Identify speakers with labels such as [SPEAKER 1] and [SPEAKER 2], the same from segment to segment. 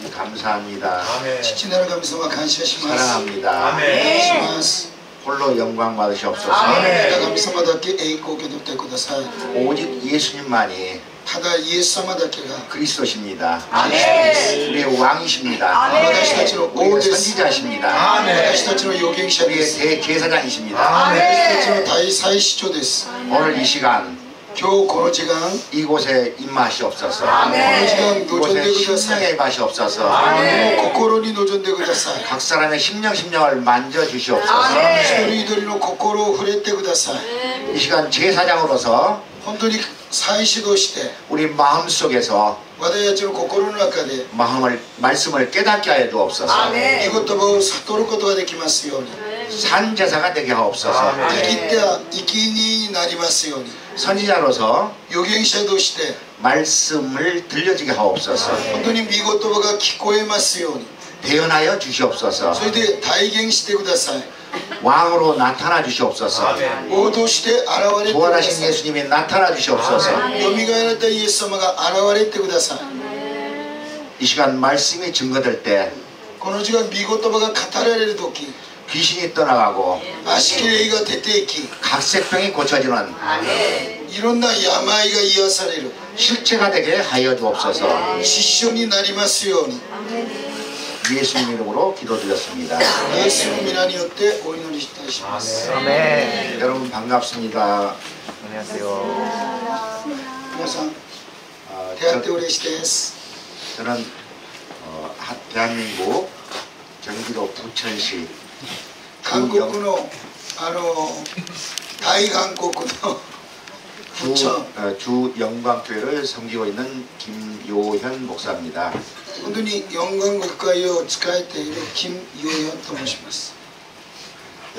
[SPEAKER 1] 하나님 감사합니다.
[SPEAKER 2] 아멘.
[SPEAKER 3] 父なる神様感謝します。
[SPEAKER 1] 사랑합니다.
[SPEAKER 3] お願いします。
[SPEAKER 1] 홀로 영광 받으시옵소서.
[SPEAKER 3] 神様だけ栄光を受け取ってください。
[SPEAKER 1] 오직 예수님만이
[SPEAKER 3] ただイエス様だけが
[SPEAKER 1] 그리스도십니다.
[SPEAKER 3] キリストです。
[SPEAKER 1] 우리의 왕이십니다.
[SPEAKER 3] 私たちの王
[SPEAKER 1] 우리의
[SPEAKER 3] です。
[SPEAKER 1] 선지자십니다.
[SPEAKER 3] 私たちの預言者で
[SPEAKER 1] 우리의
[SPEAKER 3] す。
[SPEAKER 1] 대제사장이십니다.
[SPEAKER 3] 私たちの大祭司長です。
[SPEAKER 1] 오늘 이 시간
[SPEAKER 3] 今日この時間、
[SPEAKER 1] 이곳에 임하시옵소서.
[SPEAKER 3] この時間望ん
[SPEAKER 1] 이곳에
[SPEAKER 3] でくださ
[SPEAKER 1] 심령에
[SPEAKER 3] い。
[SPEAKER 1] 임하시옵소서.
[SPEAKER 3] 心に望んでください。
[SPEAKER 1] 각 사람의 심령을 만져주시옵소서.
[SPEAKER 3] 一人一人の心を触れてください。
[SPEAKER 1] 이 시간 제사장으로서
[SPEAKER 3] 本当に祭司として
[SPEAKER 1] 우리 마음속에서
[SPEAKER 3] 私たちの心の中で
[SPEAKER 1] 말씀을 깨닫게 하여 주옵소서.
[SPEAKER 3] 御言葉を悟ることができますように、
[SPEAKER 1] 산제사가 되게 하옵소서.
[SPEAKER 3] 生きになりますように、
[SPEAKER 1] 선지자로서
[SPEAKER 3] 預言者として
[SPEAKER 1] 말씀을 들려지게 하옵소서.
[SPEAKER 3] 本当に御言葉が聞こえますように、
[SPEAKER 1] 대언하여 주시옵소서.
[SPEAKER 3] それで体現してください。
[SPEAKER 1] 왕으로 나타나 주시옵소서.
[SPEAKER 3] 王として現れてくだ
[SPEAKER 1] 부활하신
[SPEAKER 3] さい。
[SPEAKER 1] 예수님이 나타나 주시옵소서.
[SPEAKER 3] よみがえられたイエス様が現れてください。
[SPEAKER 1] 이 시간 말씀이 증거될 때
[SPEAKER 3] この時間御言葉が語られる時、
[SPEAKER 1] 귀신이 떠나가고
[SPEAKER 3] 足きれいが出ていき、
[SPEAKER 1] 각색병이 고쳐지는
[SPEAKER 3] いろんな病が癒される
[SPEAKER 1] 실체가 되게 하여 주옵소서.
[SPEAKER 3] 失笑になりますように、
[SPEAKER 1] 예수님 이름으로 기도드렸습니다.
[SPEAKER 3] イエスの皆によってお祈りいたします。
[SPEAKER 2] 아멘.
[SPEAKER 1] 여러분 반갑습니다.
[SPEAKER 2] 안녕하세요.
[SPEAKER 3] 皆さん手当て嬉しいです。
[SPEAKER 1] 저는 대한민국 경기도 부천시
[SPEAKER 3] 韓国の大韓国の부천
[SPEAKER 1] 주 영광교회를 섬기고 있는 김요현 목사입니다.
[SPEAKER 3] 本当に四眼国会を仕えている金ヨヨンと申します。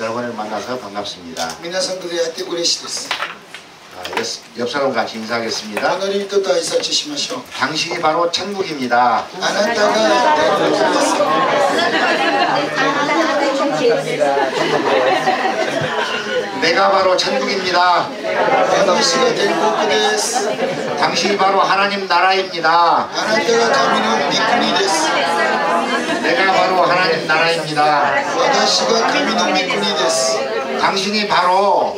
[SPEAKER 1] 여러분을 만나서 반갑습니다.
[SPEAKER 3] 皆さんと出会って嬉しいです。
[SPEAKER 1] 옆 사람 같이 인사하겠습니다.
[SPEAKER 3] 隣人と挨拶しましょう。
[SPEAKER 1] 당신이 바로 천국입니다.
[SPEAKER 3] あなたが天国です。
[SPEAKER 1] 내가 바로 천국입니다.
[SPEAKER 3] 私が天国です。
[SPEAKER 1] 당신이 바로 하나님 나라입니다.
[SPEAKER 3] あなたが神の御国です。
[SPEAKER 1] 내가 바로 하나님 나라입니다.
[SPEAKER 3] 私が神の御国です。
[SPEAKER 1] 당신이 바로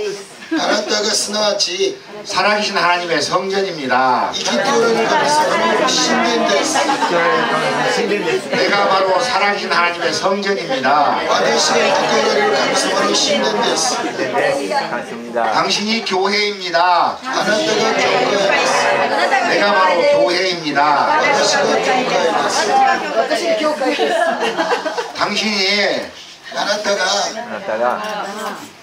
[SPEAKER 3] あなたがすなわち
[SPEAKER 1] 살아계신 하나님의 성전입니다.
[SPEAKER 3] 生きておられる神様の神殿です。
[SPEAKER 1] 내가 바로 살아계신 하나님의 성전입니다.
[SPEAKER 3] 私が生きておられる神様の神殿です。
[SPEAKER 2] 반갑습니다.
[SPEAKER 1] 당신이 교회입니다.
[SPEAKER 3] あなたが教会です。
[SPEAKER 1] 내가 바로 교회입니다.
[SPEAKER 3] 私が教会です。
[SPEAKER 1] 당신이
[SPEAKER 3] あなたが
[SPEAKER 2] 아나타가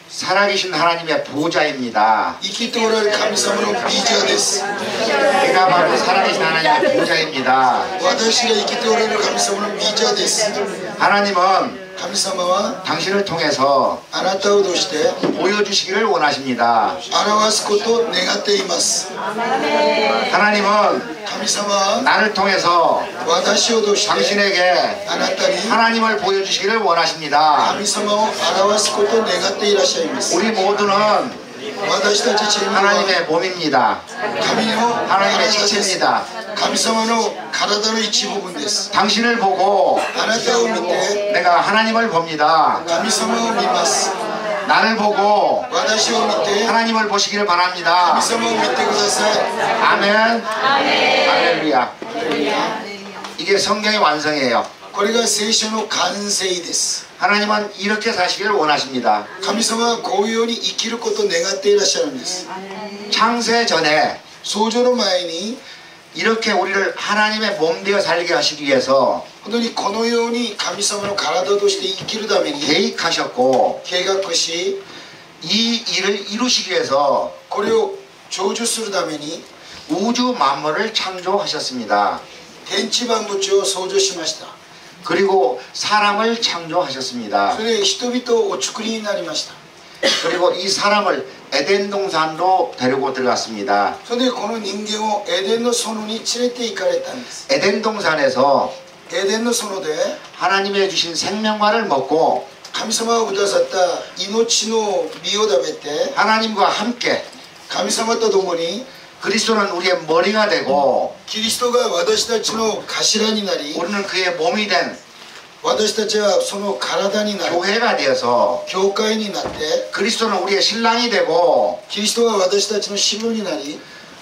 [SPEAKER 1] 살아계신 하나님의 보좌입니다.
[SPEAKER 3] 生きておられる神様のビジャです。
[SPEAKER 1] 내가 바로 살아계신 하나님의 보좌입니다.
[SPEAKER 3] 私が生きておられる神様のビジャです。
[SPEAKER 1] 하나님은
[SPEAKER 3] 神様は
[SPEAKER 1] 당신을 통해서
[SPEAKER 3] あなたを通して
[SPEAKER 1] 보여주시기를 원하십니다.
[SPEAKER 3] 表すことを願っています。
[SPEAKER 1] 하나님은
[SPEAKER 3] 神様は
[SPEAKER 1] 나를 통해서
[SPEAKER 3] 私を通して
[SPEAKER 1] 당신에게
[SPEAKER 3] あなたに
[SPEAKER 1] 하나님을 보여주시기를 원하십니다.
[SPEAKER 3] 神様を表すことを願っていらっしゃいます。
[SPEAKER 1] 우리 모두는
[SPEAKER 3] 私たちチームは
[SPEAKER 1] 하나님의 몸입니다.
[SPEAKER 3] 神の
[SPEAKER 1] 하나님의
[SPEAKER 3] 体です。
[SPEAKER 1] 지체입니다.
[SPEAKER 3] 神様の体の一部分です。
[SPEAKER 1] 당신을 보고
[SPEAKER 3] あなたを見て
[SPEAKER 1] 내가 하나님을 봅니다.
[SPEAKER 3] 神様を見ます。
[SPEAKER 1] 나를 보고
[SPEAKER 3] 私を見て
[SPEAKER 1] 하나님을 보시기를 바랍니다.
[SPEAKER 3] 神様を見てください。
[SPEAKER 1] 아멘. 할렐루야. 이게 성경의 완성이에요.
[SPEAKER 3] これが聖書の完成です。
[SPEAKER 1] 하나님은 이렇게 사시기를 원하십니다.
[SPEAKER 3] 神様はこういうように生きることを願っていらっしゃるんです。
[SPEAKER 1] 창세 전에
[SPEAKER 3] 創造の前に
[SPEAKER 1] 이렇게 우리를 하나님의 몸 되어 살게 하시기 위해서
[SPEAKER 3] 本当にこのように神様の体として生きるために
[SPEAKER 1] 계획하셨고
[SPEAKER 3] 計画し、
[SPEAKER 1] 이 일을 이루시기 위해서
[SPEAKER 3] これを成就するために
[SPEAKER 1] 우주 만물을 창조하셨습니다.
[SPEAKER 3] 天地万物を創造しました。
[SPEAKER 1] 그리고 사람을 창조하셨습니다.
[SPEAKER 3] それで人々をお作りになりました。
[SPEAKER 1] 그리고 이 사람을 에덴 동산로 데리고 들어갔습니다.
[SPEAKER 3] それでこの人間をエデンの園に連れて行かれたんです。
[SPEAKER 1] 에덴 동산에서
[SPEAKER 3] エデンの園で
[SPEAKER 1] 하나님의 주신 생명과를 먹고
[SPEAKER 3] 神様がくださった命の実を食べて
[SPEAKER 1] 하나님과 함께
[SPEAKER 3] 神様と共に
[SPEAKER 1] 그리스도는 우리의 머리가 되고
[SPEAKER 3] キリストが私たちの頭になり
[SPEAKER 1] 우리는 그의 몸이 된
[SPEAKER 3] 私たちはその体になる
[SPEAKER 1] 교회가 되어서
[SPEAKER 3] 教会になって
[SPEAKER 1] 그리스도는 우리의 신랑이 되고
[SPEAKER 3] キリストが私たちの支部になり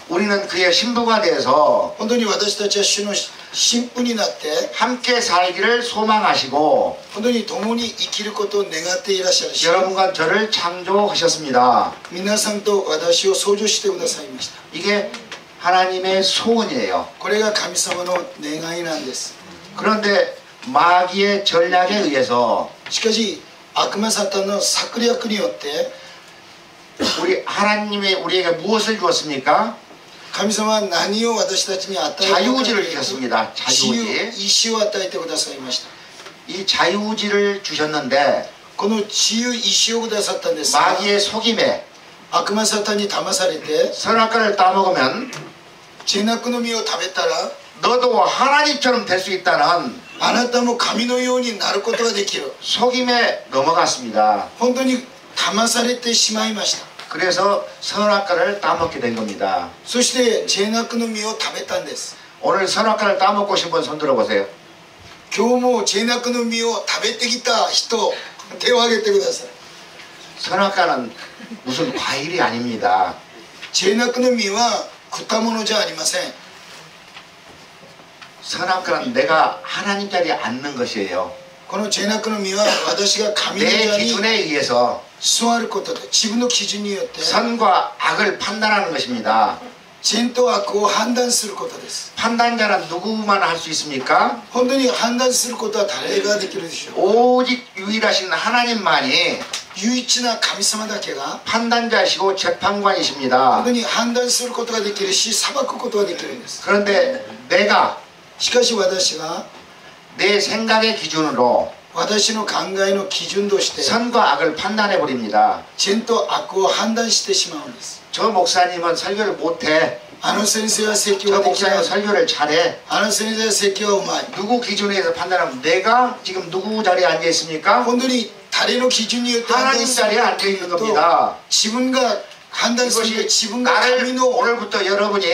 [SPEAKER 1] 우리는 그의 신부가 되어서
[SPEAKER 3] 本当に私たちは主の新婦になって
[SPEAKER 1] 함께 살기를 소망하시고
[SPEAKER 3] 本当に共に生きることを願っていらっしゃるし
[SPEAKER 1] 여러분과 저를 창조하셨습니다.
[SPEAKER 3] 皆さんと私を創造してくださいました
[SPEAKER 1] 이게 하나님의 소원이에요.
[SPEAKER 3] これが神様の願いなんです
[SPEAKER 1] 그런데 마귀의 전략에 의해서
[SPEAKER 3] しかし悪魔サタンの策略によって
[SPEAKER 1] 우리 하나님이 우리에게 무엇을 주었습니까?
[SPEAKER 3] 神様は何を私たちに与えたかという
[SPEAKER 1] 자유의지를 주셨습니다.
[SPEAKER 3] 自由
[SPEAKER 1] 자유의지.
[SPEAKER 3] 意志を与えてくださいました
[SPEAKER 1] 이 자유의지를 주셨는데
[SPEAKER 3] この自由意志をくださったんですが
[SPEAKER 1] 마귀의 속임에
[SPEAKER 3] 悪魔サタンに騙されて
[SPEAKER 1] 선악과를 따먹으면
[SPEAKER 3] 善悪の実を食べたら
[SPEAKER 1] 너도 하나님처럼 될 수 있다는
[SPEAKER 3] あなたも神のようになることができる
[SPEAKER 1] 속임에 넘어갔습니다.
[SPEAKER 3] 本当に騙されてしまいました
[SPEAKER 1] 그래서 선악과를 따먹게 된 겁니다.
[SPEAKER 3] そして善悪の実を食べたんです
[SPEAKER 1] 오늘 선악과를 따먹고 싶은 분 손 들어보세요.
[SPEAKER 3] 今日も善悪の実を食べてきた人手を挙げてください
[SPEAKER 1] 선악과는 무슨 과일이 아닙니다.
[SPEAKER 3] 善悪の実は果物じゃありません
[SPEAKER 1] 선악과는 내가 하나님 자리에 앉는 것이에요.
[SPEAKER 3] この善悪の実は私が神の
[SPEAKER 1] 내
[SPEAKER 3] 座に
[SPEAKER 1] 기준에 의해서
[SPEAKER 3] 座ることで自分の基準によって
[SPEAKER 1] 선과 악을 판단하는 것입니다.
[SPEAKER 3] 善と悪を判断することです
[SPEAKER 1] 판단자는 누구만 할 수 있습니까?
[SPEAKER 3] 本当に判断することは誰ができるでしょう
[SPEAKER 1] 오직 유일하신 하나님만이
[SPEAKER 3] 唯一な神様だけが
[SPEAKER 1] 판단자시고
[SPEAKER 3] 本
[SPEAKER 1] 재판관이십니다.
[SPEAKER 3] 当に判断することができるし裁くことができるんです
[SPEAKER 1] 그런데 내가
[SPEAKER 3] しかし私が
[SPEAKER 1] 내 생각의 기준으로
[SPEAKER 3] 私の考えの基準として
[SPEAKER 1] 선과 악을 판단해 버립니다.
[SPEAKER 3] 善と悪を判断してしまうんです
[SPEAKER 1] 저 목사님은 설교를 못해.
[SPEAKER 3] あの先生は説教
[SPEAKER 1] 저
[SPEAKER 3] ができない
[SPEAKER 1] 목사님은 설교를 잘해.
[SPEAKER 3] あの先生は説教がうまい
[SPEAKER 1] 누구 기준에 의해서 판단하면 내가 지금 누구 자리에 앉아 있습니까?
[SPEAKER 3] 本当に誰の基準によって判
[SPEAKER 1] 하나님
[SPEAKER 3] 断する
[SPEAKER 1] 자리에 앉아 있는 겁니다.
[SPEAKER 3] 自分が判断する
[SPEAKER 1] 이것이
[SPEAKER 3] 自分が
[SPEAKER 1] 나를
[SPEAKER 3] 神の
[SPEAKER 1] 오늘부터 여러분이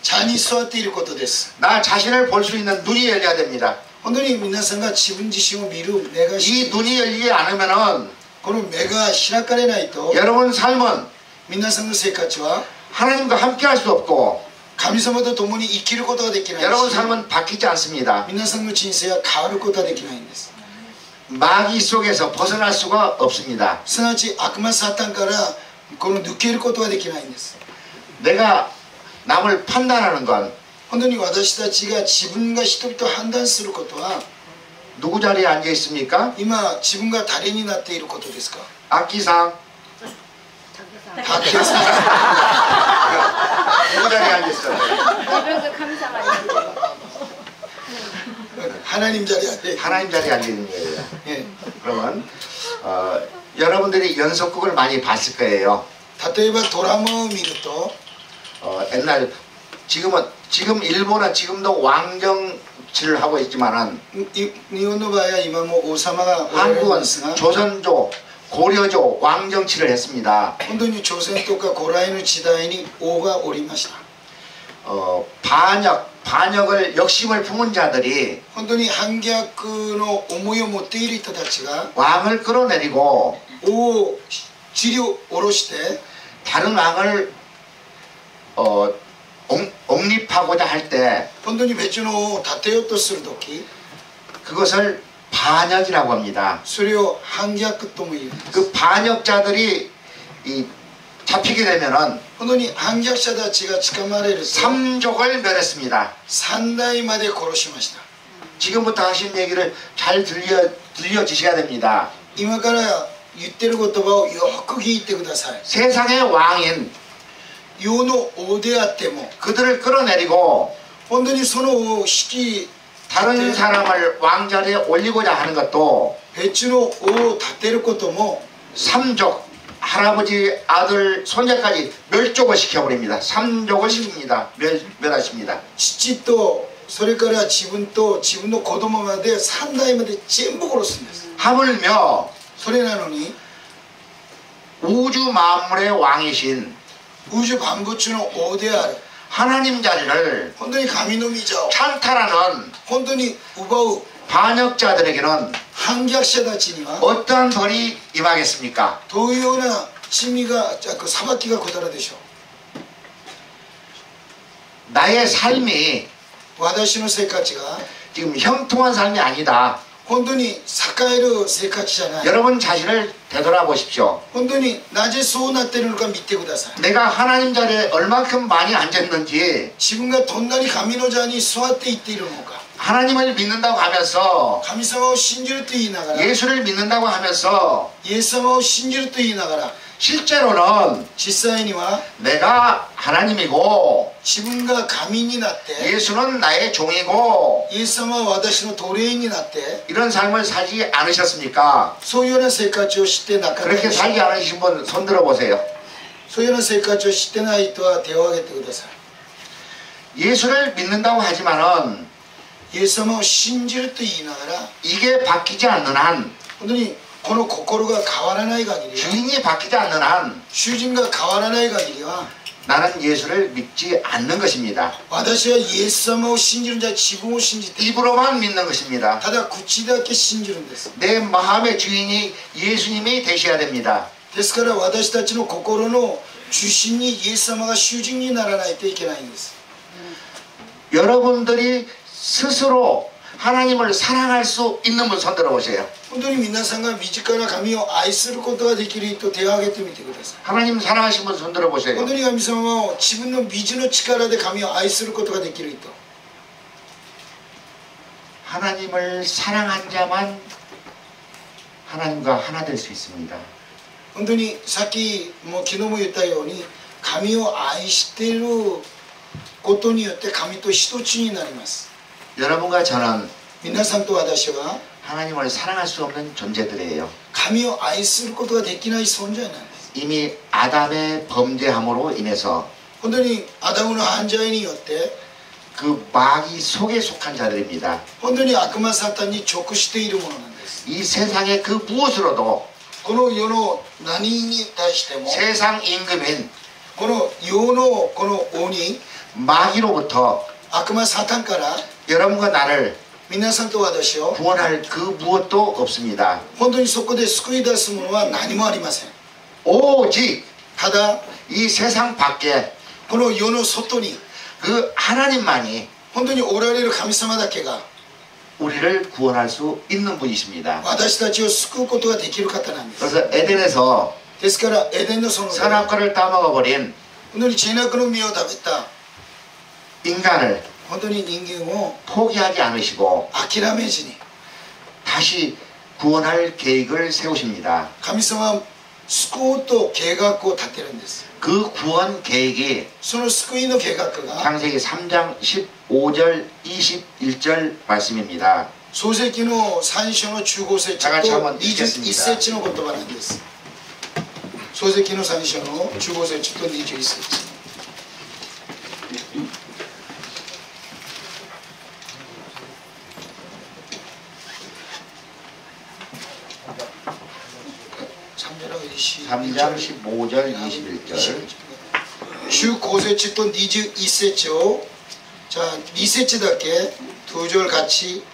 [SPEAKER 3] 茶に座っていることです
[SPEAKER 1] 나 자신을 볼 수 있는 눈이 열려야 됩니다.
[SPEAKER 3] 本当に皆さんが自分自身を見る目が
[SPEAKER 1] 이 눈이 열리지 않으면은
[SPEAKER 3] この目が開かれないと
[SPEAKER 1] 여러분 삶은
[SPEAKER 3] 皆さんの生活は
[SPEAKER 1] 하나님과 함께 할 수 없고
[SPEAKER 3] 神様と共に生きることができない
[SPEAKER 1] 여러분
[SPEAKER 3] し
[SPEAKER 1] 삶은 바뀌지 않습니다.
[SPEAKER 3] 皆さんの人生は変わることができないんです
[SPEAKER 1] 마귀 속에서 벗어날 수가 없습니다.
[SPEAKER 3] すなわち悪魔サタンからこの抜けることができないんです
[SPEAKER 1] 내가 남을 판단하는 건
[SPEAKER 3] 本当に私たちが自分が人々を判断することは
[SPEAKER 1] 누구 자리에 앉아 있습니까?
[SPEAKER 3] 今自分が誰になっていることですか
[SPEAKER 1] 악기상
[SPEAKER 3] 竹さん
[SPEAKER 1] 누구 자리에 앉아 있어요?
[SPEAKER 3] 하나님 자리에
[SPEAKER 1] 하나님 자리에 앉아 있는 거예요.
[SPEAKER 3] 예.
[SPEAKER 1] 그러면 여러분들이 연속극을 많이 봤을 거예요.
[SPEAKER 3] 例えばドラマを見ると
[SPEAKER 1] 옛날 지금 일본은 지금도 왕정치를 하고 있지만은
[SPEAKER 3] 日本の場合は今も王様がおられるん
[SPEAKER 1] 한국은
[SPEAKER 3] ですが
[SPEAKER 1] 조선조, 고려조 왕정치를 했습니다.
[SPEAKER 3] 本当に朝鮮とか古来の時代に王がおりました
[SPEAKER 1] 반역을 욕심을 품은 자들이
[SPEAKER 3] 本当に反逆の思いを持っている人たちが
[SPEAKER 1] 왕을 끌어내리고
[SPEAKER 3] 王を尻を下ろして
[SPEAKER 1] 다른 왕을 옹립하고자 할 때
[SPEAKER 3] 本当に別の王を立てようとするとき
[SPEAKER 1] 그것을 반역이라고 합니다.
[SPEAKER 3] それを反逆とも言うんです
[SPEAKER 1] 그 반역자들이 잡히게 되면은
[SPEAKER 3] 本当に反逆者たちが捕まれると
[SPEAKER 1] 삼족을 멸했습니다.
[SPEAKER 3] 3代まで殺しました
[SPEAKER 1] 지금부터 하신 얘기를 잘 들려주셔야 됩니다.
[SPEAKER 3] 今から言ってる言葉をよく聞いてください
[SPEAKER 1] 세상의 왕인
[SPEAKER 3] 世の王であっても
[SPEAKER 1] 그들을 끌어내리고
[SPEAKER 3] 本当にその王を引き
[SPEAKER 1] 다른 사람을 왕자리에 올리고자 하는 것도
[SPEAKER 3] 別の王を立てることも
[SPEAKER 1] 삼족, 할아버지, 아들, 손자까지 멸족을 시켜버립니다. 삼족을 시킵니다. 멸하십니다.
[SPEAKER 3] 父とそれから自分と自分の子供まで3代まで全部殺すんです
[SPEAKER 1] 하물며
[SPEAKER 3] それなのに
[SPEAKER 1] 우주 만물의 왕이신
[SPEAKER 3] 宇宙万物の王である
[SPEAKER 1] 하나님 자리를
[SPEAKER 3] 本当に神の御座を
[SPEAKER 1] 찬탈하는
[SPEAKER 3] 本当に奪う
[SPEAKER 1] 반역자들에게는
[SPEAKER 3] 反逆者たちには
[SPEAKER 1] 어떠한 벌이 임하겠습니까?
[SPEAKER 3] どういうような罪が裁きが下るでしょ
[SPEAKER 1] 나의 삶이
[SPEAKER 3] う。私の生活が
[SPEAKER 1] 지금 형통한 삶이 아니다.
[SPEAKER 3] 本当に栄える生活じゃない。
[SPEAKER 1] 여러분 자신을 되돌아보십시오.
[SPEAKER 3] 本当になぜそうなっているのか見てください。
[SPEAKER 1] 내가 하나님 자리에 얼마큼 많이 앉았는지
[SPEAKER 3] 自分がどんなに神の座に座っていっているのか。
[SPEAKER 1] 하나님을 믿는다고 하면서
[SPEAKER 3] 神様を信じると言いながら、
[SPEAKER 1] 예수를 믿는다고 하면서
[SPEAKER 3] イエス様を信じると言いながら、
[SPEAKER 1] 실제로는
[SPEAKER 3] 実際には
[SPEAKER 1] 내가 하나님이고
[SPEAKER 3] 自分が神になって、
[SPEAKER 1] 예수는 나의 종이고
[SPEAKER 3] イエス様は私の奴隷になって、
[SPEAKER 1] 이런 삶을 살지 않으셨습니까?
[SPEAKER 3] そういうような生活を知ってなかったで
[SPEAKER 1] 그렇게
[SPEAKER 3] しょう。
[SPEAKER 1] 살지 않으신 분 손 들어보세요.
[SPEAKER 3] そういうような生活を知ってない人は手を挙げてください。
[SPEAKER 1] 예수를 믿는다고 하지만은
[SPEAKER 3] イエス様を信じると言いながら、
[SPEAKER 1] 이게 바뀌지 않는 한
[SPEAKER 3] 本当にこの心が変わらない限りは、
[SPEAKER 1] 주인이 바뀌지 않는 한
[SPEAKER 3] 主人が変わらない限りは、
[SPEAKER 1] 나는 예수를 믿지 않는 것입니다.
[SPEAKER 3] 私はイエス様を信じるんじゃ自分を信じて、
[SPEAKER 1] 입으로만 믿는 것입니다.
[SPEAKER 3] ただ口だけ信じるんです。
[SPEAKER 1] 내 마음의 주인이 예수님이 되셔야 됩니다.
[SPEAKER 3] ですから私たちの心の中心にイエス様が主人にならないといけないんです。
[SPEAKER 1] 여러분들이 스스로 하나님을 사랑할 수 있는 분 손 들어보세요.
[SPEAKER 3] 本当に皆さんが身近な神を愛することができる人、手を挙げてみてください。
[SPEAKER 1] 하나님 사랑하신 분 손 들어보세요.
[SPEAKER 3] 本当に神様を自分の水の力で神を愛することができる人。
[SPEAKER 1] 하나님을 사랑한 자만 하나님과 하나 될 수 있습니다.
[SPEAKER 3] 本当にさっきも昨日も言ったように、神を愛していることによって神と一つになります。
[SPEAKER 1] 여러분과 저는
[SPEAKER 3] 皆さんと私は
[SPEAKER 1] 하나님을 사랑할 수 없는 존재들이에요.
[SPEAKER 3] 神を愛することができない存在なんです。
[SPEAKER 1] 이미 아담의 범죄함으로 인해서
[SPEAKER 3] 本当にアダムの犯罪によって、
[SPEAKER 1] 그 마귀 속에 속한 자들입니다.
[SPEAKER 3] 本当に悪魔サタンに直しているものなんです。
[SPEAKER 1] 이 세상의 그 무엇으로도
[SPEAKER 3] この世の何に対しても、
[SPEAKER 1] 세상 임금인
[SPEAKER 3] この世のこの鬼、
[SPEAKER 1] 마귀로부터
[SPEAKER 3] 悪魔サタンから
[SPEAKER 1] 여러분과 나를
[SPEAKER 3] 皆さんと私を
[SPEAKER 1] 구원할 그 무엇도 없습니다.
[SPEAKER 3] 本当にそこで救い出すものは何もありません。
[SPEAKER 1] 오직
[SPEAKER 3] ただ
[SPEAKER 1] 이 세상 밖에
[SPEAKER 3] この世の外に
[SPEAKER 1] 그 하나님만이
[SPEAKER 3] 本当におられる神様だけが
[SPEAKER 1] 우리를 구원할 수 있는 분이십니다.
[SPEAKER 3] 私たちを救うことができる方なんです。
[SPEAKER 1] 그래서 에덴에서
[SPEAKER 3] ですからエデンの園で本
[SPEAKER 1] 선악과를 따먹어버린
[SPEAKER 3] 当に善悪の実を食べた
[SPEAKER 1] 인간을
[SPEAKER 3] 本当に人間を
[SPEAKER 1] 포기하지 않으시고
[SPEAKER 3] 諦めずに
[SPEAKER 1] 다시 구원할 계획을 세우십니다.
[SPEAKER 3] 神様は救おうと計画を立てるんです。
[SPEAKER 1] 그 구원 계획이
[SPEAKER 3] その救いの計画が
[SPEAKER 1] 창세기 3장 15절 21절 말씀입니다.
[SPEAKER 3] 創世記の3章の15節と
[SPEAKER 1] 다같이 한번
[SPEAKER 3] 21
[SPEAKER 1] 읽겠습니다.
[SPEAKER 3] 節の言葉なんです。創世記の3章の15節と21節。
[SPEAKER 1] 3장 15절 21절
[SPEAKER 3] 15節と21節をじゃあ2節だけ2절 같이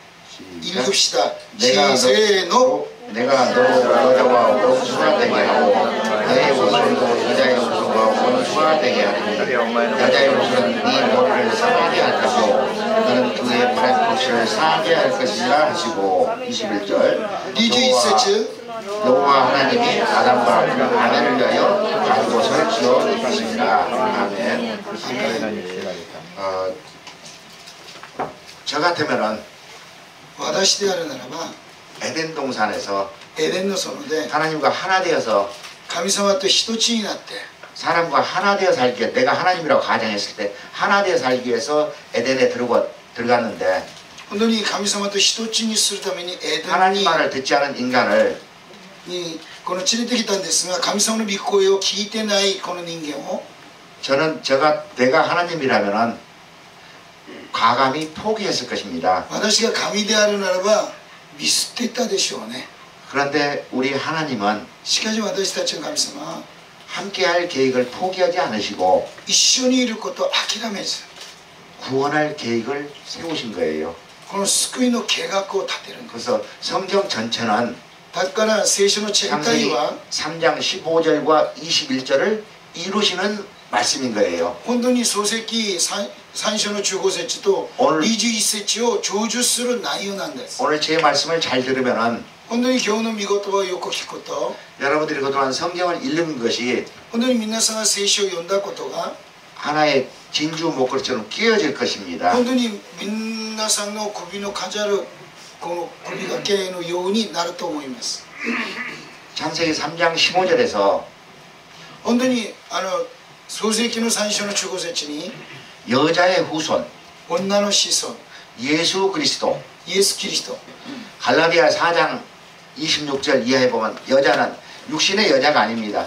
[SPEAKER 3] 읽읍시다. 시세노
[SPEAKER 1] 내가 너와 원수가 되게 하고 너의 원수도 여자의 원수가 원수가 되게 하리니 여자의 원수는 네 머리를 상하게 할 것이고 너는 그의 발꿈치를 상하게 할 것이라 하시고 21절
[SPEAKER 3] 21節
[SPEAKER 1] 여호와 하나님이 아담과 아내를 위하여 가죽옷을 지어 입히시니라. 아멘. 저 같으면은
[SPEAKER 3] 私であるならば
[SPEAKER 1] 에덴 동산에서
[SPEAKER 3] エデンの園で
[SPEAKER 1] 하나님과 하나 되어서
[SPEAKER 3] 神様と一つになって
[SPEAKER 1] 사람과 하나 되어 살기 위해 내가 하나님이라고 가정했을 때 하나 되어 살기 위해서 에덴에 들어갔는데
[SPEAKER 3] 本当に神様と一つにするためにエデン
[SPEAKER 1] 하나님 말을 듣지 않은 인간을
[SPEAKER 3] にこの連れてきたんですが、神様の御声を聞いてないこの人間を
[SPEAKER 1] 저는 내가 하나님이라면은 과감히 포기했을 것입니다.
[SPEAKER 3] 私が神であるならば見捨てたでしょうね。
[SPEAKER 1] 그런데 우리 하나님은
[SPEAKER 3] しかし私たちの神様は
[SPEAKER 1] 함께할 계획을 포기하지 않으시고
[SPEAKER 3] 一緒にいることを諦めず
[SPEAKER 1] 구원할 계획을 세우신 거예요.
[SPEAKER 3] この救いの計画を立てるんです。
[SPEAKER 1] 그래서 성경 전체는
[SPEAKER 3] だから聖書の全体
[SPEAKER 1] 창세기
[SPEAKER 3] は
[SPEAKER 1] 3장 15절과 21절을 이루시는 말씀인 거예요.
[SPEAKER 3] 本当に創世記3章の15節と
[SPEAKER 1] 오늘
[SPEAKER 3] 21節を成就する内容なんです。
[SPEAKER 1] 오늘 제 말씀을 잘 들으면은
[SPEAKER 3] 本当に今日の御言葉をよく聞くと
[SPEAKER 1] 여러분들이 그동안 성경을 읽는 것이
[SPEAKER 3] 本当に皆さんが聖書を読んだことが
[SPEAKER 1] 하나의 진주 목걸이처럼 끼어질 것입니다.
[SPEAKER 3] 本当に皆さんの首の飾るこの首掛けのようになると思います。
[SPEAKER 1] 창세기 3장 15절에서
[SPEAKER 3] 本当に創世記の3章の15節に
[SPEAKER 1] 여자의 후손
[SPEAKER 3] 女の子孫
[SPEAKER 1] 예수 그리스도
[SPEAKER 3] イエス・キリスト
[SPEAKER 1] 갈라디아 4장 26절 이하에 보면 여자는 육신의 여자가 아닙니다.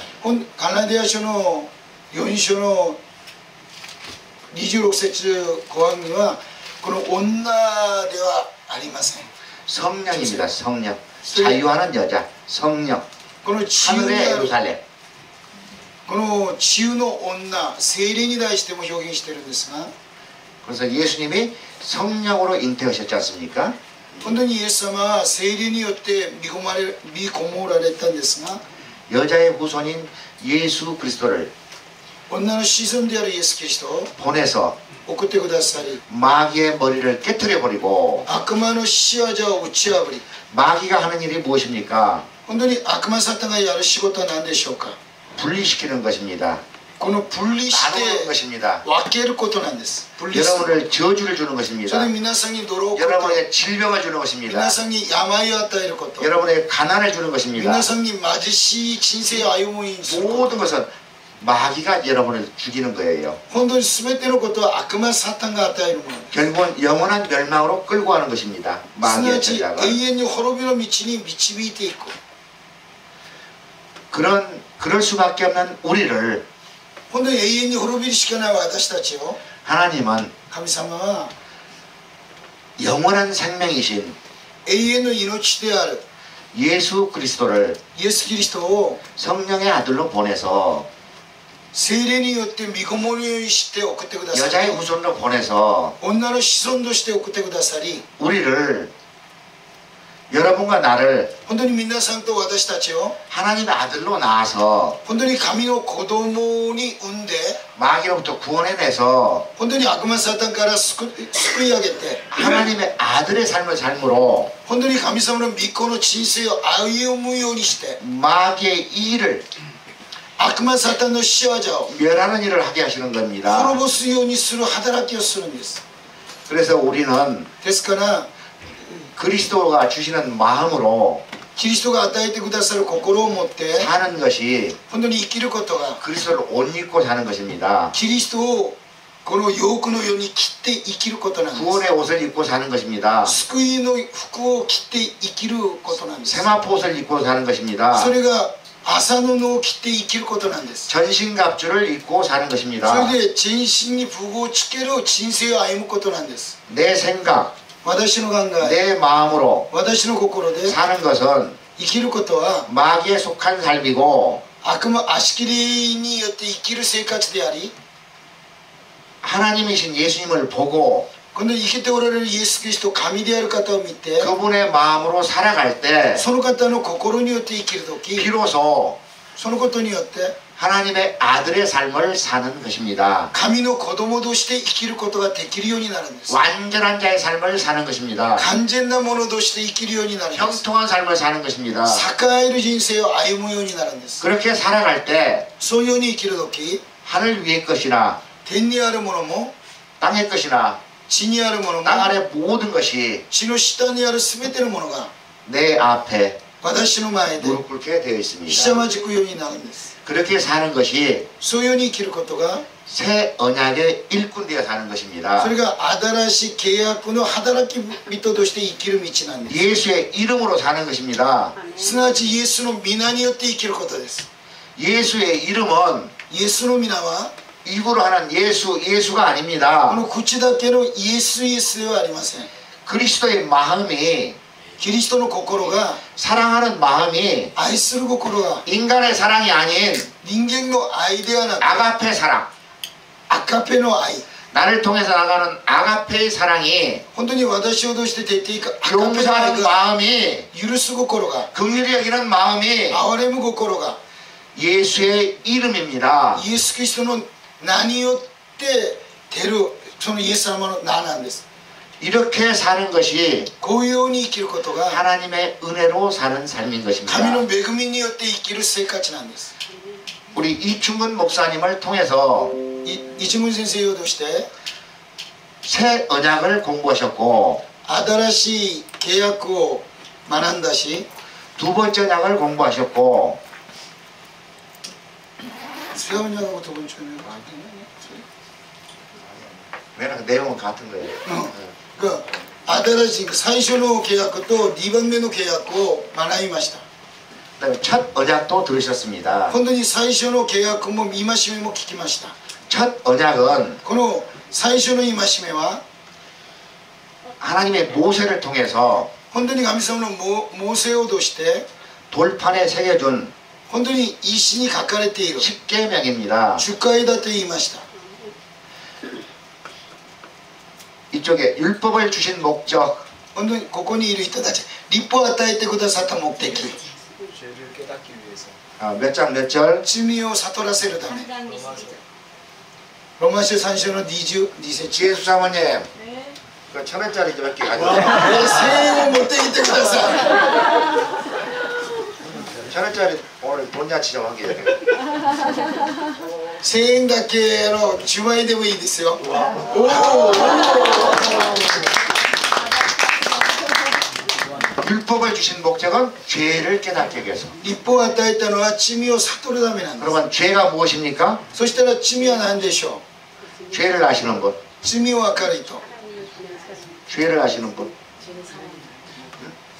[SPEAKER 3] ガラディア書の4章の26節後半にはこの女ではありません。
[SPEAKER 1] 성령입니다. 성령. 자유하는 여자. 성령.
[SPEAKER 3] この治癒
[SPEAKER 1] 하늘의
[SPEAKER 3] である
[SPEAKER 1] 예루살렘.
[SPEAKER 3] この治癒の女聖霊に対しても表現しているんですが
[SPEAKER 1] 그래서 예수님이 성령으로 잉태하셨지 않습니까?
[SPEAKER 3] 本当にイエス様は聖霊によって見込もられたんですが
[SPEAKER 1] 여자의 후손인 예수 그리스도를
[SPEAKER 3] 女の子孫であるイエス・キリストを
[SPEAKER 1] 보내서
[SPEAKER 3] 送ってくださり
[SPEAKER 1] 마귀의 머리를 깨트려 버리고
[SPEAKER 3] 悪魔の仕業を打ち破り
[SPEAKER 1] 마귀가 하는 일이 무엇입니까?
[SPEAKER 3] 本当に悪魔サタンがやる仕事は何でしょうか
[SPEAKER 1] 분리시키는 것입니다.
[SPEAKER 3] この分離し
[SPEAKER 1] 나누는
[SPEAKER 3] て
[SPEAKER 1] 것입니다.
[SPEAKER 3] 分けることなんです分離する
[SPEAKER 1] 여러분을 저주를 주는
[SPEAKER 3] そ
[SPEAKER 1] 것입니다.
[SPEAKER 3] れで皆さんに泥をかけ
[SPEAKER 1] 여러분에게 질병을 주는 것입니다.
[SPEAKER 3] 皆さんに病を与えること
[SPEAKER 1] 여러분에게 가난을 주는 것입니다.
[SPEAKER 3] 皆さんに貧しい人生を歩むようにすること
[SPEAKER 1] 모든 것은 마귀가 여러분을 죽이는 거예요.
[SPEAKER 3] 本当に全てのことは悪魔サタンが与えるもの
[SPEAKER 1] 결국은 영원한 멸망으로 끌고 가는 것입니다.
[SPEAKER 3] すな
[SPEAKER 1] 마귀의
[SPEAKER 3] わち
[SPEAKER 1] 전략은
[SPEAKER 3] 永遠に滅びの道に導いていく
[SPEAKER 1] 그럴 수밖에 없는 우리를
[SPEAKER 3] 本当に永遠に滅びるしかない私たちを
[SPEAKER 1] 하나님은
[SPEAKER 3] 神様は
[SPEAKER 1] 영원한 생명이신
[SPEAKER 3] 永遠の命である
[SPEAKER 1] 예수 그리스도를
[SPEAKER 3] イエス・キリストを
[SPEAKER 1] 성령의 아들로 보내서
[SPEAKER 3] 聖霊によって御子守にして送ってくださ
[SPEAKER 1] 여자의
[SPEAKER 3] り
[SPEAKER 1] 후손으로 보내서
[SPEAKER 3] 女の子孫として送ってくださり
[SPEAKER 1] 우리를 여러분과 나를
[SPEAKER 3] 本当に皆さんと私たちを
[SPEAKER 1] 하나님의 아들로 낳아서
[SPEAKER 3] 本当に神の子供に産んで
[SPEAKER 1] 마귀로부터 구원해내서
[SPEAKER 3] 本当に悪魔サタンから救い上げて
[SPEAKER 1] 하나님의 아들의 삶을 삶으로
[SPEAKER 3] 本当に神様の御子の人生を歩むようにして
[SPEAKER 1] 마귀의 이 일을
[SPEAKER 3] 悪魔サタンの仕業を
[SPEAKER 1] 멸하는 일을 하게 하시는 겁니다.
[SPEAKER 3] 滅ぼすようにする働きをするんです
[SPEAKER 1] 그래서 우리는
[SPEAKER 3] ですから
[SPEAKER 1] 그리스도가 주시는 마음으로
[SPEAKER 3] キリストが与えてくださる心を持って
[SPEAKER 1] 사는 것이
[SPEAKER 3] 本当に生きることが
[SPEAKER 1] 그리스도를 옷 입고 사는 것입니다.
[SPEAKER 3] キリストをこの洋服のように着て生きることなんです
[SPEAKER 1] 구원의 옷을 입고 사는 것입니다.
[SPEAKER 3] 救いの服を着て生きることなんです
[SPEAKER 1] 세마포옷을 입고 사는 것입니다.
[SPEAKER 3] それが麻布を着て生きることなんです
[SPEAKER 1] 전신갑주를 입고 사는
[SPEAKER 3] そ
[SPEAKER 1] 것입니다.
[SPEAKER 3] れで全身に服をつける人生を歩むことなんです
[SPEAKER 1] 내 생각,
[SPEAKER 3] 私の考え
[SPEAKER 1] 내 마음으로
[SPEAKER 3] 私の心で
[SPEAKER 1] 사는 것은
[SPEAKER 3] 生きることは
[SPEAKER 1] 마귀에 속한 삶이고
[SPEAKER 3] 悪魔足切りによって生きる生活であり
[SPEAKER 1] 하나님이신 예수님을 보고
[SPEAKER 3] この生きておられるイエス・キリスト神である方を見て
[SPEAKER 1] 그분의 마음으로 살아갈 때
[SPEAKER 3] その方の心によって生きるとき
[SPEAKER 1] 비로소
[SPEAKER 3] そのことによって
[SPEAKER 1] 하나님의 아들의 삶을 사는 것입니다.
[SPEAKER 3] 神の子供として生きることができるようになるんです
[SPEAKER 1] 완전한 자의 삶을 사는 것입니다.
[SPEAKER 3] 完全なものとして生きるようになるんです
[SPEAKER 1] 형통한 삶을 사는 것입니다.
[SPEAKER 3] 栄える人生を歩むようになるんです
[SPEAKER 1] 그렇게 살아갈 때
[SPEAKER 3] そういうように生きるとき
[SPEAKER 1] 하늘 위의 것이나
[SPEAKER 3] 天にあるものも
[SPEAKER 1] 땅의 것이나
[SPEAKER 3] 地にあるものも
[SPEAKER 1] 땅 아래 모든 것이
[SPEAKER 3] 地の下にある全てのものが
[SPEAKER 1] 내 앞에
[SPEAKER 3] 私の前で
[SPEAKER 1] 무릎 꿇게 되어
[SPEAKER 3] ひ
[SPEAKER 1] 있습니다.
[SPEAKER 3] しゃまじくようになるんです
[SPEAKER 1] 그렇게 사는 것이
[SPEAKER 3] そういうように生きることが
[SPEAKER 1] 새 언약의 일꾼 되어 사는 것입니다.
[SPEAKER 3] それが新しい契約の働き人として生きる道なんです
[SPEAKER 1] 예수의 이름으로 사는 것입니다.
[SPEAKER 3] すなわちイエスの皆によって生きることです
[SPEAKER 1] 예수의 이름은
[SPEAKER 3] イエスの皆は
[SPEAKER 1] 입으로 하는 예수가
[SPEAKER 3] こ
[SPEAKER 1] 아닙니다.
[SPEAKER 3] の口だけのイエスイエスではありません
[SPEAKER 1] 그리스도의 마음이
[SPEAKER 3] キリストの心が
[SPEAKER 1] 사랑하는 마음이
[SPEAKER 3] 愛する心が
[SPEAKER 1] 인간의 사랑이 아닌
[SPEAKER 3] 人間の愛ではなく
[SPEAKER 1] 아가페 사랑.
[SPEAKER 3] 赤ペの愛
[SPEAKER 1] 나를 통해서 나가는 아가페의 사랑이
[SPEAKER 3] 本当に私を通して出ていく赤ペの愛
[SPEAKER 1] 용서하는
[SPEAKER 3] が
[SPEAKER 1] 마음이
[SPEAKER 3] 許す心が
[SPEAKER 1] 긍휼히 여기는 마음이
[SPEAKER 3] 憐れむ心が
[SPEAKER 1] 예수의 이름입니다.
[SPEAKER 3] イエス・キリストの名によって出るそのイエス様の名なんです。
[SPEAKER 1] 이렇게 사는 것이
[SPEAKER 3] こういうように生きることが
[SPEAKER 1] 하나님의 은혜로 사는 삶인
[SPEAKER 3] 神
[SPEAKER 1] 것입니다.
[SPEAKER 3] の恵みによって生きる生活なんです。
[SPEAKER 1] 우리 이충근 목사님을 통해서
[SPEAKER 3] 一文先生を通して
[SPEAKER 1] 새 언약을 공부하셨고
[SPEAKER 3] 新しい契約を学んだし
[SPEAKER 1] 두 번째 언약을 공부하셨고
[SPEAKER 3] 새 언약하고 두 번째 언약
[SPEAKER 1] 왜냐면 내용은 같은 거예요.
[SPEAKER 3] が新しい最初の契約と2番目の契約を学びました。
[SPEAKER 1] 그다음에 첫 언약도 들으셨습니다.
[SPEAKER 3] 本当に最初の契約も戒めも聞きました。
[SPEAKER 1] 첫 언약은
[SPEAKER 3] この最初の戒めは
[SPEAKER 1] 하나님의 모세를 통해서
[SPEAKER 3] 本当に神様のモーセを通して
[SPEAKER 1] 돌판에 새겨준
[SPEAKER 3] 本当に石に書かれている
[SPEAKER 1] 십계명입니다.
[SPEAKER 3] 主戒だと言いました。
[SPEAKER 1] 이쪽에 율법을 주신 목적
[SPEAKER 3] 本当にここにいる人たち立法を与えてくださった目的
[SPEAKER 1] 몇 장 몇 절?
[SPEAKER 3] 罪を悟らせるためローマ書3章の22節
[SPEAKER 1] 지혜수 사모님 그 1,000원짜리 몇 개 가지고
[SPEAKER 3] 1000円を持ってきてください
[SPEAKER 1] 1,000원짜리 오늘 돈야치 좀 하게
[SPEAKER 3] 1000円だけ10万円でもいいですよ。おお
[SPEAKER 1] 율법을 주신 목적은 죄를 깨닫게 위해서.
[SPEAKER 3] 立法を与えたのは罪を悟るためなんです。
[SPEAKER 1] 그러면 죄가 무엇입니까?
[SPEAKER 3] そしたら罪は何でしょ
[SPEAKER 1] 죄를 아시는 분.
[SPEAKER 3] う。罪を分かる人。
[SPEAKER 1] 죄를 아시는 분.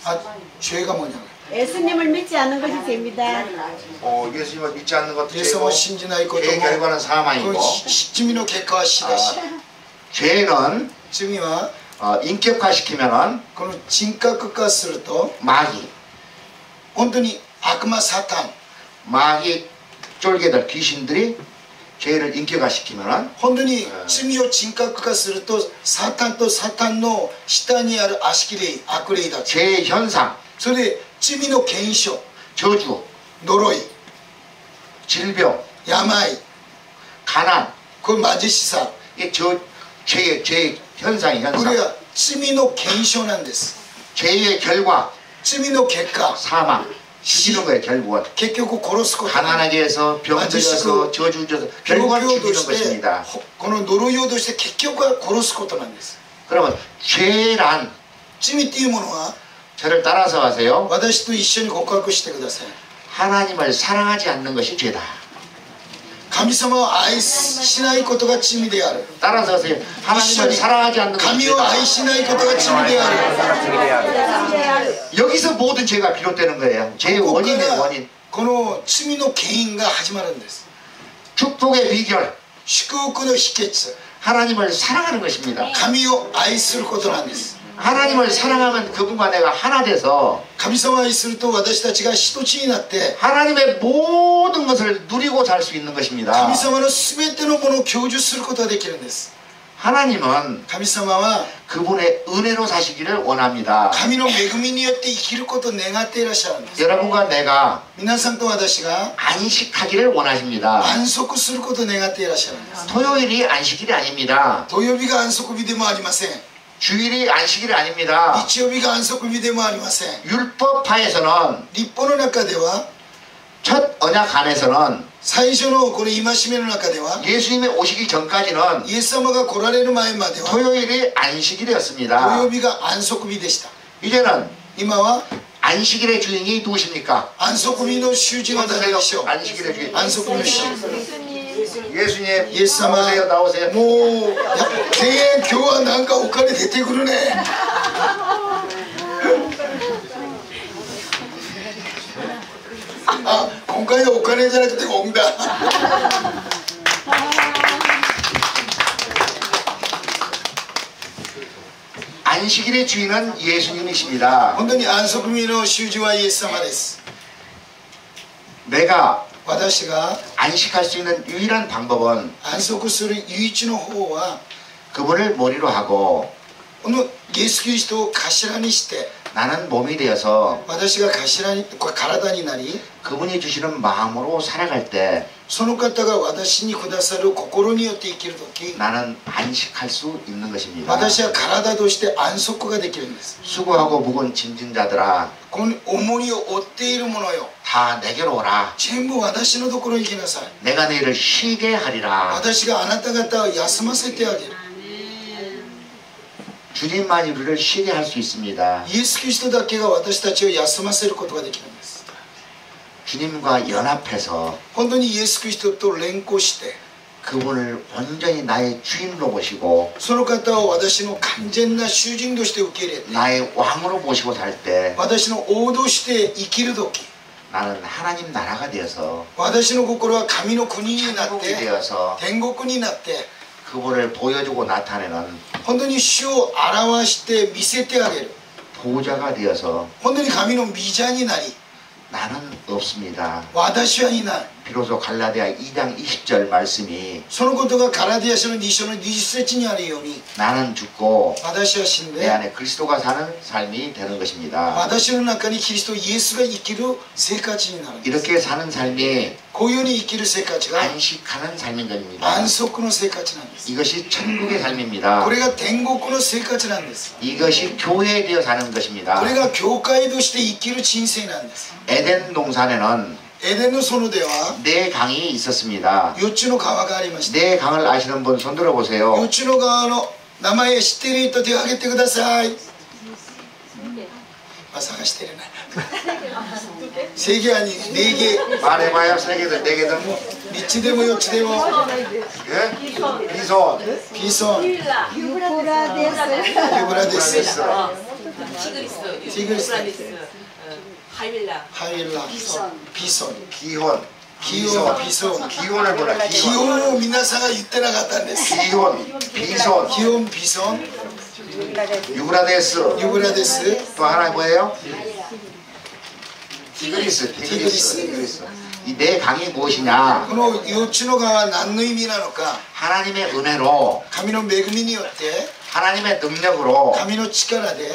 [SPEAKER 3] あ、죄가 뭐냐고요.
[SPEAKER 4] 예수님을 믿지 않는 것이 죄입니다.
[SPEAKER 1] 예수님을 믿지 않는 것도
[SPEAKER 3] イエス様を
[SPEAKER 1] 죄고
[SPEAKER 3] 信じないこと
[SPEAKER 1] 죄의
[SPEAKER 3] も
[SPEAKER 1] 결과는 사망이고
[SPEAKER 3] 罪の結果は死だし
[SPEAKER 1] 죄는
[SPEAKER 3] 罪は
[SPEAKER 1] 인격화시키면은
[SPEAKER 3] この人格化すると
[SPEAKER 1] 마귀,
[SPEAKER 3] 本当に悪魔サタン
[SPEAKER 1] 마귀 쫄개들 귀신들이 죄를 인격화시키면은
[SPEAKER 3] 本当に罪を人格化するとサタンとサタンの下にある悪しき霊悪霊だと
[SPEAKER 1] 죄의 현상,
[SPEAKER 3] それで罪の現象
[SPEAKER 1] 저주,
[SPEAKER 3] 呪い
[SPEAKER 1] 질병,
[SPEAKER 3] 病
[SPEAKER 1] 가난,
[SPEAKER 3] これ貧しさ
[SPEAKER 1] 이게 죄의 현상이
[SPEAKER 3] これ
[SPEAKER 1] 현상.
[SPEAKER 3] は罪の現象なんです
[SPEAKER 1] 죄의 결과
[SPEAKER 3] 罪の結果
[SPEAKER 1] 사망, 죽이는 거예요 결국은.
[SPEAKER 3] 結局殺すこと
[SPEAKER 1] 가난하게 해서 병들여서 저주져서 결국은
[SPEAKER 3] 病気を
[SPEAKER 1] 죽이는
[SPEAKER 3] として
[SPEAKER 1] 것입니다.
[SPEAKER 3] この呪いをとして結局は殺すことなんです
[SPEAKER 1] 그러면 죄란
[SPEAKER 3] 罪っていうものは
[SPEAKER 1] 저를 따라서 하세요.
[SPEAKER 3] 私と一緒に告白してください
[SPEAKER 1] 하나님을 사랑하지 않는 것이 죄다.
[SPEAKER 3] 神様を愛しないことが罪である
[SPEAKER 1] 따라서 하세요. 하나님을 사랑하지 않는 것이
[SPEAKER 3] 神を
[SPEAKER 1] 죄다.
[SPEAKER 3] 愛しないことが罪である
[SPEAKER 1] 여기서 모든 죄가 비롯되는 거예요. 죄의
[SPEAKER 3] ここか
[SPEAKER 1] 원인의
[SPEAKER 3] ら
[SPEAKER 1] 원인.
[SPEAKER 3] この罪の原因が始まるんです
[SPEAKER 1] 축복의 비결.
[SPEAKER 3] 祝福の秘訣
[SPEAKER 1] 하나님을 사랑하는 것입니다.
[SPEAKER 3] 神を愛することなんです
[SPEAKER 1] 하나님을 사랑하면 그분과 내가 하나 돼서
[SPEAKER 3] 神様を愛すると私たちが一つになって
[SPEAKER 1] 하나님의 모든 것을 누리고 살 수 있는 것입니다.
[SPEAKER 3] 神様の全てのものを享受することができるんです
[SPEAKER 1] 하나님은
[SPEAKER 3] 神様は
[SPEAKER 1] 그분의 은혜로 사시기를 원합니다.
[SPEAKER 3] 神の恵みによって生きることを願っていらっしゃるんです
[SPEAKER 1] 여러분과 내가
[SPEAKER 3] 皆さんと私が
[SPEAKER 1] 안식하기를 원하십니다.
[SPEAKER 3] 安息することを願っていらっしゃるんです
[SPEAKER 1] 토요일이 안식일이 아닙니다.
[SPEAKER 3] 土曜日が安息日でもありません
[SPEAKER 1] 주일이 안식일이 아닙니다.
[SPEAKER 3] 日曜日が安息日でもありません
[SPEAKER 1] 율법파에서는
[SPEAKER 3] 立法の中では
[SPEAKER 1] 첫 언약 안에서는
[SPEAKER 3] 最初のこの戒めの中では
[SPEAKER 1] 예수님의 오시기 전까지는
[SPEAKER 3] イエス様が来られる前までは
[SPEAKER 1] 토요일이
[SPEAKER 3] 土
[SPEAKER 1] 안식일이었습니다.
[SPEAKER 3] 曜日が安息日でした
[SPEAKER 1] 이제는
[SPEAKER 3] 今は
[SPEAKER 1] 안식일의 주인이 누구십니까?
[SPEAKER 3] 安息日の主人は誰でしょう
[SPEAKER 1] 안식일의 주인
[SPEAKER 3] 安息日の主
[SPEAKER 1] 예수님
[SPEAKER 3] イエス様
[SPEAKER 1] 나오세요 나오세요.
[SPEAKER 3] もう1000円今日はなんかお金出てくるねあ、今回のお金じゃなくて恩だ
[SPEAKER 1] 안식일의 주인은 예수님이십니다.
[SPEAKER 3] 本当に安息日の主人はイエス様です
[SPEAKER 1] 내가
[SPEAKER 3] 私が
[SPEAKER 1] 안식할 수 있는 유일한 방법은
[SPEAKER 3] 安息する唯一の方は
[SPEAKER 1] 그분을 머리로 하고
[SPEAKER 3] このイエス・キリストを頭にして
[SPEAKER 1] 나는 몸이 되어서
[SPEAKER 3] 私が体になり
[SPEAKER 1] 그분이 주시는 마음으로 살아갈 때
[SPEAKER 3] その方が私にくださる心によって生きるとき
[SPEAKER 1] 나는 안식할 수 있는 것입니다.
[SPEAKER 3] 私は体として安息ができるんです
[SPEAKER 1] 수고하고 무거운 짐진 자들아
[SPEAKER 3] この重荷を負っているものよ
[SPEAKER 1] 다 내게로 오라.
[SPEAKER 3] 全部私のところに来なさい
[SPEAKER 1] 내가 너희를 쉬게 하리라.
[SPEAKER 3] 私があなた方を休ませてあげる
[SPEAKER 1] 주님만이 우리를 쉬게 할 수 있습니다.
[SPEAKER 3] イエス・キリストだけが私たちを休ませることができるんです
[SPEAKER 1] 주님과 연합해서
[SPEAKER 3] 本当にイエス・キリストと連行して
[SPEAKER 1] 그분을 온전히 나의 주인으로 모시고
[SPEAKER 3] その方を私の完全な主人として受け入れて
[SPEAKER 1] 나의 왕으로 모시고 살 때
[SPEAKER 3] 私の王として生きるとき
[SPEAKER 1] 나는 하나님 나라가 되어서
[SPEAKER 3] 私の心は神の国になっ
[SPEAKER 1] 천국이
[SPEAKER 3] て
[SPEAKER 1] 되어서
[SPEAKER 3] 天国になって
[SPEAKER 1] 그분을 보여주고 나타내는
[SPEAKER 3] 本当に主を表して見せてあげる
[SPEAKER 1] 보호자가 되어서
[SPEAKER 3] 本当に神の御座になり
[SPEAKER 1] 나는 없습니다.
[SPEAKER 3] 私はいない
[SPEAKER 1] 비로소 갈라디아 2장 20절 말씀이
[SPEAKER 3] そのことがカラディア書の2章の20節にあるように
[SPEAKER 1] 나는 죽고
[SPEAKER 3] 私は死ん
[SPEAKER 1] 내
[SPEAKER 3] で
[SPEAKER 1] 안에 그리스도가 사는 삶이 되는 것입니다.
[SPEAKER 3] 私の中にキリストイエスが生きる生活になるんです
[SPEAKER 1] 이렇게 사는 삶이
[SPEAKER 3] こういうふうに生きる生活が
[SPEAKER 1] 안식하는 삶인 것입니다.
[SPEAKER 3] 安息の生活なんです
[SPEAKER 1] 이것이 천국의 삶입니다.
[SPEAKER 3] これが天国の生活なんです
[SPEAKER 1] 이것이 교회에 되어 사는 것입니다.
[SPEAKER 3] これが教会として生きる人生なんです
[SPEAKER 1] 에덴 동산에는
[SPEAKER 3] エデンの園では
[SPEAKER 1] 네 강이 있었습니다.
[SPEAKER 3] 4つの川がありました
[SPEAKER 1] 네 강을 아시는 분 손 들어보세요.
[SPEAKER 3] 4つの川の名前知っている人手を挙げてください探してるな制限に4개
[SPEAKER 1] 말해봐요. 세 개든 네 개든.
[SPEAKER 3] 3つでも4つでも
[SPEAKER 1] 예? 비손,
[SPEAKER 3] ピーソンユ
[SPEAKER 4] 유브라데스
[SPEAKER 3] ブラデス
[SPEAKER 1] 브라데스,
[SPEAKER 3] 티그리스
[SPEAKER 5] 하윌라
[SPEAKER 3] 하윌라ピソン
[SPEAKER 1] 기혼,
[SPEAKER 3] キヨンピソン
[SPEAKER 1] 기혼을 몰라.
[SPEAKER 3] キ
[SPEAKER 1] 기혼,
[SPEAKER 3] ヨンを皆さんが言ってなかったんです
[SPEAKER 1] 기혼, 비손,
[SPEAKER 3] キヨンピソン
[SPEAKER 1] 유브라데스.
[SPEAKER 3] ユブラデス
[SPEAKER 1] 또 하나 뭐예요? 티그리스. 이 네 강이 무엇이냐?
[SPEAKER 3] この4つの川は何の意味なのか
[SPEAKER 1] 하나님의 은혜로,
[SPEAKER 3] 神の恵みによって
[SPEAKER 1] 하나님의 능력으로
[SPEAKER 3] 神の力で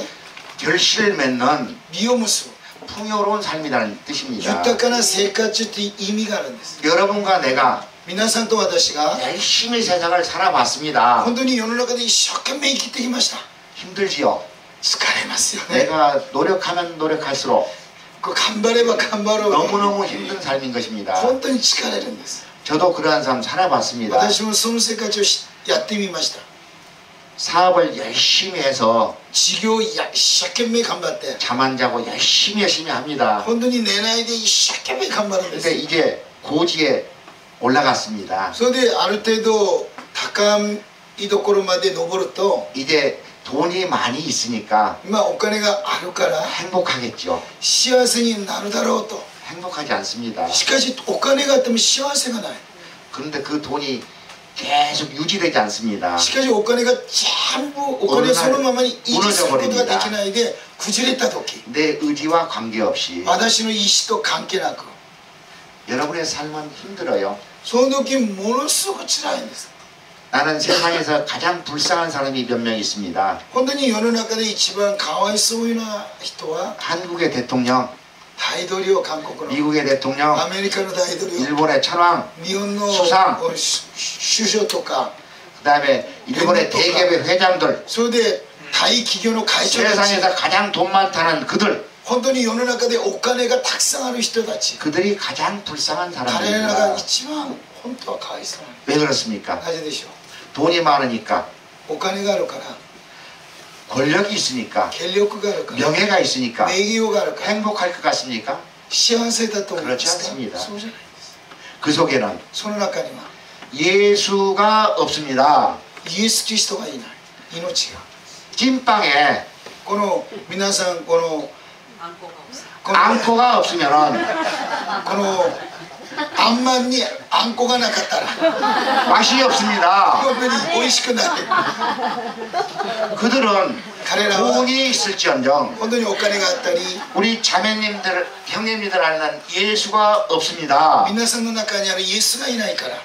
[SPEAKER 1] 결실을 맺는
[SPEAKER 3] 実を結ぶ
[SPEAKER 1] 풍요로운 삶이라는 뜻입니다.
[SPEAKER 3] 豊かな生活という意味があるんです
[SPEAKER 1] 여러분과 내가
[SPEAKER 3] 皆さんと私が
[SPEAKER 1] 열심히 세상을 살아봤습니다.
[SPEAKER 3] 本当に世の中で一生懸命生きてきました
[SPEAKER 1] 힘들지요.
[SPEAKER 3] 疲れますよね
[SPEAKER 1] 내가 노력하면 노력할수록
[SPEAKER 3] こう頑張れば頑張ろう
[SPEAKER 1] 너무너무 힘든 삶인 것입니다.
[SPEAKER 3] 本当に疲れるんです
[SPEAKER 1] 저도 그러한 삶 살아봤습니다.
[SPEAKER 3] 私もその生活をやってみました
[SPEAKER 1] 사업을 열심히 해서
[SPEAKER 3] 事業を一生懸命頑張って
[SPEAKER 1] 잠 안 자고 열심히 합니다.
[SPEAKER 3] 本当に寝ないで一生懸命頑張るんで
[SPEAKER 1] 근데
[SPEAKER 3] す
[SPEAKER 1] 이제 고지에 올라갔습니다.
[SPEAKER 3] それである程度高いところまで登ると
[SPEAKER 1] 이제 돈이 많이 있으니까
[SPEAKER 3] 今お金があるから
[SPEAKER 1] 행복하겠죠.
[SPEAKER 3] 幸せになるだろうと
[SPEAKER 1] 행복하지 않습니다.
[SPEAKER 3] しかしお金があっても幸せがない
[SPEAKER 1] 그런데 그 돈이 계속 유지되지 않습니다.
[SPEAKER 3] しかしお金が全部お金そのままに維持することができないで崩れた時
[SPEAKER 1] 내 의지와 관계없이
[SPEAKER 3] 私の意思と関係なく
[SPEAKER 1] 여러분의 삶은 힘들어요.
[SPEAKER 3] その時ものすごく辛いんです
[SPEAKER 1] 나는 세상에서 가장 불쌍한 사람이 몇 명 있습니다.
[SPEAKER 3] 本当に世の中で一番かわいそうな人は
[SPEAKER 1] 한국의 대통령,
[SPEAKER 3] 大統領韓国の
[SPEAKER 1] 미국의 대통령,
[SPEAKER 3] アメリカの大統領
[SPEAKER 1] 일본의 천황,
[SPEAKER 3] 日本の
[SPEAKER 1] 수상
[SPEAKER 3] 首相とか
[SPEAKER 1] 그 다음에 일본의 대기업의 회장들,
[SPEAKER 3] それで大企業の会長たち
[SPEAKER 1] 세상에서 가장 돈 많다는 그들,
[SPEAKER 3] 本当に世の中でお金がたくさんある人たち
[SPEAKER 1] 그들이 가장 불쌍한
[SPEAKER 3] 彼らが
[SPEAKER 1] 사람들입니다.
[SPEAKER 3] 一番本当はかわいそうな
[SPEAKER 1] 왜 그렇습니까?
[SPEAKER 3] なぜでしょ
[SPEAKER 1] 돈이 많으니까,
[SPEAKER 3] うお金があるから
[SPEAKER 1] 권력이 있으니까,
[SPEAKER 3] 権力があるから
[SPEAKER 1] 명예가 있으니까
[SPEAKER 3] 名誉があるから
[SPEAKER 1] 행복할 것 같습니까?
[SPEAKER 3] 幸せだと思いま
[SPEAKER 1] 그렇지
[SPEAKER 3] すか
[SPEAKER 1] 않습니다.
[SPEAKER 3] そうじゃない
[SPEAKER 1] 그 속에는
[SPEAKER 3] その中には
[SPEAKER 1] 예수가 없습니다.
[SPEAKER 3] イエス・キリストがいない命が
[SPEAKER 1] 찐빵에
[SPEAKER 3] この皆さんこの
[SPEAKER 5] 안고가 없어.
[SPEAKER 3] この
[SPEAKER 1] 앙코가 없으면은
[SPEAKER 3] このあんまんにあんこがなかったら
[SPEAKER 1] 맛이 없습니다.
[SPEAKER 3] 本当に美味しくない
[SPEAKER 1] 그들은
[SPEAKER 3] 彼らは
[SPEAKER 1] 돈이 있을지언정
[SPEAKER 3] 本当にお金があったり
[SPEAKER 1] 우리 자매님들, 형님들 안에는 예수가 없습니다.
[SPEAKER 3] 皆さんの中にあるイエスがいないから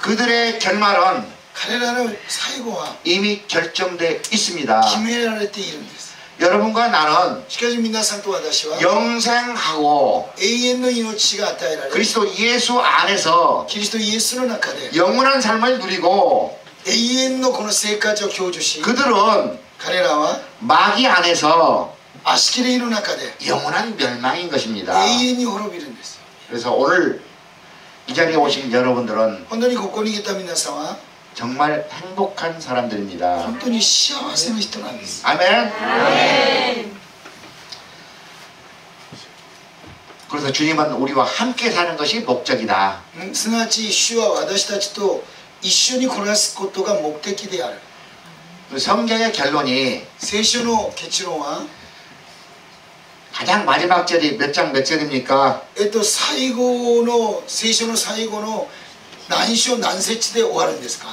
[SPEAKER 1] 그들의 결말은
[SPEAKER 3] 彼らの最後は
[SPEAKER 1] 이미 결정돼 있습니다.
[SPEAKER 3] 決められているんです
[SPEAKER 1] 여러분과 나는
[SPEAKER 3] しかし皆さんと私は
[SPEAKER 1] 영생하고
[SPEAKER 3] 永遠の命が与えられる
[SPEAKER 1] 그리스도 예수 안에서
[SPEAKER 3] キリストイエスの中で
[SPEAKER 1] 영원한 삶을 누리고
[SPEAKER 3] 永遠のこの生活を享受し
[SPEAKER 1] 그들은
[SPEAKER 3] 彼らは
[SPEAKER 1] 마귀 안에서
[SPEAKER 3] 足切りの中で
[SPEAKER 1] 영원한 멸망인 것입니다.
[SPEAKER 3] 永遠に滅びるんです
[SPEAKER 1] 그래서 오늘 이 자리에 오신 여러분들은
[SPEAKER 3] 本当にここに来た皆さんは
[SPEAKER 1] 정말 행복한 사람들입니다.
[SPEAKER 3] 本当に幸せな人なんです
[SPEAKER 1] 아멘. 그래서 주님은 우리와 함께 사는 것이 목적이다.
[SPEAKER 3] すなわち主は私たちと一緒にこなすことが目的である
[SPEAKER 1] 성경의 결론이
[SPEAKER 3] 聖書の結論は
[SPEAKER 1] 가장 마지막 절이 몇 장 몇 절입니까?
[SPEAKER 3] 最後の聖書の最後の何章何節で終わるんですか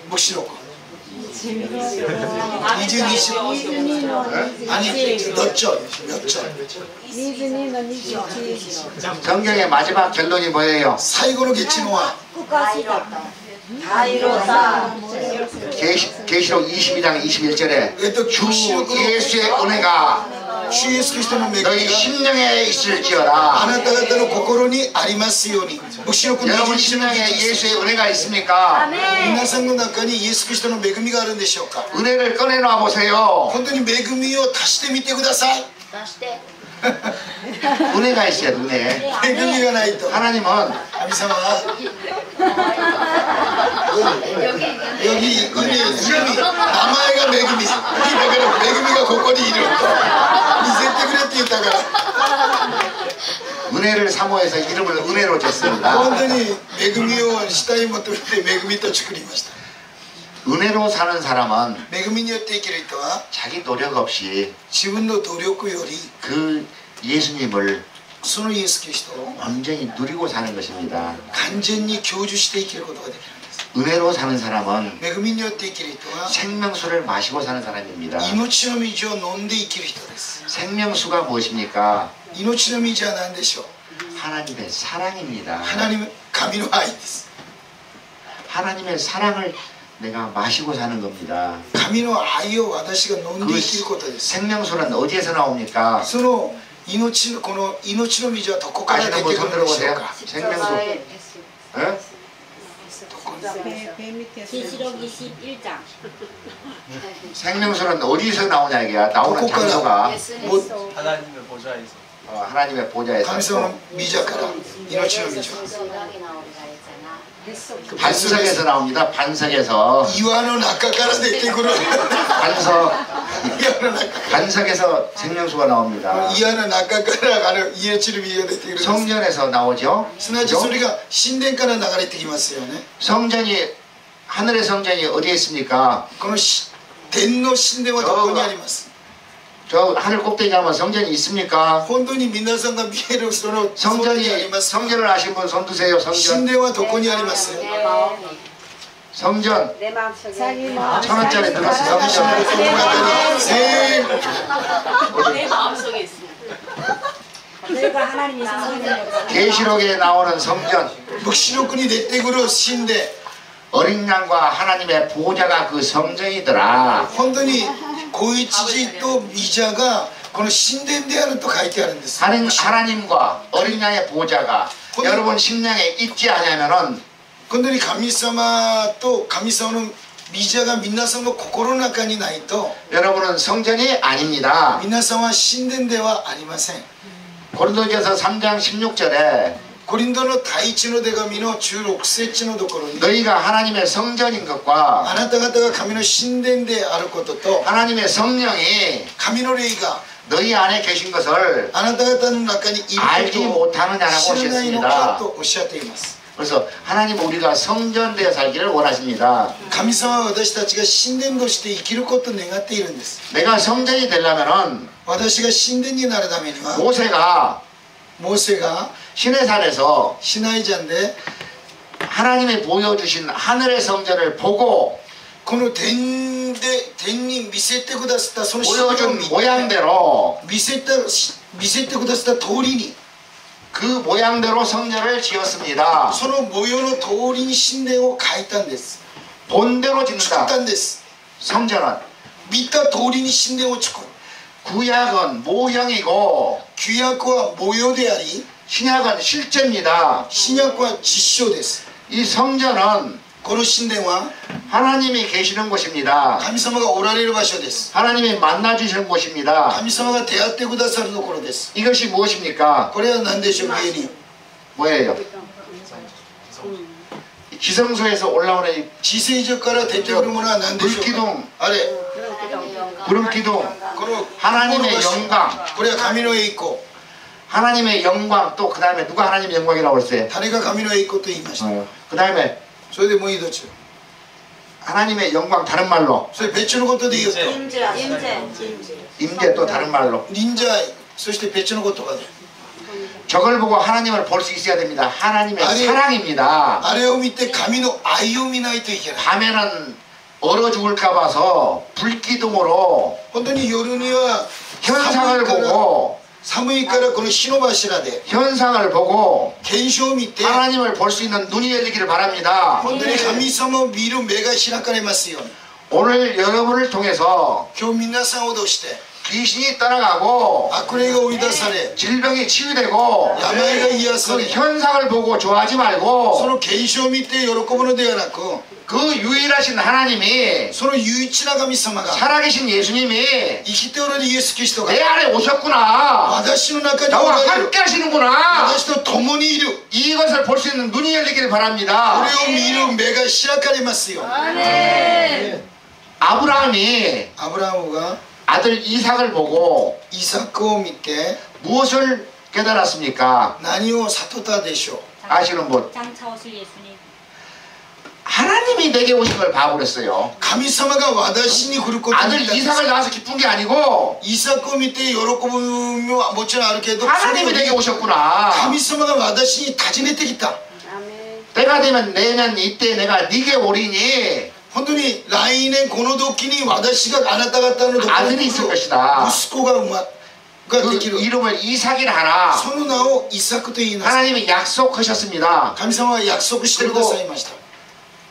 [SPEAKER 3] 黙示録22章아니 몇 절? 몇 절?
[SPEAKER 4] 22の21
[SPEAKER 1] 성경의 마지막 결론이 뭐예요?
[SPEAKER 3] 最後の結論は
[SPEAKER 1] 계시록 22장 21절에
[SPEAKER 3] 黙
[SPEAKER 1] 주
[SPEAKER 3] 示録の
[SPEAKER 1] 예수의 은혜가
[SPEAKER 3] 主イエスキリストの恵みが
[SPEAKER 1] 너희 심령에
[SPEAKER 3] あ
[SPEAKER 1] 있을지어다.
[SPEAKER 3] なた方の心にありますように黙示録の
[SPEAKER 1] 여러분
[SPEAKER 3] 21
[SPEAKER 1] 심령에 예수의 은혜가 있습니까?
[SPEAKER 3] 皆さんの中にイエスキリストの恵みがあるんでしょうか
[SPEAKER 1] 은혜를 꺼내놔 보세요.
[SPEAKER 3] 本当に恵みを足してみてください
[SPEAKER 1] 은혜가 있어야 돼, 은혜.
[SPEAKER 3] 恵みがないと
[SPEAKER 1] 하나님은
[SPEAKER 3] 神様は여기 의미名前が恵みだから恵みがここにいると見せてくれって言ったから
[SPEAKER 1] 은혜를 사모해서 이름을 은혜로 졌습니다.
[SPEAKER 3] 本当に恵みをしたい求めて恵みと作りました
[SPEAKER 1] 은혜로 사는 사람은
[SPEAKER 3] 恵みによって生きる人は
[SPEAKER 1] 자기 노력 없이
[SPEAKER 3] 自分の努力より
[SPEAKER 1] 그 예수님을
[SPEAKER 3] そのイエス・キリストを
[SPEAKER 1] 완전히 누리고 사는 것입니다.
[SPEAKER 3] 完全に享受して生きることができるんです
[SPEAKER 1] 은혜로 사는 사람은
[SPEAKER 3] 恵みによって生きる人は
[SPEAKER 1] 생명수를 마시고 사는 사람입니다.
[SPEAKER 3] 命の水を飲んで生きる人です
[SPEAKER 1] 생명수가 무엇입니까?
[SPEAKER 3] 命の水は何でしょう
[SPEAKER 1] 하나님의 사랑입니다.
[SPEAKER 3] 神の愛です
[SPEAKER 1] 하나님의 사랑을 내가 마시고 사는 겁니다.
[SPEAKER 3] 神の愛を私が飲んで生きることです
[SPEAKER 1] 생명수는 어디에서 나옵니까?
[SPEAKER 3] その命のこの命の水はどこから出
[SPEAKER 1] 아시는
[SPEAKER 3] て
[SPEAKER 1] 분
[SPEAKER 3] く
[SPEAKER 1] 손
[SPEAKER 3] るんでしょう
[SPEAKER 1] 들어보세요.
[SPEAKER 3] か
[SPEAKER 1] 생명수. 예?
[SPEAKER 4] べ밑에
[SPEAKER 6] 계시록 21장
[SPEAKER 1] 생명수는 어디서 나오냐 이게야. 나오는
[SPEAKER 3] 그거구나.
[SPEAKER 1] 장소가
[SPEAKER 3] 뭐
[SPEAKER 2] 하나님의 보좌에서
[SPEAKER 1] 하나님의 보좌에서
[SPEAKER 3] 神様の水から命の水は
[SPEAKER 1] 반석에서 나옵니다. 반석에서
[SPEAKER 3] 岩の中から出てくる
[SPEAKER 1] 반석
[SPEAKER 3] 岩の中
[SPEAKER 1] 반석에서 생명수가 나옵니다.
[SPEAKER 3] 岩の中から命の水が出てくるんです
[SPEAKER 1] 성전에서 나오죠.
[SPEAKER 3] すなわちそれが神殿から流れてきますよね
[SPEAKER 1] 성전이 하늘의 성전이 어디에 있습니까?
[SPEAKER 3] この天の神殿はどこにあります
[SPEAKER 1] 저 하늘 꼭대기 가면 성전이 있습니까?
[SPEAKER 3] 本当に皆さんが見えるそのそこにあります
[SPEAKER 1] 성전을 아신 분 손 드세요.
[SPEAKER 3] 神
[SPEAKER 1] 성전.
[SPEAKER 3] 殿はどこにあります
[SPEAKER 1] 성전
[SPEAKER 4] 자기 마음
[SPEAKER 1] 1,000원짜리 들었어.
[SPEAKER 3] 神様の
[SPEAKER 1] 성전.
[SPEAKER 3] この中に全部
[SPEAKER 5] 내 마음속에 있습니다.
[SPEAKER 4] 내가 하나님이 성전인 것
[SPEAKER 1] 계시록에 나오는 성전.
[SPEAKER 3] 黙示録に出てくる神殿
[SPEAKER 1] 어린 양과 하나님의 보좌가 그 성전이더라.
[SPEAKER 3] 本当に子羊と御座がこの神殿であると書いてあるんです
[SPEAKER 1] 하나님과 어린 양의 보좌가 여러분 심령에 있지 않으면은
[SPEAKER 3] 本当に神様と神様の御座が皆さんの心の中にないと
[SPEAKER 1] 여러분은 성전이 아닙니다.
[SPEAKER 3] 皆さんは神殿ではありません
[SPEAKER 1] 고린도전서 3장 16절에
[SPEAKER 3] コリントの第一の手紙の16節のところに
[SPEAKER 1] 너희가 하나님의 성전인 것과
[SPEAKER 3] あなた方が神の神殿であることと
[SPEAKER 1] 하나님의 성령이
[SPEAKER 3] 神の霊が
[SPEAKER 1] 너희 안에 계신 것을
[SPEAKER 3] あなた方の中にいる
[SPEAKER 1] 알지
[SPEAKER 3] ことを
[SPEAKER 1] 못하느냐라고
[SPEAKER 3] 知らないのか
[SPEAKER 1] 하셨습니다.
[SPEAKER 3] とおっしゃっています
[SPEAKER 1] 그래서 하나님 우리가 성전되어 살기를 원하십니다.
[SPEAKER 3] 神様は私たちが神殿として生きることを願っているんです
[SPEAKER 1] 내가 성전이 되려면은
[SPEAKER 3] 私が神殿になるためには
[SPEAKER 1] 모세가
[SPEAKER 3] モーセが
[SPEAKER 1] 시내산에서
[SPEAKER 3] シナイ山で
[SPEAKER 1] 하나님이 보여주신 하늘의 성전을 보고
[SPEAKER 3] この天天に見せてくださったその
[SPEAKER 1] 보여준 모양대로
[SPEAKER 3] 見せてくださった通りに
[SPEAKER 1] 그 모양대로 성전을 지었습니다.
[SPEAKER 3] その模様の通りに神殿を描いたんです
[SPEAKER 1] 본대로
[SPEAKER 3] 作っ
[SPEAKER 1] 짓는다.
[SPEAKER 3] たんです
[SPEAKER 1] 성전은
[SPEAKER 3] 見た通りに神殿を作る
[SPEAKER 1] 구약은 모형이고
[SPEAKER 3] 旧約は模様であり
[SPEAKER 1] 신약은 실제입니다.
[SPEAKER 3] 新約は実証です
[SPEAKER 1] 이 성전은
[SPEAKER 3] この神殿は
[SPEAKER 1] 하나님이 계시는 곳입니다.
[SPEAKER 3] 神様がおられる場所です
[SPEAKER 1] 하나님이 만나주시는 곳입니다.
[SPEAKER 3] 神様が出会ってくださるところです
[SPEAKER 1] 이것이 무엇입니까?
[SPEAKER 3] これは何でしょう上に
[SPEAKER 1] 뭐예요? 지성소에서 올라오는 이
[SPEAKER 3] 地聖所から出てくるものは何でしょうか
[SPEAKER 1] 불기둥,
[SPEAKER 3] あれ
[SPEAKER 1] 구름기둥,
[SPEAKER 3] この
[SPEAKER 1] 하나님의 영광,
[SPEAKER 3] これは神の栄光
[SPEAKER 1] 하나님의 영광, 또 그 다음에 누가 하나님의 영광이라고 했어요?
[SPEAKER 3] 誰が神の栄光と言いました
[SPEAKER 1] 그 다음에
[SPEAKER 3] それでもう一つ
[SPEAKER 1] 하나님의 영광 다른 말로
[SPEAKER 3] それ別のことで言うと
[SPEAKER 1] 임재 또 다른 말로
[SPEAKER 3] 忍者そして別の言葉で
[SPEAKER 1] 저걸 보고 하나님을 볼 수 있어야 됩니다. 하나님의
[SPEAKER 3] 아니,
[SPEAKER 1] 사랑입니다.
[SPEAKER 3] あれを見て神の愛を見ないといけない
[SPEAKER 1] 밤에는 얼어 죽을까 봐서 불기둥으로
[SPEAKER 3] 本当に夜には
[SPEAKER 1] 현상을
[SPEAKER 3] 寒いから
[SPEAKER 1] 보고
[SPEAKER 3] 寒いからこの火の柱で
[SPEAKER 1] 현상을 보고
[SPEAKER 3] 現象を見て
[SPEAKER 1] 하나님을 볼 수 있는 눈이 열리기를 바랍니다.
[SPEAKER 3] 本当に神様を見る目が開かれますように
[SPEAKER 1] 오늘 여러분을 통해서
[SPEAKER 3] 今日皆さんを通して
[SPEAKER 1] 귀신이 떠나가고
[SPEAKER 3] 悪霊が追い出され
[SPEAKER 1] 질병이 치유되고
[SPEAKER 3] 病が癒さ
[SPEAKER 1] 그
[SPEAKER 3] れ
[SPEAKER 1] 현상을 보고 좋아하지
[SPEAKER 3] そ
[SPEAKER 1] 말고
[SPEAKER 3] の現象を見て喜ぶのではなく
[SPEAKER 1] 그 유일하신 하나님이
[SPEAKER 3] その唯一な神様が
[SPEAKER 1] 살아계신 예수님이
[SPEAKER 3] 生きておられるイエス・キリストが
[SPEAKER 1] 내 안에 오셨구나.
[SPEAKER 3] 私の中にお
[SPEAKER 1] 나와
[SPEAKER 3] られる
[SPEAKER 1] 함께 하시는구나.
[SPEAKER 3] 私と共にいる
[SPEAKER 1] 이것을 볼 수 있는 눈이 열리기를
[SPEAKER 3] こ
[SPEAKER 1] 바랍니다.
[SPEAKER 3] れを見る目が開かれますよ
[SPEAKER 1] 아브라함이
[SPEAKER 3] アブラハムが
[SPEAKER 1] 아들 이삭을 보고
[SPEAKER 3] イサクを見て
[SPEAKER 1] 무엇을 깨달았습니까?
[SPEAKER 3] 何を悟ったでしょう
[SPEAKER 1] 아시는 분?
[SPEAKER 5] 장차 오실 예수님.
[SPEAKER 1] 하나님이 내게 오신 걸 봐버렸어요.
[SPEAKER 3] 神様が私に来ることを
[SPEAKER 1] 아들
[SPEAKER 3] 見たんです
[SPEAKER 1] 이삭을 낳아서 기쁜 게 아니고
[SPEAKER 3] イサクを見て喜ぶのはもちろんあるけどそれ
[SPEAKER 1] 하나님이
[SPEAKER 3] よ
[SPEAKER 1] 내게
[SPEAKER 3] り
[SPEAKER 1] 오셨구나.
[SPEAKER 3] 神様が私に訪ねてきた
[SPEAKER 1] 때가 되면 내년 이때 내가 네게 오리니
[SPEAKER 3] 本当に来年この時に私があなた方のところ
[SPEAKER 1] 아들이
[SPEAKER 3] に
[SPEAKER 1] 있을
[SPEAKER 3] 来る
[SPEAKER 1] 것이다.
[SPEAKER 3] 息子がができ
[SPEAKER 1] 그
[SPEAKER 3] る
[SPEAKER 1] 이름을 이삭이라 하라.
[SPEAKER 3] その名をイサクと言いなさい
[SPEAKER 1] 하나님이 약속하셨습니다.
[SPEAKER 3] 神様は約束してくださいました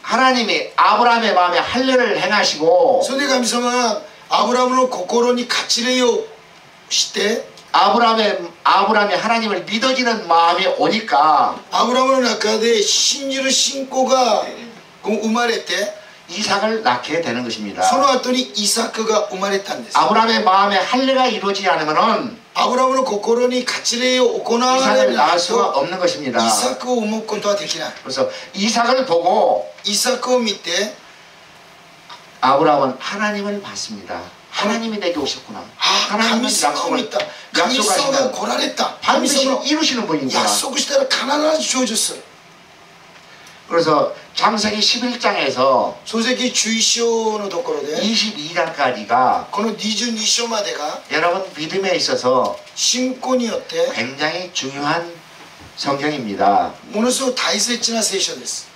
[SPEAKER 1] 하나님이 아브라함의 마음에 할례를 행하시고
[SPEAKER 3] それで神様はアブラムの心に割礼をして
[SPEAKER 1] 아브라함이 하나님을 믿어지는 마음이 오니까
[SPEAKER 3] アブラムの中で信じる信仰が生まれて
[SPEAKER 1] 이삭을 낳게 되는 것입니다.
[SPEAKER 3] その後にイサクが生まれたんです
[SPEAKER 1] 아브라함의 마음에 할례가 이루어지지 않으면은
[SPEAKER 3] アブラムの心に割礼を行われ
[SPEAKER 1] 이삭을
[SPEAKER 3] ない
[SPEAKER 1] 낳을 수가
[SPEAKER 3] と
[SPEAKER 1] 없는 것입니다.
[SPEAKER 3] イサクを産むことはできない
[SPEAKER 1] 그래서 이삭을 보고
[SPEAKER 3] イサクを見て
[SPEAKER 1] 아브라함은 하나님을 봤습니다. 하나님이 내게 오셨구나.
[SPEAKER 3] あ
[SPEAKER 1] 하나님은
[SPEAKER 3] 神様を見
[SPEAKER 1] 약속을
[SPEAKER 3] た神様が
[SPEAKER 1] 약속하시면
[SPEAKER 3] 来られた神
[SPEAKER 1] 반드시
[SPEAKER 3] 様の
[SPEAKER 1] 이루시는 분이구나.
[SPEAKER 3] 約束したら必ず成就する
[SPEAKER 1] 그래서 창세기 11장에서
[SPEAKER 3] 漱石11章のところで
[SPEAKER 1] 22장까지가
[SPEAKER 3] この22章までが
[SPEAKER 1] 여러분 믿음에 있어서
[SPEAKER 3] 信仰によって
[SPEAKER 1] 굉장히 중요한 성경입니다.
[SPEAKER 3] ものすごく大切な聖書です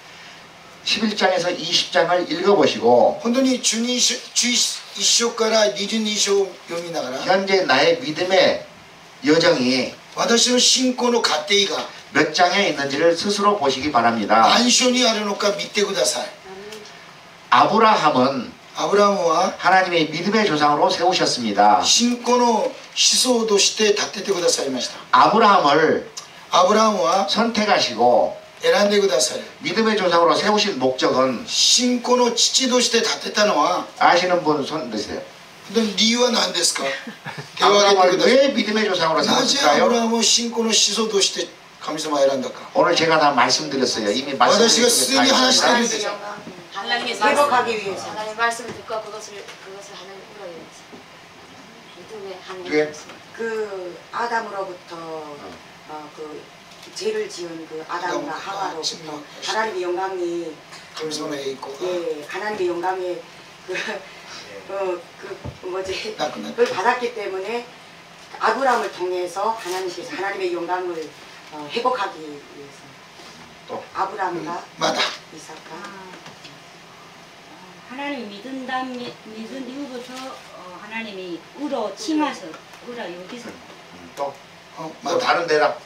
[SPEAKER 1] 11장에서 20장을 읽어보시고
[SPEAKER 3] 本当に11章から22章を読みながら
[SPEAKER 1] 현재 나의 믿음의 여정이
[SPEAKER 3] 私の信仰の過程が
[SPEAKER 1] 몇 장에 있는지를 스스로 보시기 바랍니다.
[SPEAKER 3] 何章にあるのか見てください
[SPEAKER 1] 아브라함은
[SPEAKER 3] アブラムは
[SPEAKER 1] 하나님의 믿음의 조상으로 세우셨습니다.
[SPEAKER 3] 信仰の思想として立ててくださいました
[SPEAKER 1] 아브라함을
[SPEAKER 3] アブラムは
[SPEAKER 1] 선택하시고
[SPEAKER 3] 選んでください
[SPEAKER 1] 믿음의 조상으로 세우신 목적은
[SPEAKER 3] 信仰の父として立てたのは
[SPEAKER 1] 아시는 분 손 드세요.
[SPEAKER 3] 本当に理由は何ですか手を挙げて
[SPEAKER 1] 아브라함을
[SPEAKER 3] ください
[SPEAKER 1] 왜 믿음의 조상으로
[SPEAKER 3] なぜアブ
[SPEAKER 1] 세웠을까요?
[SPEAKER 3] ラムを信仰の思想として神様が選んだか
[SPEAKER 1] 오늘 제가 다 말씀드렸어요. 이미
[SPEAKER 3] 私がすでに話しているん
[SPEAKER 1] 말씀드렸습니다.
[SPEAKER 3] ですよ
[SPEAKER 5] 하나님의
[SPEAKER 4] 회복하기 위해서.
[SPEAKER 6] 하나님 말씀을 듣고 그것을 하나님으로 위해서 믿음의 하나님
[SPEAKER 1] 예.
[SPEAKER 6] 말씀.
[SPEAKER 4] 그 아담으로부터 그 죄를 지은 그 아담과 하와로부터 하나님의 영광이
[SPEAKER 3] 神様の栄光が
[SPEAKER 4] 예 하나님의 영광의 그 뭐지
[SPEAKER 3] なくなって
[SPEAKER 4] 그걸 받았기 때문에 아브라함을 통해서 하나님께서 하나님의 영광을 회복하기 위해서
[SPEAKER 1] 또.
[SPEAKER 4] 아브라함과
[SPEAKER 3] まだ
[SPEAKER 4] 이삭과
[SPEAKER 7] 하나님 믿은 이후부터 하나님이 우로 칭하셔. 우라 여기서.
[SPEAKER 1] 또 다른 대답.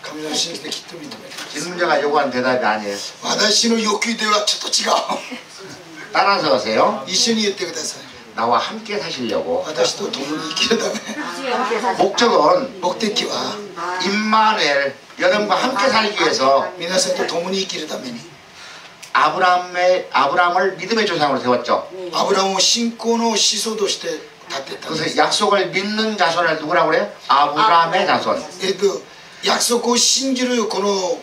[SPEAKER 3] 神の信じてきっと認めてください。
[SPEAKER 1] 질문자가 요구한 대답이 아니에요.
[SPEAKER 3] 私の欲求ではちょっと違う。
[SPEAKER 1] 따라서 하세요.
[SPEAKER 3] 一緒に言ってください。
[SPEAKER 1] 나와 함께 사시려고.
[SPEAKER 3] 私と共に生きるため。
[SPEAKER 1] 목적은
[SPEAKER 3] 目的は
[SPEAKER 1] 임마누엘 여러분과 함께 살기 위해서
[SPEAKER 3] 皆さんと共に生きるために。
[SPEAKER 1] 아브라함을 믿음의 조상으로 세웠죠.
[SPEAKER 3] アブラムを信仰の始祖として立てたんで
[SPEAKER 1] 그래서
[SPEAKER 3] す。
[SPEAKER 1] 약속을 믿는 자손을 누구라고 그래요? 아브라함의 자손.
[SPEAKER 3] 約束を信じるこの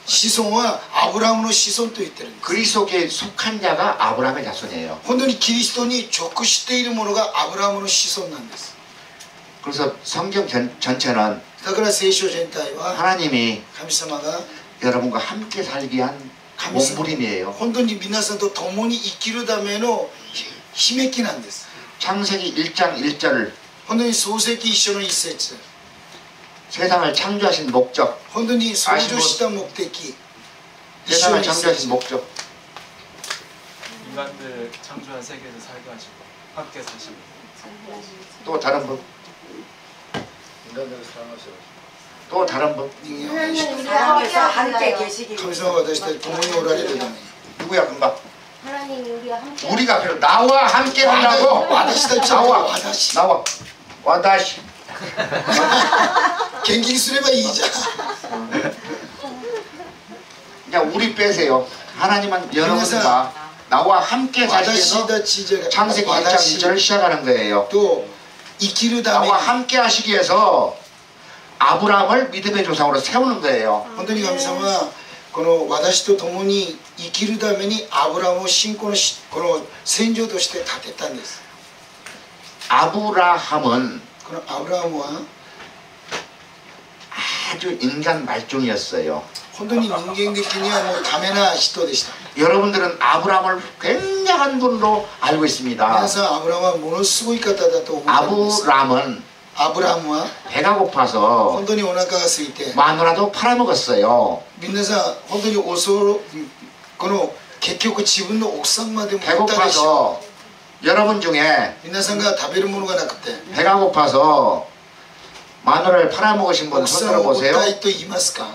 [SPEAKER 3] 子孫はアブラムの子孫と言ってるんです。
[SPEAKER 1] 그리스도께 속한 자가 아브라함의 자손이에요.
[SPEAKER 3] 本当にキリストに属しているものがアブラムの子孫なんです。
[SPEAKER 1] 그래서 성경 전체는
[SPEAKER 3] だから聖書全体は
[SPEAKER 1] 하나님이
[SPEAKER 3] 神様が
[SPEAKER 1] 여러분과 함께 살기 위한 몸부림이에요.
[SPEAKER 3] 本当に皆さんと共に生きるための秘めきなんです。
[SPEAKER 1] 창세기 1장 1절
[SPEAKER 3] 本当に創世記一章の一節、
[SPEAKER 1] 세상을 창조하신 목적,
[SPEAKER 3] 本当に創造した目的、
[SPEAKER 1] 세상을 창조하신 목적.
[SPEAKER 8] 인간들 창조한 세계에서 살게 하시고 함께 사시고
[SPEAKER 1] 또 다른 분,
[SPEAKER 8] 인간들을 사랑하시고
[SPEAKER 1] 또 다른 분.
[SPEAKER 3] 人間を愛して
[SPEAKER 4] 사랑해서 함께 계시기
[SPEAKER 3] 神
[SPEAKER 4] 위해서
[SPEAKER 3] 様は私たち共におられるために
[SPEAKER 1] 누구야 금방?
[SPEAKER 6] 하나님이 우리와 함께
[SPEAKER 1] 우리가 필요. 나와 함께 하려고.
[SPEAKER 3] 私たちは
[SPEAKER 1] 나와
[SPEAKER 3] 私
[SPEAKER 1] 나와 와다시.
[SPEAKER 3] 献金すればいいじゃん。
[SPEAKER 1] 그냥 우리 빼세요. 하나님은 여러분과 나와 함께 살기
[SPEAKER 3] 私
[SPEAKER 1] 위해서
[SPEAKER 3] たちじゃ
[SPEAKER 1] 창세기 1장
[SPEAKER 3] 私
[SPEAKER 1] 2절을 시작하는 거예요.
[SPEAKER 3] と生きるために
[SPEAKER 1] 나와 함께 하시기 위해서 아브라함을 믿음의 조상으로 세우는 거예요.
[SPEAKER 3] 本当に神様はこの私と共に生きるためにアブラムを信仰のこの戦場として建てたんです。
[SPEAKER 1] 아브라함은
[SPEAKER 3] このアブラムは
[SPEAKER 1] 아주 인간 말종이었어요.
[SPEAKER 3] 本当に人間的にはもうダメな人でした。
[SPEAKER 1] 여러분들은 아브라함을 굉장한 분으로 알고 있습니다.
[SPEAKER 3] 皆さんアブラムはものすごい方だと思っています。
[SPEAKER 1] 아브라함은
[SPEAKER 3] アブラムは
[SPEAKER 1] 배가 고파서
[SPEAKER 3] 本当にお腹が空いて
[SPEAKER 1] 마누라도 팔아먹었어요.
[SPEAKER 3] 皆さん本当にこの結局自分の奥さんまでも食ったでしょ
[SPEAKER 1] 배고파서 여러분 중에
[SPEAKER 3] 皆さんが食べるものがなくて
[SPEAKER 1] 배가 고파서 마누라를 팔아먹으신 분
[SPEAKER 3] 奥さ
[SPEAKER 1] 손
[SPEAKER 3] んを売っ
[SPEAKER 1] 들어보세요.
[SPEAKER 3] たいと言いますか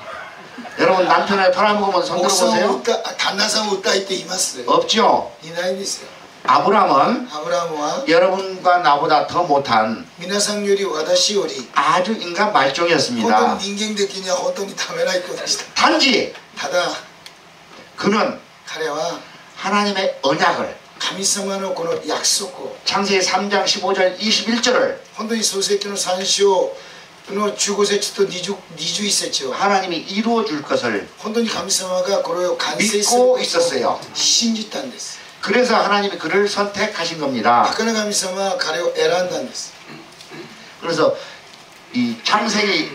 [SPEAKER 1] 여러분 남편을 팔아먹으면 손
[SPEAKER 3] 奥さんを売っ
[SPEAKER 1] 들어보세요.
[SPEAKER 3] た旦那さんを売ったいって言います
[SPEAKER 1] 없죠.
[SPEAKER 3] いないですよ。
[SPEAKER 1] 아브라함은
[SPEAKER 3] アブラムは
[SPEAKER 1] 여러분과 나보다 더 못한
[SPEAKER 3] 皆さんより私より
[SPEAKER 1] 아주 인간
[SPEAKER 3] 本当
[SPEAKER 1] 말종이었습니다.
[SPEAKER 3] に人間的には本当に食べない子でした。
[SPEAKER 1] 단지
[SPEAKER 3] ただ
[SPEAKER 1] 그는
[SPEAKER 3] 彼は
[SPEAKER 1] 하나님의 언약을
[SPEAKER 3] 神様のこの約束を
[SPEAKER 1] 창세기 3장 15절 21절을
[SPEAKER 3] 本当に創世記の3章の15節と21節を
[SPEAKER 1] 하나님이 이루어 줄 것을
[SPEAKER 3] 本当に神様がこれを完成する
[SPEAKER 1] 믿고
[SPEAKER 3] ことを
[SPEAKER 1] 있었어요.
[SPEAKER 3] 信じたんです。
[SPEAKER 1] 그래서 하나님이 그를 선택하신 겁니다.
[SPEAKER 3] だから神様は彼を選んだんです。
[SPEAKER 1] 그래서 이 창세기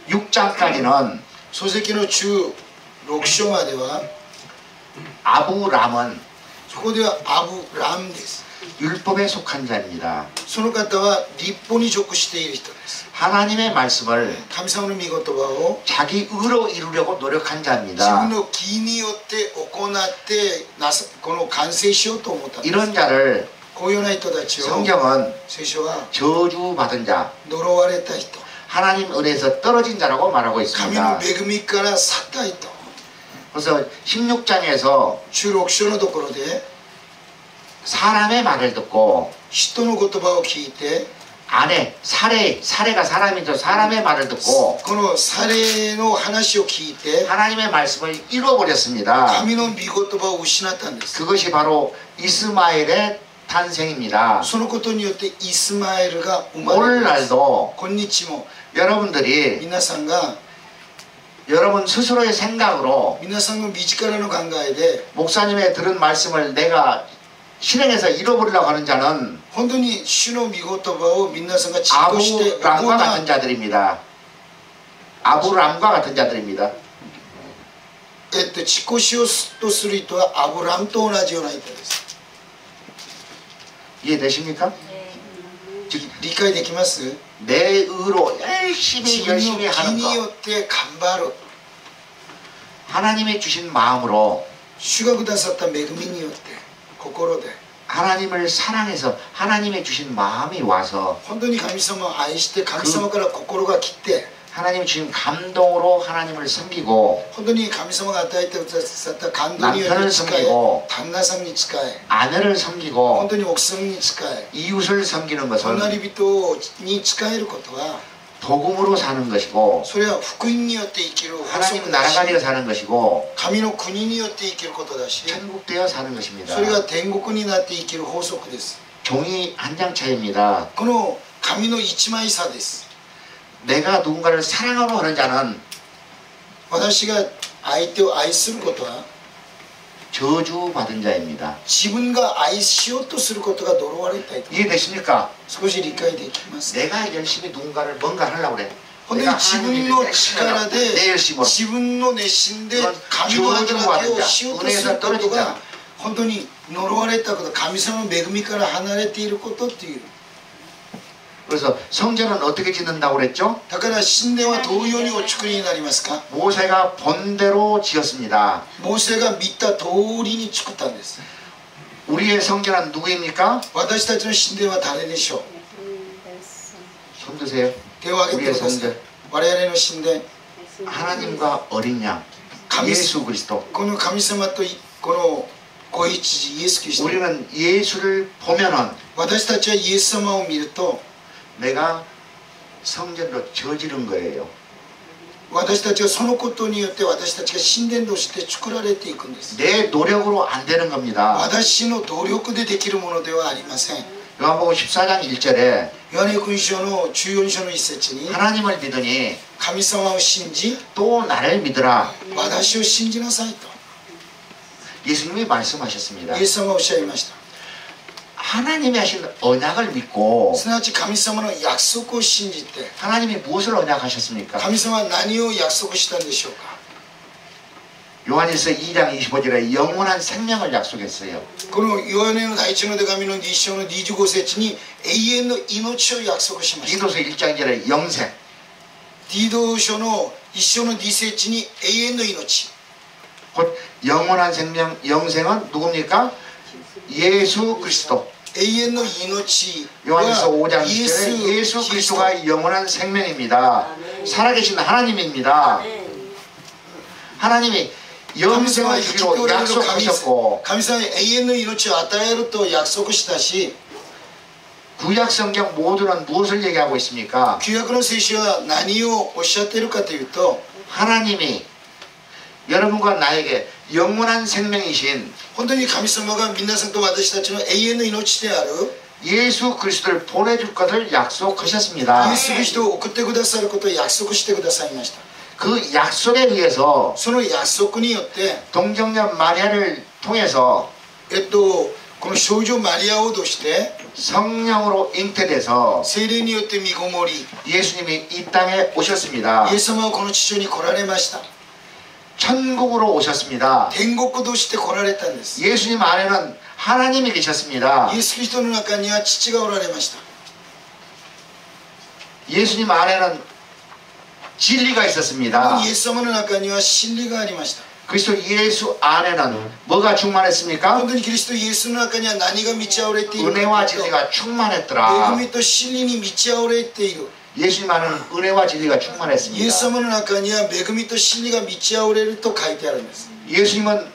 [SPEAKER 1] 16장까지는
[SPEAKER 3] 創世記の16章までは
[SPEAKER 1] 아브람은
[SPEAKER 3] そこではアブラムです。
[SPEAKER 1] 율법에 속한 자입니다.
[SPEAKER 3] その方は立法に属している人です。
[SPEAKER 1] 하나님의 말씀을
[SPEAKER 3] 神様の御言葉を
[SPEAKER 1] 자기 의로 이루려고 노력한
[SPEAKER 3] 自分
[SPEAKER 1] 자입니다.
[SPEAKER 3] の義によって行ってこの完成しようと思ったんです。
[SPEAKER 1] 이런 자를
[SPEAKER 3] こういうような人たちを
[SPEAKER 1] 성경은
[SPEAKER 3] 聖書は
[SPEAKER 1] 저주받은 자,
[SPEAKER 3] 呪われた人、
[SPEAKER 1] 하나님 은혜에서 떨어진 자라고 말하고
[SPEAKER 3] 神の
[SPEAKER 1] 있습니다.
[SPEAKER 3] 恵みから去った人。
[SPEAKER 1] 그래서 16장에서
[SPEAKER 3] 16章のところで
[SPEAKER 1] 사람의 말을 듣고
[SPEAKER 3] 人の言葉を聞いて
[SPEAKER 1] 사례가 사람이죠. 사람의 말을 듣고
[SPEAKER 3] このサレの話を聞いて
[SPEAKER 1] 하나님의 말씀을 잃어버렸습니다.
[SPEAKER 3] 神の御言葉を失ったんです。
[SPEAKER 1] 그것이 바로 이스마엘의 탄생입니다.
[SPEAKER 3] そのことによってイスマエルが生まれます。
[SPEAKER 1] 오늘날도
[SPEAKER 3] 今日も
[SPEAKER 1] 여러분들이
[SPEAKER 3] 皆さんが
[SPEAKER 1] 여러분 스스로의 생각으로
[SPEAKER 3] 皆さんの自らの考えで
[SPEAKER 1] 목사님의 들은 말씀을 내가 실행해서 잃어버리려고 하는 자는
[SPEAKER 3] 本当に主の御言葉を皆さんが実行して
[SPEAKER 1] 아브람과 같은 자들입니다. 아브람과 같은 자들입니다.
[SPEAKER 3] 実行しようとする人はアブラムと同じような人です。
[SPEAKER 1] 이해되십니까? 즉
[SPEAKER 3] 理解できます？
[SPEAKER 1] 내 의로 열심히
[SPEAKER 3] 自分の
[SPEAKER 1] 하는
[SPEAKER 3] 義によ
[SPEAKER 1] 것
[SPEAKER 3] って頑張る。
[SPEAKER 1] 하나님이 주신 마음으로
[SPEAKER 3] 主がくださった恵みによって心で
[SPEAKER 1] 하나님을 사랑해서 하나님의 주신 마음이 와서
[SPEAKER 3] 本当に神様を愛して神様から心が来て
[SPEAKER 1] 하나님이 주신 감동으로 하나님을 섬기고
[SPEAKER 3] 本当に神様が与えてくださった感動によ
[SPEAKER 1] 남편을
[SPEAKER 3] って近い
[SPEAKER 1] 섬기고
[SPEAKER 3] 旦那さんに近い
[SPEAKER 1] 아내를
[SPEAKER 3] 本
[SPEAKER 1] 섬기고
[SPEAKER 3] 当に奥さんに近い
[SPEAKER 1] 이웃을 섬기는 것은
[SPEAKER 3] 隣人に近えることは
[SPEAKER 1] 복음으로 사는 것이고
[SPEAKER 3] それは福音によって生きる法
[SPEAKER 1] 하나님
[SPEAKER 3] 則だ
[SPEAKER 1] 나라가
[SPEAKER 3] し
[SPEAKER 1] 되어 사는 것이고
[SPEAKER 3] 神の国によって生きることだし
[SPEAKER 1] 천국 되어 사는 것입니다.
[SPEAKER 3] それが天国になって生きる法則です
[SPEAKER 1] 종이 한 장 차이입니다.
[SPEAKER 3] この紙の一枚差です
[SPEAKER 1] 내가 누군가를 사랑하고 하는 자는
[SPEAKER 3] 私が相手を愛することは
[SPEAKER 1] 저주받은 자입니다.
[SPEAKER 3] 自分が愛しようとすることが呪われたいと
[SPEAKER 1] 이해되십니까?
[SPEAKER 3] 少し理解できます
[SPEAKER 1] 내가 열심히 누군가를 뭔가 하려고 그래.
[SPEAKER 3] 本当に自分の力で
[SPEAKER 1] 내 열심으로
[SPEAKER 3] 自分の熱心で神の働きをしようとすることが本当に呪われたこと神様の恵みから離れていることっていう
[SPEAKER 1] 그래서 성전은 어떻게 짓는다고 그랬죠?
[SPEAKER 3] だから神殿はどういうようにお作りになりますか
[SPEAKER 1] 모세가 본대로 지었습니다.
[SPEAKER 3] モーセが見た通りに作ったんです
[SPEAKER 1] 우리의 성전은 누구입니까?
[SPEAKER 3] 私たちの神殿は誰でしょう
[SPEAKER 1] 손 드세요.
[SPEAKER 3] 手を挙げて
[SPEAKER 1] 우리의
[SPEAKER 3] ください
[SPEAKER 1] 성전
[SPEAKER 3] 我々の神殿
[SPEAKER 1] 하나님과 어린 양 예수 그리스도
[SPEAKER 3] この神様とこの子一児イエス・キリスト
[SPEAKER 1] 우리는 예수를 보면은
[SPEAKER 3] 私たちはイエス様を見ると
[SPEAKER 1] 내가 성전으로 저지른 거예요.
[SPEAKER 3] 私たちはそのことによって私たちが神殿として作られていくんです
[SPEAKER 1] 내 노력으로 안 되는 겁니다.
[SPEAKER 3] 私の努力でできるものではありません
[SPEAKER 1] 요한복음 14장 1절에
[SPEAKER 3] ヨハネ福音書の14章の一節に
[SPEAKER 1] 하나님을 믿으니
[SPEAKER 3] 神様を信じ
[SPEAKER 1] 또 나를 믿으라.
[SPEAKER 3] 私を信じなさいと
[SPEAKER 1] 예수님이 말씀하셨습니다.
[SPEAKER 3] イエス様はおっしゃいました
[SPEAKER 1] 하나님이 하신 언약을 믿고
[SPEAKER 3] すなわち神様の約束を信じて
[SPEAKER 1] 하나님이 무엇을 언약하셨습니까?
[SPEAKER 3] 神様は何を約束したんでしょうか
[SPEAKER 1] 요한일서 2장 25절에 영원한 생명을 약속했어요.
[SPEAKER 3] このヨハネの第一の手紙の2章の25節に永遠の命を約束しました
[SPEAKER 1] 디도서 1장 1절에 영생.
[SPEAKER 3] ディード書の1章の2節に永遠の命
[SPEAKER 1] 곧 영원한 생명, 영생은 누굽니까? 예수 그리스도.
[SPEAKER 3] 永遠の命
[SPEAKER 1] 요한일서 5장
[SPEAKER 3] イエ
[SPEAKER 1] 10절에
[SPEAKER 3] ス
[SPEAKER 1] 예수
[SPEAKER 3] キリスト
[SPEAKER 1] 그리스도가 영원한 생명입니다. 살아계신 하나님입니다. 하나님이
[SPEAKER 3] 神様は
[SPEAKER 1] 영생을
[SPEAKER 3] 生きて
[SPEAKER 1] 주기로
[SPEAKER 3] おられる神
[SPEAKER 1] 약속하셨고
[SPEAKER 3] 神様は永遠の命を与えると約束したし
[SPEAKER 1] 구약 성경 모두는 무엇을 얘기하고 있습니까?
[SPEAKER 3] 旧約の聖書は何をおっしゃっているかというと
[SPEAKER 1] 하나님이 여러분과 나에게 영원한 생명이신
[SPEAKER 3] 本当に神様が皆さんと私たちの永遠の命である
[SPEAKER 1] 예수 그리스도를 보내줄 것을 약속하셨습니다.
[SPEAKER 3] イエス・キリストを送ってくださることを約束してくださいました
[SPEAKER 1] 그 약속에 의해서
[SPEAKER 3] その約束によって
[SPEAKER 1] 동정녀 마리아를 통해서
[SPEAKER 3] この少女マリアを通して
[SPEAKER 1] 성령으로 잉태돼서
[SPEAKER 3] 聖霊によって身ごもり
[SPEAKER 1] 예수님이 이 땅에 오셨습니다.
[SPEAKER 3] イエス様はこの地上に来られました
[SPEAKER 1] 천국으로 오셨습니다.
[SPEAKER 3] 天国として来られたんです
[SPEAKER 1] 예수님 안에는 하나님이 계셨습니다.
[SPEAKER 3] イエス・キリストの中には父がおられました
[SPEAKER 1] 예수님 안에는 진리가 있었습니다.
[SPEAKER 3] イエス様の中には真理がありました
[SPEAKER 1] 그리스도 예수 안에는 뭐가 충만했습니까?
[SPEAKER 3] 本当にキリストイエスの中には何が満ち溢れているか
[SPEAKER 1] 은혜와
[SPEAKER 3] というと
[SPEAKER 1] 진리가
[SPEAKER 3] 恵
[SPEAKER 1] 충만했더라.
[SPEAKER 3] みと真理に満ち溢れている
[SPEAKER 1] 예수님 안에는 은혜와 진리가
[SPEAKER 3] イエス
[SPEAKER 1] 충만했습니다.
[SPEAKER 3] 様の中には恵みと真理が満ち溢れると書いてあるんです
[SPEAKER 1] 예수님은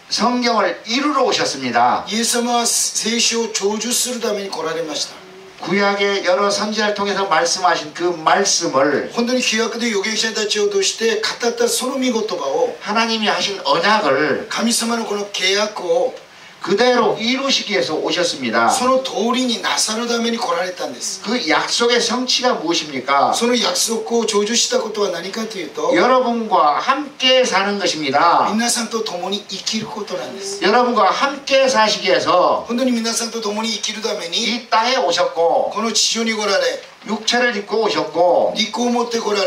[SPEAKER 1] 성경을 이루러 오셨습니다.
[SPEAKER 3] イエス様は聖書を成就するために来られました
[SPEAKER 1] 구약의 여러 선지자를 통해서 말씀하신 그 말씀을
[SPEAKER 3] 本当に旧約で預言者たちを通して語ったその御言葉を
[SPEAKER 1] 하나님이 하신 언약을
[SPEAKER 3] 神様のこの契約を
[SPEAKER 1] 그대로 이루시기 위해서 오셨습니다.
[SPEAKER 3] その通りになさるために来られたんです
[SPEAKER 1] 그 약속의 성취가 무엇입니까?
[SPEAKER 3] その約束を成就したことは何かというと
[SPEAKER 1] 여러분과 함께 사는 것입니다.
[SPEAKER 3] 皆さんと共に生きることなんです
[SPEAKER 1] 여러분과 함께 사시기 위해서
[SPEAKER 3] 本当に皆さんと共に生きるために
[SPEAKER 1] 이 땅에 오셨고
[SPEAKER 3] この地上に来られ
[SPEAKER 1] 육체를 입고 오셨고
[SPEAKER 3] 肉を持って来られ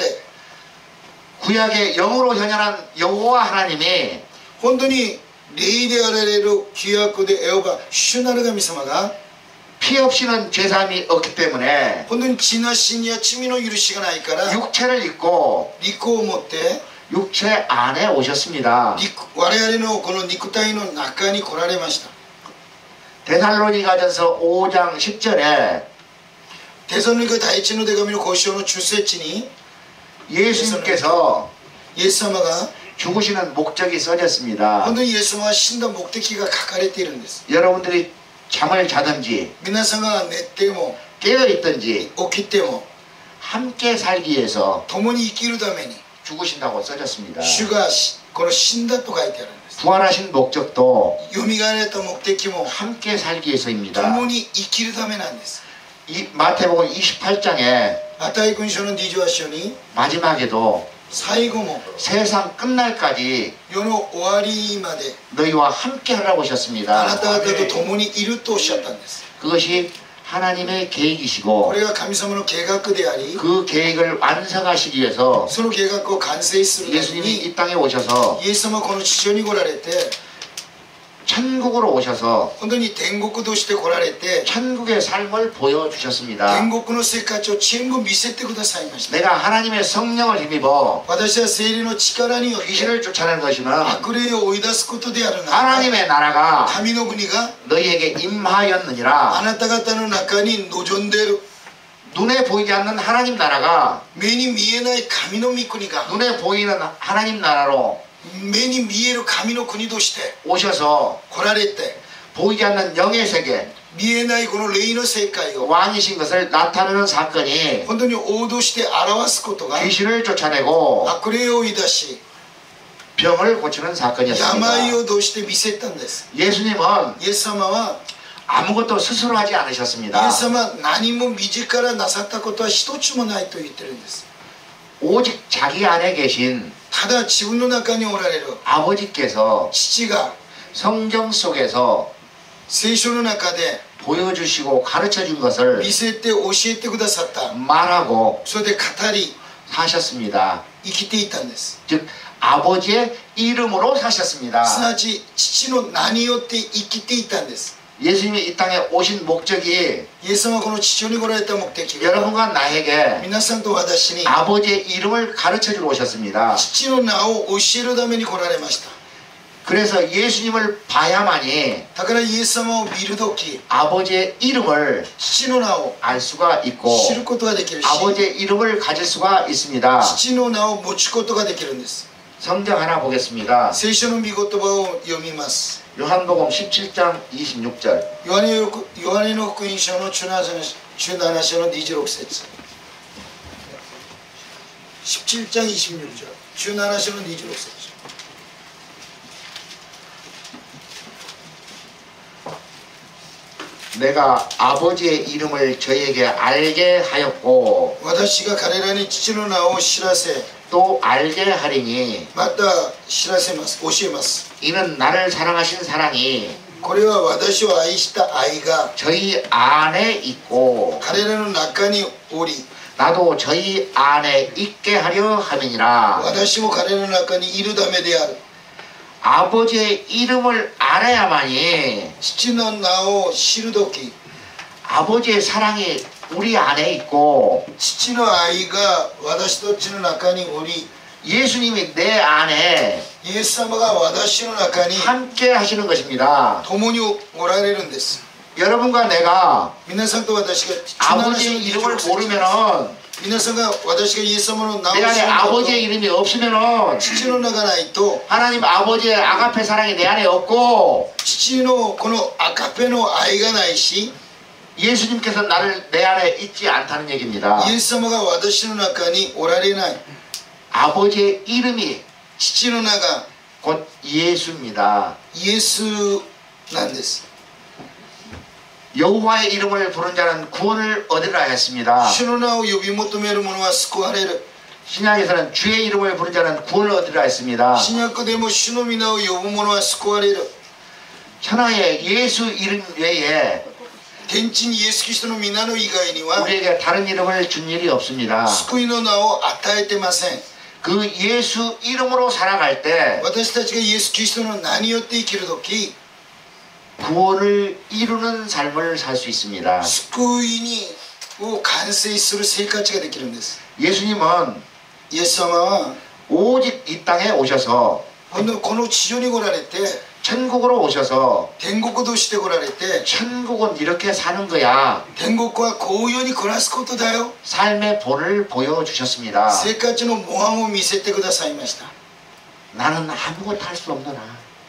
[SPEAKER 1] 구약의 영으로 현현한 여호와 하나님이
[SPEAKER 3] 本当に霊であられる旧約でエホバ主なる神様が
[SPEAKER 1] 피 없이는 죄사함이 없기 때문에
[SPEAKER 3] 本当に血なしには罪の許しがないから
[SPEAKER 1] 육체를 입고
[SPEAKER 3] 肉を持って
[SPEAKER 1] 육체 안에 오셨습니다.
[SPEAKER 3] 我々のこの肉体の中に来られました
[SPEAKER 1] 데살로니가전서 5장 10절에
[SPEAKER 3] テサロニカ第一の手紙の5章の10節に
[SPEAKER 1] 예수님께서
[SPEAKER 3] イエス様が
[SPEAKER 1] 죽으시는 목적이 써졌습니다.
[SPEAKER 3] 本当にイエス様は死んだ目的が書かれているんです。
[SPEAKER 1] 여러분들이 잠을 자든지
[SPEAKER 3] 皆さんが寝ても
[SPEAKER 1] 깨어있든지
[SPEAKER 3] 起きても
[SPEAKER 1] 함께 살기 위해서
[SPEAKER 3] 共に生きるために
[SPEAKER 1] 죽으신다고 써졌습니다.
[SPEAKER 3] 主がこの死んだと書いてあるんです。
[SPEAKER 1] 부활하신 목적도
[SPEAKER 3] よみがえられた目的も
[SPEAKER 1] 함께 살기 위해서입니다.
[SPEAKER 3] 共に生きるためなんです。
[SPEAKER 1] 이 마태복음 28장에
[SPEAKER 3] マタイ君書の28章に
[SPEAKER 1] 마지막에도
[SPEAKER 3] 最後も
[SPEAKER 1] 세상 끝날까지
[SPEAKER 3] 世の終わりまで
[SPEAKER 1] 너희와 함께 하라고
[SPEAKER 3] あ
[SPEAKER 1] 하셨습니다.
[SPEAKER 3] なた方と共にいるとおっしゃったんです。
[SPEAKER 1] 그것이 하나님의
[SPEAKER 3] こ
[SPEAKER 1] 계획이시고
[SPEAKER 3] れが神様の計画であり
[SPEAKER 1] 그 계획을 완성하시기 위해서
[SPEAKER 3] その計画を完成するため
[SPEAKER 1] 예수님이
[SPEAKER 3] に
[SPEAKER 1] 이 땅에 오셔서
[SPEAKER 3] イエス様はこの地上に来られて
[SPEAKER 1] 천국으로 오셔서
[SPEAKER 3] 本当に天国として来られて
[SPEAKER 1] 천국의 삶을 보여주셨습니다.
[SPEAKER 3] 天国の生活を全部見せてくださいました。
[SPEAKER 1] 내가 하나님의 성령을 힘입어
[SPEAKER 3] 私は聖霊の力によって
[SPEAKER 1] 귀신을 쫓아내는 것이면
[SPEAKER 3] 悪霊を追い出すことであるなら
[SPEAKER 1] 하나님의 나라가
[SPEAKER 3] 神の国が
[SPEAKER 1] 너희에게
[SPEAKER 3] あ
[SPEAKER 1] 임하였느니라.
[SPEAKER 3] なた方の中に望んでいる
[SPEAKER 1] 눈에 보이지 않는 하나님 나라가
[SPEAKER 3] 目に見えない神の御国が
[SPEAKER 1] 눈에 보이는 하나님 나라로
[SPEAKER 3] 目に見える神の国として
[SPEAKER 1] 오셔서
[SPEAKER 3] 来られて
[SPEAKER 1] 보이지 않는 영의 세계
[SPEAKER 3] 見えないこの霊の世界を
[SPEAKER 1] 왕이신 것을 나타내는 사건이
[SPEAKER 3] 本当に王道して表すことが
[SPEAKER 1] 귀신을 쫓아내고
[SPEAKER 3] 悪霊を追い出し
[SPEAKER 1] 병을 고치는 사건이었습니다.
[SPEAKER 3] 病をどうして見せたんです。
[SPEAKER 1] 예수님은
[SPEAKER 3] イエス様は
[SPEAKER 1] 아무것도 스스로 하지
[SPEAKER 3] イエ
[SPEAKER 1] 않으셨습니다.
[SPEAKER 3] ス様は何も自らなさったことは一つもないと言ってるんです。
[SPEAKER 1] 오직 자기 안에 계신
[SPEAKER 3] ただ自分の中におられる
[SPEAKER 1] 아버지께서
[SPEAKER 3] 父が
[SPEAKER 1] 성경 속에서
[SPEAKER 3] 聖書の中で
[SPEAKER 1] 보여주시고 가르쳐 준 것을
[SPEAKER 3] 見せて教えてくださった。
[SPEAKER 1] 말하고
[SPEAKER 3] それで語り
[SPEAKER 1] 사셨습니다.
[SPEAKER 3] 生きていたんです。
[SPEAKER 1] 즉 아버지의 이름으로
[SPEAKER 3] す
[SPEAKER 1] 사셨습니다.
[SPEAKER 3] なわち父の名によって生きていたんです。
[SPEAKER 1] 예수님이 이 땅에 오신 목적이
[SPEAKER 3] イエス様はこの地上に来られた目的は
[SPEAKER 1] 여러분과 나에게
[SPEAKER 3] 皆さんと私に
[SPEAKER 1] 아버지의 이름을 가르쳐 주러 오셨습니다.
[SPEAKER 3] 父の名を教えるために来られました。
[SPEAKER 1] 그래서 예수님을 봐야만이
[SPEAKER 3] だからイエス様を見るとき
[SPEAKER 1] 아버지의 이름을
[SPEAKER 3] 父の名を
[SPEAKER 1] 알 수가 있고
[SPEAKER 3] 知ることができるし
[SPEAKER 1] 아버지의 이름을 가질 수가 있습니다.
[SPEAKER 3] 父の名を持つことができるんです。
[SPEAKER 1] 성경 하나 보겠습니다.
[SPEAKER 3] 聖書の御言葉を読みます。
[SPEAKER 1] 요한복음 17장 26절.
[SPEAKER 3] ヨハネの福音書の17章の26節。17장 26절。17章の26節。
[SPEAKER 1] 내가 아버지의 이름을 저에게 알게 하였고
[SPEAKER 3] 私が彼らに父の名を知らせ
[SPEAKER 1] 또 알게 하리니
[SPEAKER 3] また知らせます。教えます。
[SPEAKER 1] 이는 나를 사랑하신 사랑이
[SPEAKER 3] これは私を愛した愛が
[SPEAKER 1] 저희 안에 있고
[SPEAKER 3] 彼らの中におり
[SPEAKER 1] 나도 저희 안에 있게 하려 함이니라.
[SPEAKER 3] 私も彼らの中にいるためである。
[SPEAKER 1] 아버지의 이름을 알아야만이
[SPEAKER 3] 父の名を知るとき
[SPEAKER 1] 아버지의 사랑이 우리 안에 있고
[SPEAKER 3] 父の愛が私たちの中におり
[SPEAKER 1] 예수님이 내 안에
[SPEAKER 3] イエス様が私の中に
[SPEAKER 1] 함께 하시는 것입니다.
[SPEAKER 3] 共におられるんです。
[SPEAKER 1] 여러분과 내가
[SPEAKER 3] 皆さんと私が
[SPEAKER 1] 아버지의 이름을 모르면은
[SPEAKER 3] 皆さんが私がイエス様の名を知
[SPEAKER 1] 내
[SPEAKER 3] ら
[SPEAKER 1] 안에
[SPEAKER 3] ないと
[SPEAKER 1] 아버지의 이름이 없으면은
[SPEAKER 3] 父の名がないと
[SPEAKER 1] 하나님 아버지의 아가페 사랑이 내 안에 없고
[SPEAKER 3] 父のこのアカペの愛がないし
[SPEAKER 1] 예수님께서 나를 내 안에 있지 않다는 얘기입니다.
[SPEAKER 3] イエス様が私の中におられない
[SPEAKER 1] 아버지의 이름이
[SPEAKER 3] 父の名が
[SPEAKER 1] 곧 예수입니다.
[SPEAKER 3] イエスなんです。
[SPEAKER 1] 여호와의 이름을 부른 자는 구원을 얻으라 했습니다.
[SPEAKER 3] 主の名を呼び求める者は救われる。
[SPEAKER 1] 신약에서는 주의 이름을 부른 자는 구원을 얻으라 했습니다.
[SPEAKER 3] 新約でも主の皆を呼ぶ者は救われる。
[SPEAKER 1] 천하에 예수 이름 외에
[SPEAKER 3] 天地にイエス・キリストの皆の以外には
[SPEAKER 1] 우리에게 다른 이름을 준 일이 없습니다.
[SPEAKER 3] 救いの名を与えてません。
[SPEAKER 1] 그 예수 이름으로 살아갈 때
[SPEAKER 3] 私たちがイエス・キリストの名によって生きるとき
[SPEAKER 1] 구원을 이루는 삶을 살 수 있습니다.
[SPEAKER 3] 救いにを完成する生活ができるんです。
[SPEAKER 1] 예수님은
[SPEAKER 3] イエス様は
[SPEAKER 1] 오직 이 땅에 오셔서
[SPEAKER 3] この地上に来られて
[SPEAKER 1] 천국으로 오셔서
[SPEAKER 3] 天国として来られて
[SPEAKER 1] 천국은 이렇게 사는 거야.
[SPEAKER 3] 天国はこういうに暮らすことだよ
[SPEAKER 1] 삶의 본을 보여주셨습니다.
[SPEAKER 3] 生活の模範を見せてくださいました
[SPEAKER 1] 나는 아무것도 할 수 없노라.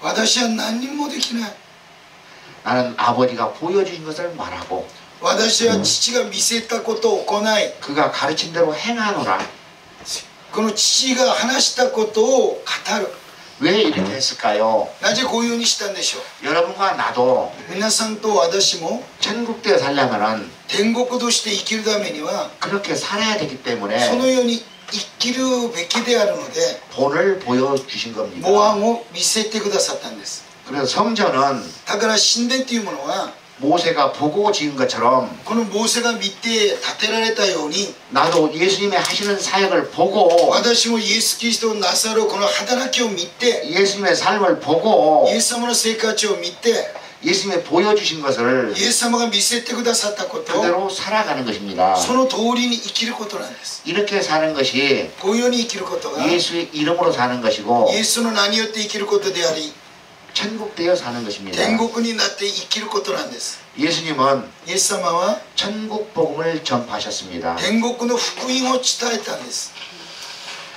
[SPEAKER 3] 私は何にもできない
[SPEAKER 1] 나는 아버지가 보여주신 것을 말하고
[SPEAKER 3] 私は父が見せたことを行い
[SPEAKER 1] 그가 가르친 대로 행하노라.
[SPEAKER 3] この父が話したことを語る
[SPEAKER 1] 왜 이렇게 했을까요?
[SPEAKER 3] なぜこういうふうにしたんでしょう
[SPEAKER 1] 여러분과 나도
[SPEAKER 3] 皆さんと私も
[SPEAKER 1] 천국되어 살려면은
[SPEAKER 3] 天国として生きるためには
[SPEAKER 1] 그렇게 살아야 되기
[SPEAKER 3] そ
[SPEAKER 1] 때문에
[SPEAKER 3] のように生きるべきであるので
[SPEAKER 1] 본을 보여주신 겁니다.
[SPEAKER 3] 模範を見せてくださったんです
[SPEAKER 1] 그래서 성전은
[SPEAKER 3] だから神殿というものは
[SPEAKER 1] 모세가 보고 지은 것처럼
[SPEAKER 3] このモーセが見て建てられたように
[SPEAKER 1] 나도 예수님의 하시는 사역을 보고
[SPEAKER 3] 私もイエス・キリストをなさるこの働きを見て
[SPEAKER 1] 예수님의 삶을 보고
[SPEAKER 3] イエス様の生活を見て
[SPEAKER 1] 예수님이 보여주신 것을
[SPEAKER 3] イエス様が見せてくださったことを
[SPEAKER 1] 그대로 살아가는 것입니다.
[SPEAKER 3] その通りに生きることなんです
[SPEAKER 1] 이렇게 사는 것이
[SPEAKER 3] こういうように生きることが
[SPEAKER 1] 예수의 이름으로 사는 것이고
[SPEAKER 3] イエスの名によって生きることであり
[SPEAKER 1] 천국되어 사는 것입니다.
[SPEAKER 3] 天国になって生きることなんです
[SPEAKER 1] 예수님은
[SPEAKER 3] イエス様は
[SPEAKER 1] 천국 복음을 전파하셨습니다.
[SPEAKER 3] 天国の福音を伝えたんです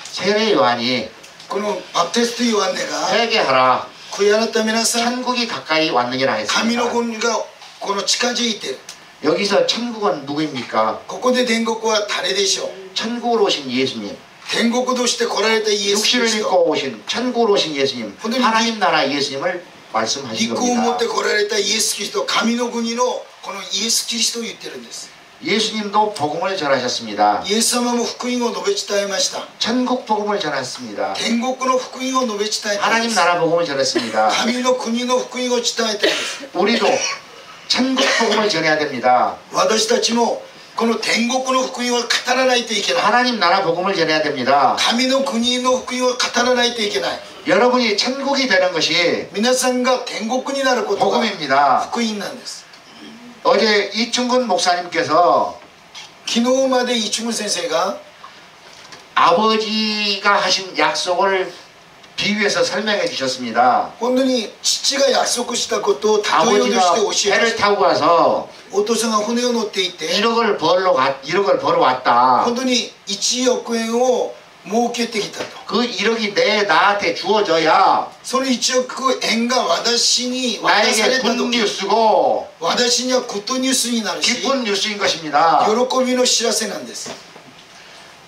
[SPEAKER 1] 세례 요한이
[SPEAKER 3] このバプテストヨハネが
[SPEAKER 1] 회개하라
[SPEAKER 3] 悔い改めなさい
[SPEAKER 1] 천국이 가까이 왔느니라
[SPEAKER 3] 神の
[SPEAKER 1] 했습니다.
[SPEAKER 3] 国がこの近づいている
[SPEAKER 1] 여기서 천국은 누구입니까?
[SPEAKER 3] ここで天国は誰でしょう
[SPEAKER 1] 천국으로 오신 예수님,
[SPEAKER 3] 天国として来られたイエス・キリ
[SPEAKER 1] 육신을
[SPEAKER 3] スト
[SPEAKER 1] 입고 오신 천국으로 오신 예수님,
[SPEAKER 3] 근데
[SPEAKER 1] 하나님 나라 예수님을 말씀하신
[SPEAKER 3] 陸を持って
[SPEAKER 1] 겁니다.
[SPEAKER 3] 来られたイエス・キリスト神の国のこのイエス・キリストを言ってるんです
[SPEAKER 1] 예수님도 복음을 전하셨습니다.
[SPEAKER 3] イエス様も福音を述べ伝えました
[SPEAKER 1] 천국 복음을 전했습니다.
[SPEAKER 3] 天国の福音を述べ伝えたんで
[SPEAKER 1] 하나님
[SPEAKER 3] す
[SPEAKER 1] 나라 복음을 전했습니다.
[SPEAKER 3] 神の国の福音を伝えたんです
[SPEAKER 1] 우리도 천국 복음을 전해야 됩니다.
[SPEAKER 3] 私たちもこの天国の福音を語らないといけない
[SPEAKER 1] 하나님 나라 복음을 전해야 됩니다.
[SPEAKER 3] 神の国の福音を語らないといけない
[SPEAKER 1] 여러분이 천국이 되는 것이
[SPEAKER 3] 皆さんが天国になることが
[SPEAKER 1] 복음입니다.
[SPEAKER 3] 福音なんです
[SPEAKER 1] 어제 이충근 목사님께서
[SPEAKER 3] 昨日まで一文先生が
[SPEAKER 1] 아버지가 하신 약속을 비유해서 설명해 주셨습니다.
[SPEAKER 3] 本当に父が約束したことを例えようと
[SPEAKER 1] 아버지가
[SPEAKER 3] して教えま
[SPEAKER 1] 배를
[SPEAKER 3] した
[SPEAKER 1] 타고 가서
[SPEAKER 3] お父さんが船を乗っていて
[SPEAKER 1] 1억을 벌어 왔다.
[SPEAKER 3] 本当に1億円を儲けてきたと
[SPEAKER 1] 그 1억이 나한테 주어져야
[SPEAKER 3] その1億円が私に渡され
[SPEAKER 1] 나에게
[SPEAKER 3] た
[SPEAKER 1] 굿
[SPEAKER 3] 時
[SPEAKER 1] 뉴스고
[SPEAKER 3] 私にはグッドニュースになるし
[SPEAKER 1] 기쁜 뉴스인 것입니다.
[SPEAKER 3] 喜びの知らせなんです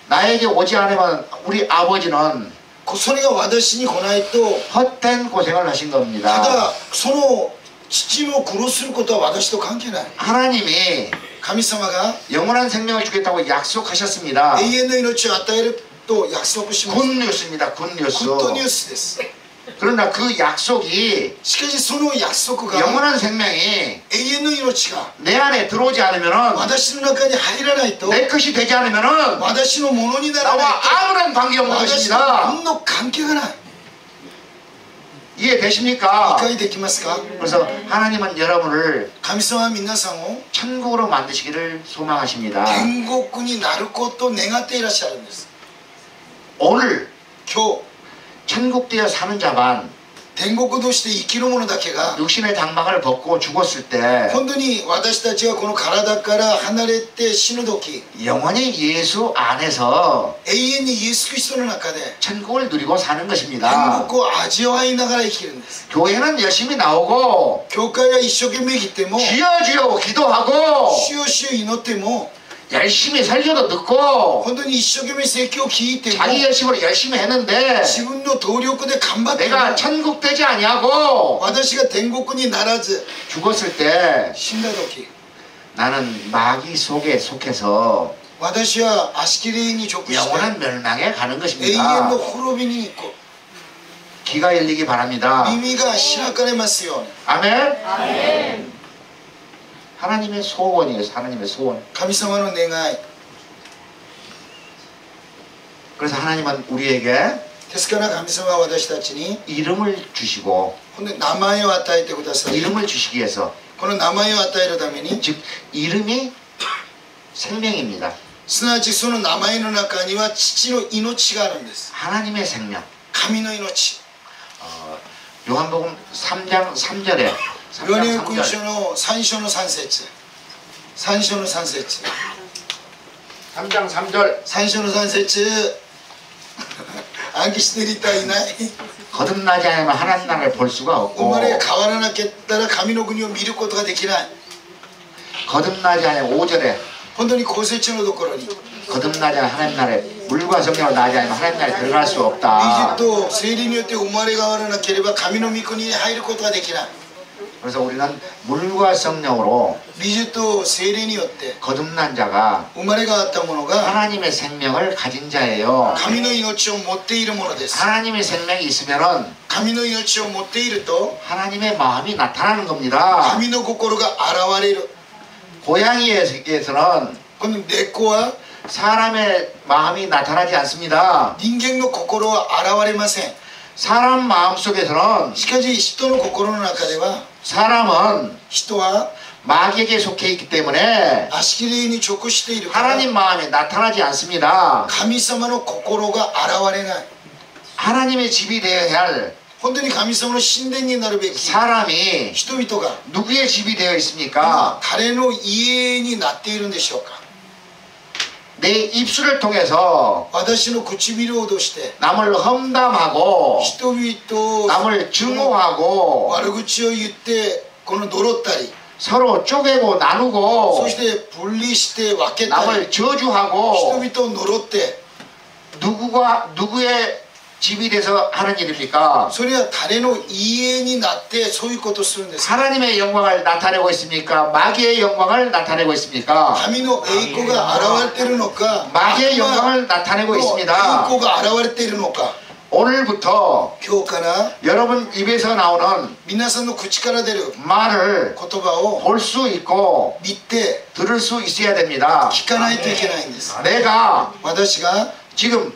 [SPEAKER 1] 나에게 오지 않으면 우리 아버지는
[SPEAKER 3] それが私に来ないと
[SPEAKER 1] 헛된 고생을 하신
[SPEAKER 3] た
[SPEAKER 1] 겁니다.
[SPEAKER 3] だその父の苦労することは私と関係ない
[SPEAKER 1] 하나님이
[SPEAKER 3] 神様が
[SPEAKER 1] 영원한 생명을 주겠다고 약속하셨습니다.
[SPEAKER 3] 永遠の命を与えると約束します
[SPEAKER 1] 굿 뉴스입니다. 굿
[SPEAKER 3] グッドニュー
[SPEAKER 1] 뉴스.
[SPEAKER 3] スです
[SPEAKER 1] 그러나 그 약속이
[SPEAKER 3] しかしその約束が
[SPEAKER 1] 영원한 생명이
[SPEAKER 3] 永遠の命が
[SPEAKER 1] 내 안에 들어오지 않으면은
[SPEAKER 3] 私の中に入らないと
[SPEAKER 1] 내 것이 되지 않으면은
[SPEAKER 3] 私のものにならない
[SPEAKER 1] 나와 아무런 관계없는
[SPEAKER 3] と私と
[SPEAKER 1] 것입니다.
[SPEAKER 3] 何の関係がない
[SPEAKER 1] 이해되십니까?
[SPEAKER 3] 理解できますか
[SPEAKER 1] 그래서 하나님은 여러분을
[SPEAKER 3] 神様は皆さんを
[SPEAKER 1] 천국으로 만드시기를 소망하십니다.
[SPEAKER 3] 天国になることを願っていらっしゃるんです
[SPEAKER 1] 오늘
[SPEAKER 3] 今日
[SPEAKER 1] 천국되어 사는 자만
[SPEAKER 3] 天国として生きる者だけが
[SPEAKER 1] 육신의 장막을 벗고 죽었을 때
[SPEAKER 3] 本当に私たちがこの体から離れて死ぬ時
[SPEAKER 1] 영원히 예수 안에서
[SPEAKER 3] 永遠にイエス・キリストの中で
[SPEAKER 1] 천국을 누리고 사는
[SPEAKER 3] 天
[SPEAKER 1] 것입니다.
[SPEAKER 3] 国を味わいながら生きるんです
[SPEAKER 1] 교회는 열심히 나오고
[SPEAKER 3] 教会は一生懸命生きても
[SPEAKER 1] 주여 주여 기도하고
[SPEAKER 3] 主よ主よ祈っても
[SPEAKER 1] 열심히 설교도 듣고
[SPEAKER 3] 本当に一生懸命説教を聞いても
[SPEAKER 1] 자기 열심으로 열심히 했는데
[SPEAKER 3] 自分の動力で頑張っても
[SPEAKER 1] 내가 천국 되지 아니하고
[SPEAKER 3] 私が天国にならず
[SPEAKER 1] 죽었을 때
[SPEAKER 3] 死んだ時
[SPEAKER 1] 나는 마귀 속에 속해서
[SPEAKER 3] 私は足切りに直して
[SPEAKER 1] 영원한 멸망에 가는
[SPEAKER 3] 永遠
[SPEAKER 1] 것입니다.
[SPEAKER 3] の滅びに行く
[SPEAKER 1] 귀가 열리기 바랍니다.
[SPEAKER 3] 耳が開かれますように
[SPEAKER 1] 아멘. 하나님의 소원이에요. 하나님의 소원.
[SPEAKER 3] 神様の願い
[SPEAKER 1] 그래서 하나님은 우리에게
[SPEAKER 3] ですから神様は私たちに
[SPEAKER 1] 이름을 주시고
[SPEAKER 3] この名前を与えてください
[SPEAKER 1] 이름을 주시기 위해서
[SPEAKER 3] この名前を与えるために
[SPEAKER 1] 즉 이름이 생명입니다.
[SPEAKER 3] すなわちその名前の中には父の命があるんです
[SPEAKER 1] 하나님의 생명.
[SPEAKER 3] 神の命
[SPEAKER 1] 어, 요한복음 3장 3절에
[SPEAKER 3] ヨハネ福音書の3章の3節3章の3節
[SPEAKER 1] 3장 3절
[SPEAKER 3] 3章の3節暗記してる人はいない
[SPEAKER 1] 거듭나지 않으면 하나님 나라를 볼 수가
[SPEAKER 3] 生
[SPEAKER 1] 없고
[SPEAKER 3] まれ変わらなかったら神の国を見ることができない
[SPEAKER 1] 거듭나지 않으면 5절에
[SPEAKER 3] 本当に公設のところに
[SPEAKER 1] 거듭나지 않으면 하나님 나라에 물과 성령으로 나지 않으면 하나님 나라에 들어갈 수 없다.
[SPEAKER 3] 水と聖霊によって生まれ変わらなければ神の御国に入ることができない
[SPEAKER 1] 그래서 우리는 물과 성령으로
[SPEAKER 3] 水と聖霊によって
[SPEAKER 1] 거듭난 자가
[SPEAKER 3] 生まれ変わったものが
[SPEAKER 1] 하나님의 생명을 가진 자예요.
[SPEAKER 3] 神の命を持っているものです
[SPEAKER 1] 하나님의 생명이 있으면은
[SPEAKER 3] 神の命を持っていると
[SPEAKER 1] 하나님의 마음이 나타나는 겁니다.
[SPEAKER 3] 神の心が現れる
[SPEAKER 1] 고양이에서는
[SPEAKER 3] この猫は
[SPEAKER 1] 사람의 마음이 나타나지 않습니다.
[SPEAKER 3] 人間の心は現れません
[SPEAKER 1] 사람 마음 속에서는
[SPEAKER 3] しかし人の心の中では
[SPEAKER 1] 사람은
[SPEAKER 3] 人は
[SPEAKER 1] 마귀에게 속해 있기 때문에
[SPEAKER 3] 悪しき霊に直しているから
[SPEAKER 1] 하나님 마음이 나타나지 않습니다.
[SPEAKER 3] 神様の心が現れない
[SPEAKER 1] 하나님의 집이 되어야 할
[SPEAKER 3] 本当に神様の神殿になるべき
[SPEAKER 1] 사람이
[SPEAKER 3] 人々が
[SPEAKER 1] 누구의 집이 되어 있습니까?
[SPEAKER 3] 誰の家になっているんでしょうか
[SPEAKER 1] 내 입술을 통해서
[SPEAKER 3] 私の唇を通して
[SPEAKER 1] 남을 험담하고
[SPEAKER 3] 人々を
[SPEAKER 1] 남을 증오하고
[SPEAKER 3] 悪口を言ってこの呪ったり
[SPEAKER 1] 서로 쪼개고 나누고
[SPEAKER 3] そして分離して分けたり
[SPEAKER 1] 남을 저주하고
[SPEAKER 3] 人々を呪って
[SPEAKER 1] 누구의 집이 돼서 하는 일입니까?
[SPEAKER 3] それは誰の家になってそういうことをするんですか
[SPEAKER 1] 하나님의 영광을 나타내고 있습니까? 마귀의 영광을 나타내고 있습니까?
[SPEAKER 3] 神の栄光が現れているのか
[SPEAKER 1] 마귀의 영광을 나타내고
[SPEAKER 3] 栄
[SPEAKER 1] 있습니다.
[SPEAKER 3] 光が現れているのか
[SPEAKER 1] 오늘부터
[SPEAKER 3] 今日から
[SPEAKER 1] 여러분 입에서 나오는
[SPEAKER 3] 皆さんの口から出る
[SPEAKER 1] 말을
[SPEAKER 3] 言葉を
[SPEAKER 1] 볼 수 있고
[SPEAKER 3] 見て
[SPEAKER 1] 들을 수 있어야 됩니다.
[SPEAKER 3] 聞かないといけないんです
[SPEAKER 1] 내가
[SPEAKER 3] 私が
[SPEAKER 1] 지금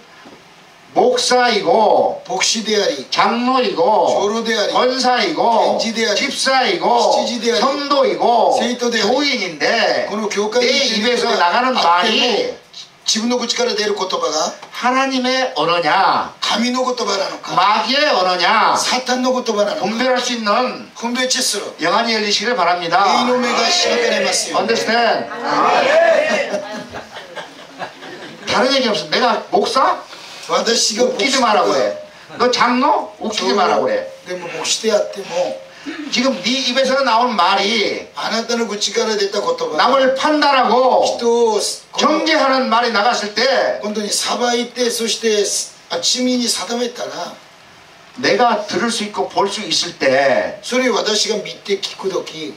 [SPEAKER 1] 목사이고
[SPEAKER 3] 牧師であり
[SPEAKER 1] 장로이고
[SPEAKER 3] 長老であり
[SPEAKER 1] 권사이고
[SPEAKER 3] 겐지であり
[SPEAKER 1] 집사이고
[SPEAKER 3] 執事であり
[SPEAKER 1] 성도이고
[SPEAKER 3] 生徒であり
[SPEAKER 1] 교인인데
[SPEAKER 3] この教会
[SPEAKER 1] 내
[SPEAKER 3] にいる
[SPEAKER 1] 입에서
[SPEAKER 3] 人で
[SPEAKER 1] 나가는
[SPEAKER 3] あっても
[SPEAKER 1] 말이
[SPEAKER 3] 自分の口から出る言葉が
[SPEAKER 1] 하나님의 언어냐
[SPEAKER 3] 神の言葉なのか
[SPEAKER 1] 마귀의 언어냐
[SPEAKER 3] サタンの言葉なのか
[SPEAKER 1] 분별할 수 있는
[SPEAKER 3] 分別する
[SPEAKER 1] 영안이 열리시기를
[SPEAKER 3] 霊
[SPEAKER 1] 바랍니다.
[SPEAKER 3] の目が開かれますように
[SPEAKER 1] Understand? 다른 얘기 없어. 내가 목사?
[SPEAKER 3] 私が牧
[SPEAKER 1] 웃기지
[SPEAKER 3] 師
[SPEAKER 1] 마라 그래. 너 장로? 웃기지 마라 그래.
[SPEAKER 3] でも牧師であっても
[SPEAKER 1] 지금 네 입에서 나온 말이
[SPEAKER 3] あなたの口から出た言葉
[SPEAKER 1] 남을 판단하고
[SPEAKER 3] 人をこの
[SPEAKER 1] 정죄하는 말이 나갔을 때
[SPEAKER 3] 本当に裁いてそして罪に定めたら
[SPEAKER 1] 내가 들을 수 있고 볼 수 있을 때
[SPEAKER 3] それを私が見て聞くとき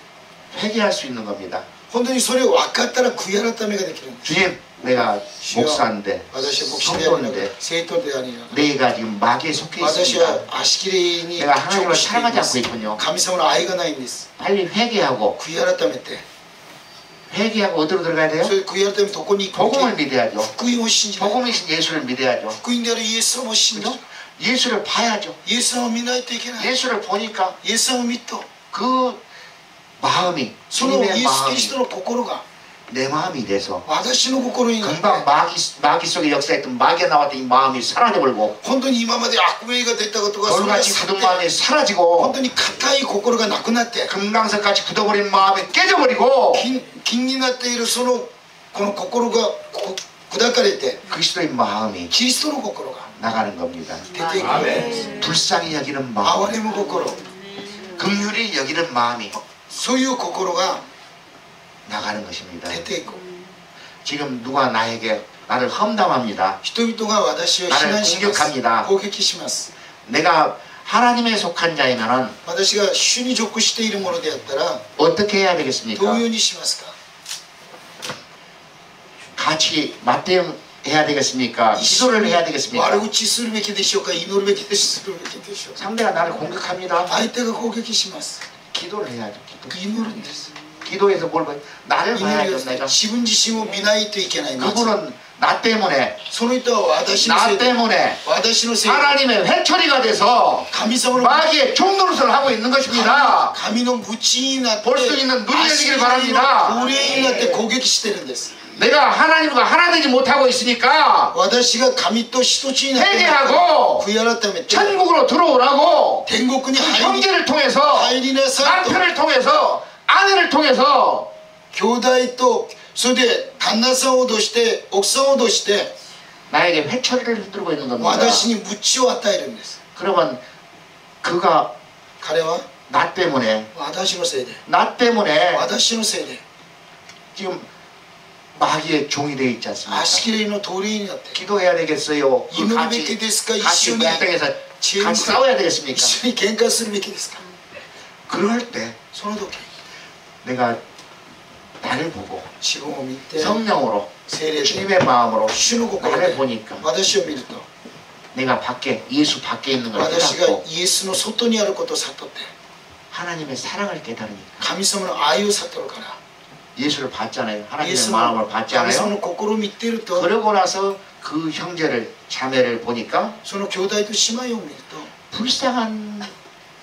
[SPEAKER 1] 회개할 수 있는 겁니다.
[SPEAKER 3] 本当にそれを分かったら悔い改めができるんです
[SPEAKER 1] 주님, 내가 목사인데
[SPEAKER 3] 私は牧師でありながら
[SPEAKER 1] 성도인데
[SPEAKER 3] 生徒でありながら
[SPEAKER 1] 내가 지금 마귀에 속해
[SPEAKER 3] 私
[SPEAKER 1] 있습니다.
[SPEAKER 3] は悪しき霊に
[SPEAKER 1] 내가 하나님을
[SPEAKER 3] 直していま
[SPEAKER 1] 사랑하지 않고
[SPEAKER 3] す
[SPEAKER 1] 있군요.
[SPEAKER 3] 神様の愛がないんです
[SPEAKER 1] 빨리 회개하고
[SPEAKER 3] 悔い改めて
[SPEAKER 1] 회개하고 어디로 들어가야 돼요?
[SPEAKER 3] それで悔い改めてどこに行く
[SPEAKER 1] 복음을
[SPEAKER 3] のか
[SPEAKER 1] 믿어야죠.
[SPEAKER 3] 福音を信じない
[SPEAKER 1] 복음이신 예수를 믿어야죠.
[SPEAKER 3] 福音であるイエス様を信じる
[SPEAKER 1] 예수를 봐야죠.
[SPEAKER 3] イエス様を見ないといけない
[SPEAKER 1] 예수를 보니까
[SPEAKER 3] イエス様を見ると
[SPEAKER 1] 그 마음이
[SPEAKER 3] そのイ
[SPEAKER 1] 주님의
[SPEAKER 3] エス・キリ
[SPEAKER 1] 마음이
[SPEAKER 3] ストの心が
[SPEAKER 1] 내 마음이 돼서
[SPEAKER 3] 私の心になって
[SPEAKER 1] 금방 마귀 속에 역사했던 마귀가 나왔던 이 마음이 사라져버리고
[SPEAKER 3] 本当に今まで悪名が出たことがそれが
[SPEAKER 1] 돌같이
[SPEAKER 3] 去
[SPEAKER 1] 굳은
[SPEAKER 3] って
[SPEAKER 1] 마음이 사라지고
[SPEAKER 3] 本当に硬い心がなくなって
[SPEAKER 1] 금강석같이 굳어버린 마음이 깨져버리고
[SPEAKER 3] 金になっているそのこの心が砕かれて
[SPEAKER 1] 그리스도의 마음이
[SPEAKER 3] キリストの心が
[SPEAKER 1] 나가는 겁니다.
[SPEAKER 3] 出ていくのです
[SPEAKER 1] 불쌍히 여기는 마음,
[SPEAKER 3] 憐れむ心
[SPEAKER 1] 긍휼히 여기는 마음이
[SPEAKER 3] そういう心が
[SPEAKER 1] 나가는 것입니다.
[SPEAKER 3] 出ていく
[SPEAKER 1] 지금 누가 나를 험담합니다.
[SPEAKER 3] 人々が私を非難します攻撃します
[SPEAKER 1] 내가 하나님에 속한 자이면은
[SPEAKER 3] 私が主に属しているものであったら
[SPEAKER 1] 어떻게 해야 되겠습니까?
[SPEAKER 3] どういうようにしますか
[SPEAKER 1] 같이 맞대응해야 되겠습니까? 기도를 해야 되겠습니까?
[SPEAKER 3] 悪口するべきでしょうか祈るべきでするべきでしょうか
[SPEAKER 1] 상대가 나를 공격합니다.
[SPEAKER 3] 相手が攻撃します
[SPEAKER 1] 기도를 해야죠. 기도.
[SPEAKER 3] 祈るんです
[SPEAKER 1] 기도에서 뭘 봐요? 나를
[SPEAKER 3] 祈り
[SPEAKER 1] 봐야죠.
[SPEAKER 3] を
[SPEAKER 1] 내가
[SPEAKER 3] 自分自身を見ないといけないんです
[SPEAKER 1] 그분은 나 때문에
[SPEAKER 3] その人は私のせ
[SPEAKER 1] 나
[SPEAKER 3] いで
[SPEAKER 1] 때문에
[SPEAKER 3] 私のせいで
[SPEAKER 1] 하나님의 회초리가 돼서
[SPEAKER 3] 神様の
[SPEAKER 1] 마귀의 종노릇을 하고 있는 것입니다.
[SPEAKER 3] 神の鞭になって
[SPEAKER 1] 볼 수 있는 눈이 열리기를
[SPEAKER 3] 足
[SPEAKER 1] 바랍니다.
[SPEAKER 3] の奴隷になって攻撃してるんです
[SPEAKER 1] 내가 하나님과 하나 되지 못하고 있으니까
[SPEAKER 3] 私が神と一つになって
[SPEAKER 1] 회개하고
[SPEAKER 3] 悔い改めて
[SPEAKER 1] 천국으로 들어오라고
[SPEAKER 3] 天国に
[SPEAKER 1] 그
[SPEAKER 3] 入り
[SPEAKER 1] 형제를 통해서
[SPEAKER 3] 入りなさいと
[SPEAKER 1] 남편을 통해서 아내를 통해서
[SPEAKER 3] 兄弟とそれで旦那さんを脅して奥さんを脅して
[SPEAKER 1] 나에게 회초리를 흔들고 있는 겁니다.
[SPEAKER 3] 私に鞭を与えるんです
[SPEAKER 1] 그러면 그가
[SPEAKER 3] 彼は
[SPEAKER 1] 나 때문에
[SPEAKER 3] 私のせいで
[SPEAKER 1] 나 때문에
[SPEAKER 3] 私のせいで
[SPEAKER 1] 지금 마귀의 종이 되어 있지 않습니까?
[SPEAKER 3] 足切りの通りになって
[SPEAKER 1] 기도해야 되겠어요. 그
[SPEAKER 3] 祈るべ
[SPEAKER 1] 같이
[SPEAKER 3] きですか一
[SPEAKER 1] 같이
[SPEAKER 3] 緒に
[SPEAKER 1] 그 땅에서
[SPEAKER 3] 知恵
[SPEAKER 1] 같이
[SPEAKER 3] 深
[SPEAKER 1] 싸워야
[SPEAKER 3] 一
[SPEAKER 1] 되겠습니까?
[SPEAKER 3] 緒に喧嘩するべきですか
[SPEAKER 1] 그럴 때
[SPEAKER 3] その時
[SPEAKER 1] 내가 나를 보고
[SPEAKER 3] 自分を見て
[SPEAKER 1] 성령으로
[SPEAKER 3] 聖霊で
[SPEAKER 1] 주님의 마음으로
[SPEAKER 3] 主の心
[SPEAKER 1] 나를
[SPEAKER 3] で
[SPEAKER 1] 보니까
[SPEAKER 3] 私を見ると
[SPEAKER 1] 내가 밖에 예수 밖에 있는 걸
[SPEAKER 3] 私が
[SPEAKER 1] 깨닫고
[SPEAKER 3] イエスの外にあることを悟って
[SPEAKER 1] 하나님의 사랑을 깨달으니까
[SPEAKER 3] 神様の愛を悟るから
[SPEAKER 1] 예수를 봤잖아요.
[SPEAKER 3] イエ
[SPEAKER 1] 하나님의
[SPEAKER 3] スの
[SPEAKER 1] 마음을 봤지
[SPEAKER 3] 神様
[SPEAKER 1] 않아요?
[SPEAKER 3] の心を見ていると
[SPEAKER 1] 그러고 나서 그 형제를 자매를 보니까
[SPEAKER 3] その兄弟と姉妹を見ると
[SPEAKER 1] 불쌍한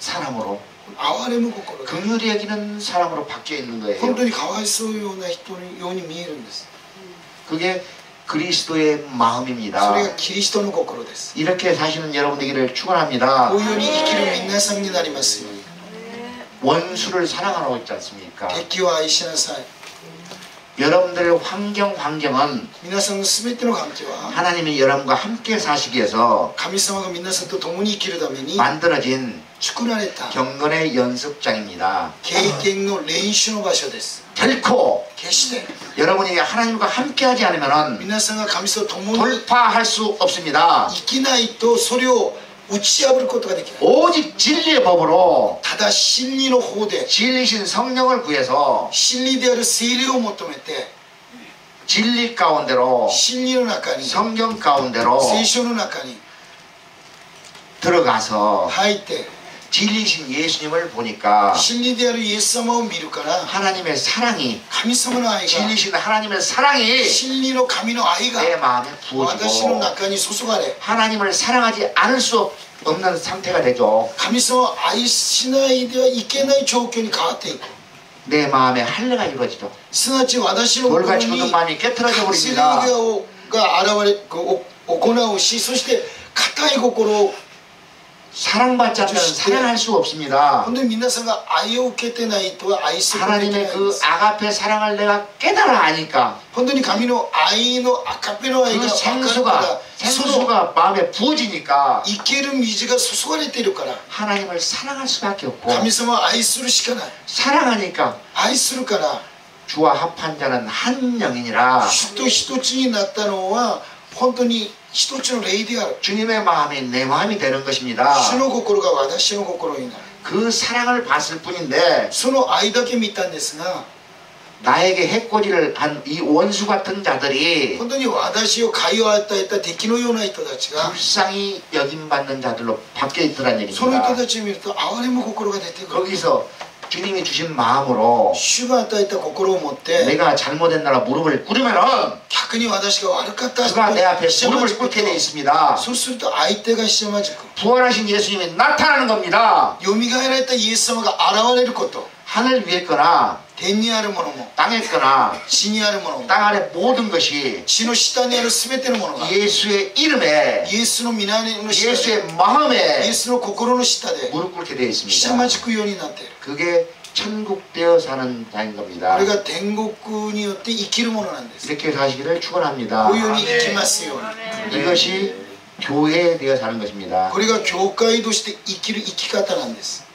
[SPEAKER 1] 사람으로
[SPEAKER 3] 憐れむ心で
[SPEAKER 1] 긍휼히 여기는 사람으로 바뀌어 있는 거예요.
[SPEAKER 3] 本当にかわいそうような人のように見えるんです
[SPEAKER 1] 그게 그리스도의
[SPEAKER 3] それ
[SPEAKER 1] 마음입니다.
[SPEAKER 3] がキリストの心です
[SPEAKER 1] 이렇게 사시는 여러분 되기를 축원합니다.
[SPEAKER 3] こういうように生きる皆さんになりますように
[SPEAKER 1] 원수를 사랑하라고 했지 않습니까?
[SPEAKER 3] 敵を愛しなさい
[SPEAKER 1] 여러분들의 환경은
[SPEAKER 3] 皆さんの全ての環境は
[SPEAKER 1] 하나님이 여러분과 함께 사시기 위해서
[SPEAKER 3] 神様が皆さんと共に生きるために
[SPEAKER 1] 만들어진
[SPEAKER 3] 作られた
[SPEAKER 1] 경건의 연습장입니다.
[SPEAKER 3] 経験の練習の場所です
[SPEAKER 1] 결코
[SPEAKER 3] 決して
[SPEAKER 1] 여러분이 하나님과 함께 하지 않으면
[SPEAKER 3] 皆さんが神様と共に
[SPEAKER 1] 돌파할 수 없습니다.
[SPEAKER 3] 生きないとそれを打ち破ることができない
[SPEAKER 1] 오직 진리의 법으로
[SPEAKER 3] ただ真理の方で
[SPEAKER 1] 진리신 성령을 구해서
[SPEAKER 3] 真理である聖霊を求めて
[SPEAKER 1] 진리 가운데로
[SPEAKER 3] 真理の中に
[SPEAKER 1] 성경 가운데로
[SPEAKER 3] 聖書の中に
[SPEAKER 1] 들어가서
[SPEAKER 3] 入って
[SPEAKER 1] 진리신 예수님을 보니까
[SPEAKER 3] 真理であるイエス様を見るから
[SPEAKER 1] 하나님의 사랑이
[SPEAKER 3] 神様の愛が
[SPEAKER 1] 진리신 하나님의 사랑이
[SPEAKER 3] 真理の神の愛が
[SPEAKER 1] 내 마음에
[SPEAKER 3] 私の
[SPEAKER 1] 부어지고
[SPEAKER 3] 中に注がれ
[SPEAKER 1] 하나님을 사랑하지 않을 수 없는 상태가 되죠.
[SPEAKER 3] 神様を愛しないではいけない状況に変わっていく
[SPEAKER 1] 내 마음에 할례가 이루어지죠.
[SPEAKER 3] すなわち私の
[SPEAKER 1] 돌과
[SPEAKER 3] 心に
[SPEAKER 1] 초등 마음이 깨트려져
[SPEAKER 3] 聖霊
[SPEAKER 1] 버립니다.
[SPEAKER 3] が現れ行うしそして固い心を
[SPEAKER 1] 사랑받지 않으면 사랑할 수 없습니다.
[SPEAKER 3] 本当に皆さんが愛を受けてないと愛することができない
[SPEAKER 1] 하나님의
[SPEAKER 3] んで
[SPEAKER 1] 그
[SPEAKER 3] す
[SPEAKER 1] 아가페 사랑을 내가 깨달아 아니까
[SPEAKER 3] 本当に神の愛の赤ペの愛
[SPEAKER 1] 그
[SPEAKER 3] が分かるから
[SPEAKER 1] 생수가 마음에 부어지니까
[SPEAKER 3] 生ける水が注がれているから
[SPEAKER 1] 하나님을 사랑할 수밖에 없고
[SPEAKER 3] 神様を愛するしかない
[SPEAKER 1] 사랑하니까
[SPEAKER 3] 愛するから
[SPEAKER 1] 주와 합한 자는 한 영이니라
[SPEAKER 3] 主と一つになったのは本当に一つの霊である
[SPEAKER 1] 주님의 마음이 내 마음이 되는 것입니다.
[SPEAKER 3] 主の心が私の心になる
[SPEAKER 1] 그 사랑을 봤을 뿐인데
[SPEAKER 3] その愛だけ見たんですが
[SPEAKER 1] 나에게 해코지를 한 이 원수 같은 자들이
[SPEAKER 3] 本当に私を害を与えた敵のような人たちが
[SPEAKER 1] 불쌍히 여김받는 자들로 바뀌어 있더란
[SPEAKER 3] その人
[SPEAKER 1] 얘기입니다.
[SPEAKER 3] たちを見ると憐れむ心が出てくる
[SPEAKER 1] 거기서 주님이 주신 마음으로
[SPEAKER 3] 主が与えた心を持って
[SPEAKER 1] 내가 잘못했나라 무릎을 꿇으면은
[SPEAKER 3] 逆に私が悪かったと
[SPEAKER 1] 그가 내 앞에
[SPEAKER 3] ひしゃま
[SPEAKER 1] 무릎을
[SPEAKER 3] じく
[SPEAKER 1] 꿇게 돼 있습니다.
[SPEAKER 3] そうすると相手がひしゃまじく
[SPEAKER 1] 부활하신 예수님이 나타나는 겁니다.
[SPEAKER 3] よみがえられたイエス様が現れること
[SPEAKER 1] 하늘 위에 거나
[SPEAKER 3] 天にあるものも
[SPEAKER 1] 땅에 거나
[SPEAKER 3] 地にあるものも
[SPEAKER 1] 땅 아래 모든 것이
[SPEAKER 3] 地の下にある全てのものが
[SPEAKER 1] 예수의 이름에
[SPEAKER 3] イエスの皆の下で
[SPEAKER 1] 예수의
[SPEAKER 3] イエ
[SPEAKER 1] 마음에
[SPEAKER 3] スの心の下で
[SPEAKER 1] 무릎 꿇게 되어
[SPEAKER 3] ひしゃま
[SPEAKER 1] 있습니다.
[SPEAKER 3] じくようになっている
[SPEAKER 1] 그게 천국되어 사는 자인
[SPEAKER 3] こ
[SPEAKER 1] 겁니다.
[SPEAKER 3] れが天国によって生きるものなんです
[SPEAKER 1] 이렇게 사시기를 축원합니다.
[SPEAKER 3] こういうように生きますように
[SPEAKER 1] 이것이 교회에 되어 사는 것입니다.
[SPEAKER 3] これが教会として生きる生き方なんです